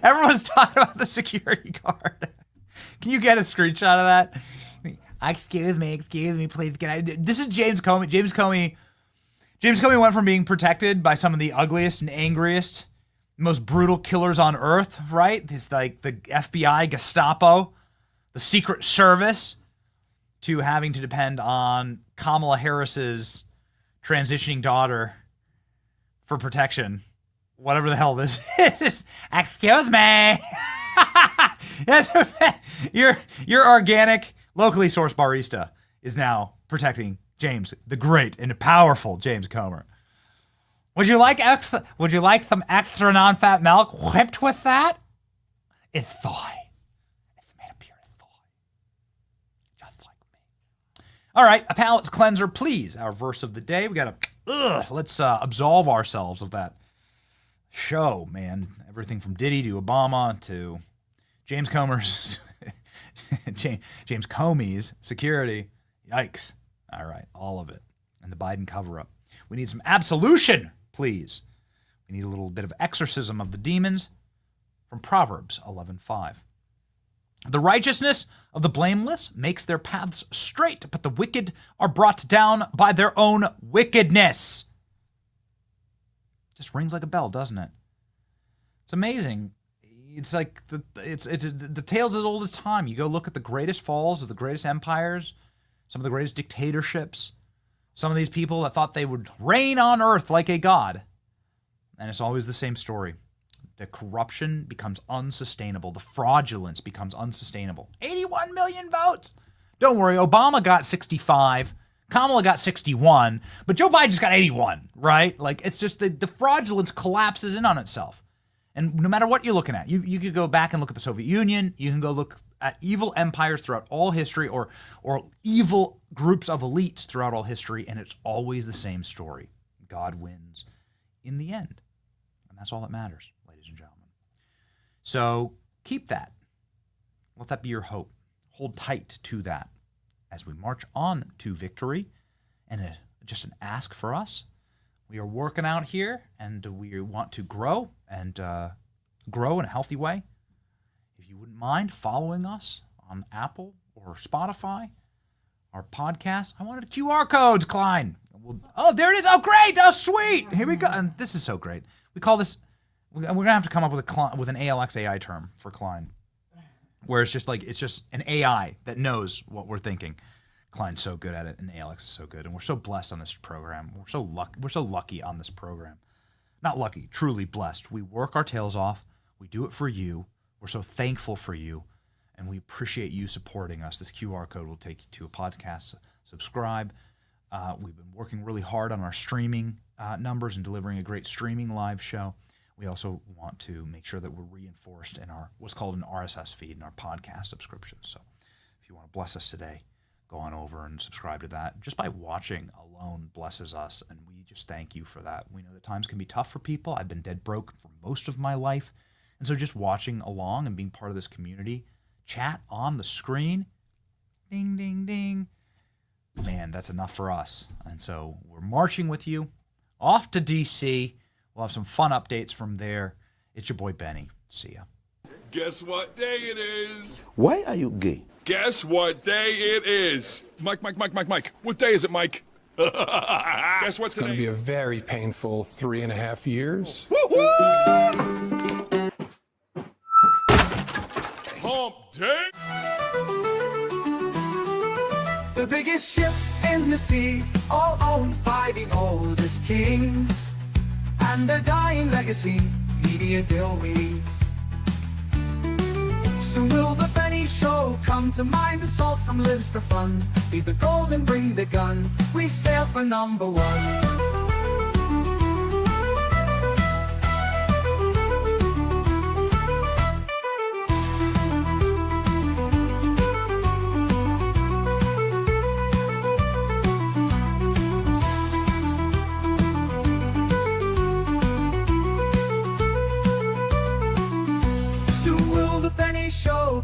Everyone's talking about the security guard. Can you get a screenshot of that? Excuse me, please. This is James Comey. James Comey went from being protected by some of the ugliest and angriest, most brutal killers on earth, right? It's like the FBI, Gestapo, the Secret Service, to having to depend on Kamala Harris's transitioning daughter for protection. Whatever the hell this is. Excuse me. Your organic, locally sourced barista is now protecting James, the great and powerful James Comer. Would you like some extra non-fat milk whipped with that? It's soy. It's made of pure soy. Just like me. All right, a palate cleanser, please. Our verse of the day. We got to let's absolve ourselves of that show, man. Everything from Diddy to Obama to James Comer's James Comey's security. Yikes. All right, all of it. And the Biden cover-up. We need some absolution, please. We need a little bit of exorcism of the demons from Proverbs 11:5. The righteousness of the blameless makes their paths straight, but the wicked are brought down by their own wickedness. Just rings like a bell, doesn't it? It's amazing. It's like the tale's as old as time. You go look at the greatest falls of the greatest empires, some of the greatest dictatorships, some of these people that thought they would reign on earth like a god. And it's always the same story. The corruption becomes unsustainable. The fraudulence becomes unsustainable. 81 million votes. Don't worry, Obama got 65. Kamala got 61. But Joe Biden just got 81, right? Like, it's just the fraudulence collapses in on itself. And no matter what you're looking at, you could go back and look at the Soviet Union. You can go look at evil empires throughout all history or evil groups of elites throughout all history, and it's always the same story. God wins in the end. And that's all that matters, ladies and gentlemen. So keep that. Let that be your hope. Hold tight to that as we march on to victory. And just an ask for us. We are working out here, and we want to grow and grow in a healthy way. If you wouldn't mind following us on Apple or Spotify, our podcast. I wanted QR codes, Klein. Oh, there it is. Oh, great. Oh, sweet. Here we go. And this is so great. We call this, we're going to have to come up with an ALX AI term for Klein, where it's just an AI that knows what we're thinking. Klein's so good at it, and ALX is so good, and we're so blessed on this program. We're so lucky on this program. Not lucky, truly blessed. We work our tails off. We do it for you. We're so thankful for you, and we appreciate you supporting us. This QR code will take you to a podcast. Subscribe. We've been working really hard on our streaming numbers and delivering a great streaming live show. We also want to make sure that we're reinforced in our what's called an RSS feed in our podcast subscriptions. So if you want to bless us today, go on over and subscribe to that. Just by watching alone blesses us, and we just thank you for that. We know that times can be tough for people. I've been dead broke for most of my life, and so just watching along and being part of this community, chat on the screen, ding, ding, ding, man, that's enough for us. And so we're marching with you off to D.C. We'll have some fun updates from there. It's your boy Benny. See ya. Guess what day it is? Why are you gay? Guess what day it is? Mike. What day is it, Mike? Guess what's It's going to be a very painful 3.5 years. Hump day? The biggest ships in the sea, all owned by the oldest kings. And their dying legacy, media deal weeds. Soon will the Benny Show come to mind. The salt from lives for fun. Be the gold and bring the gun. We sail for #1.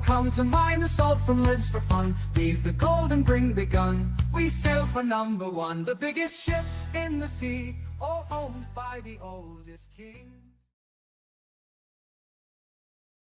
come to mine the salt from lids for fun. Leave the gold and bring the gun. We sail for #1. The biggest ships in the sea, all owned by the oldest king.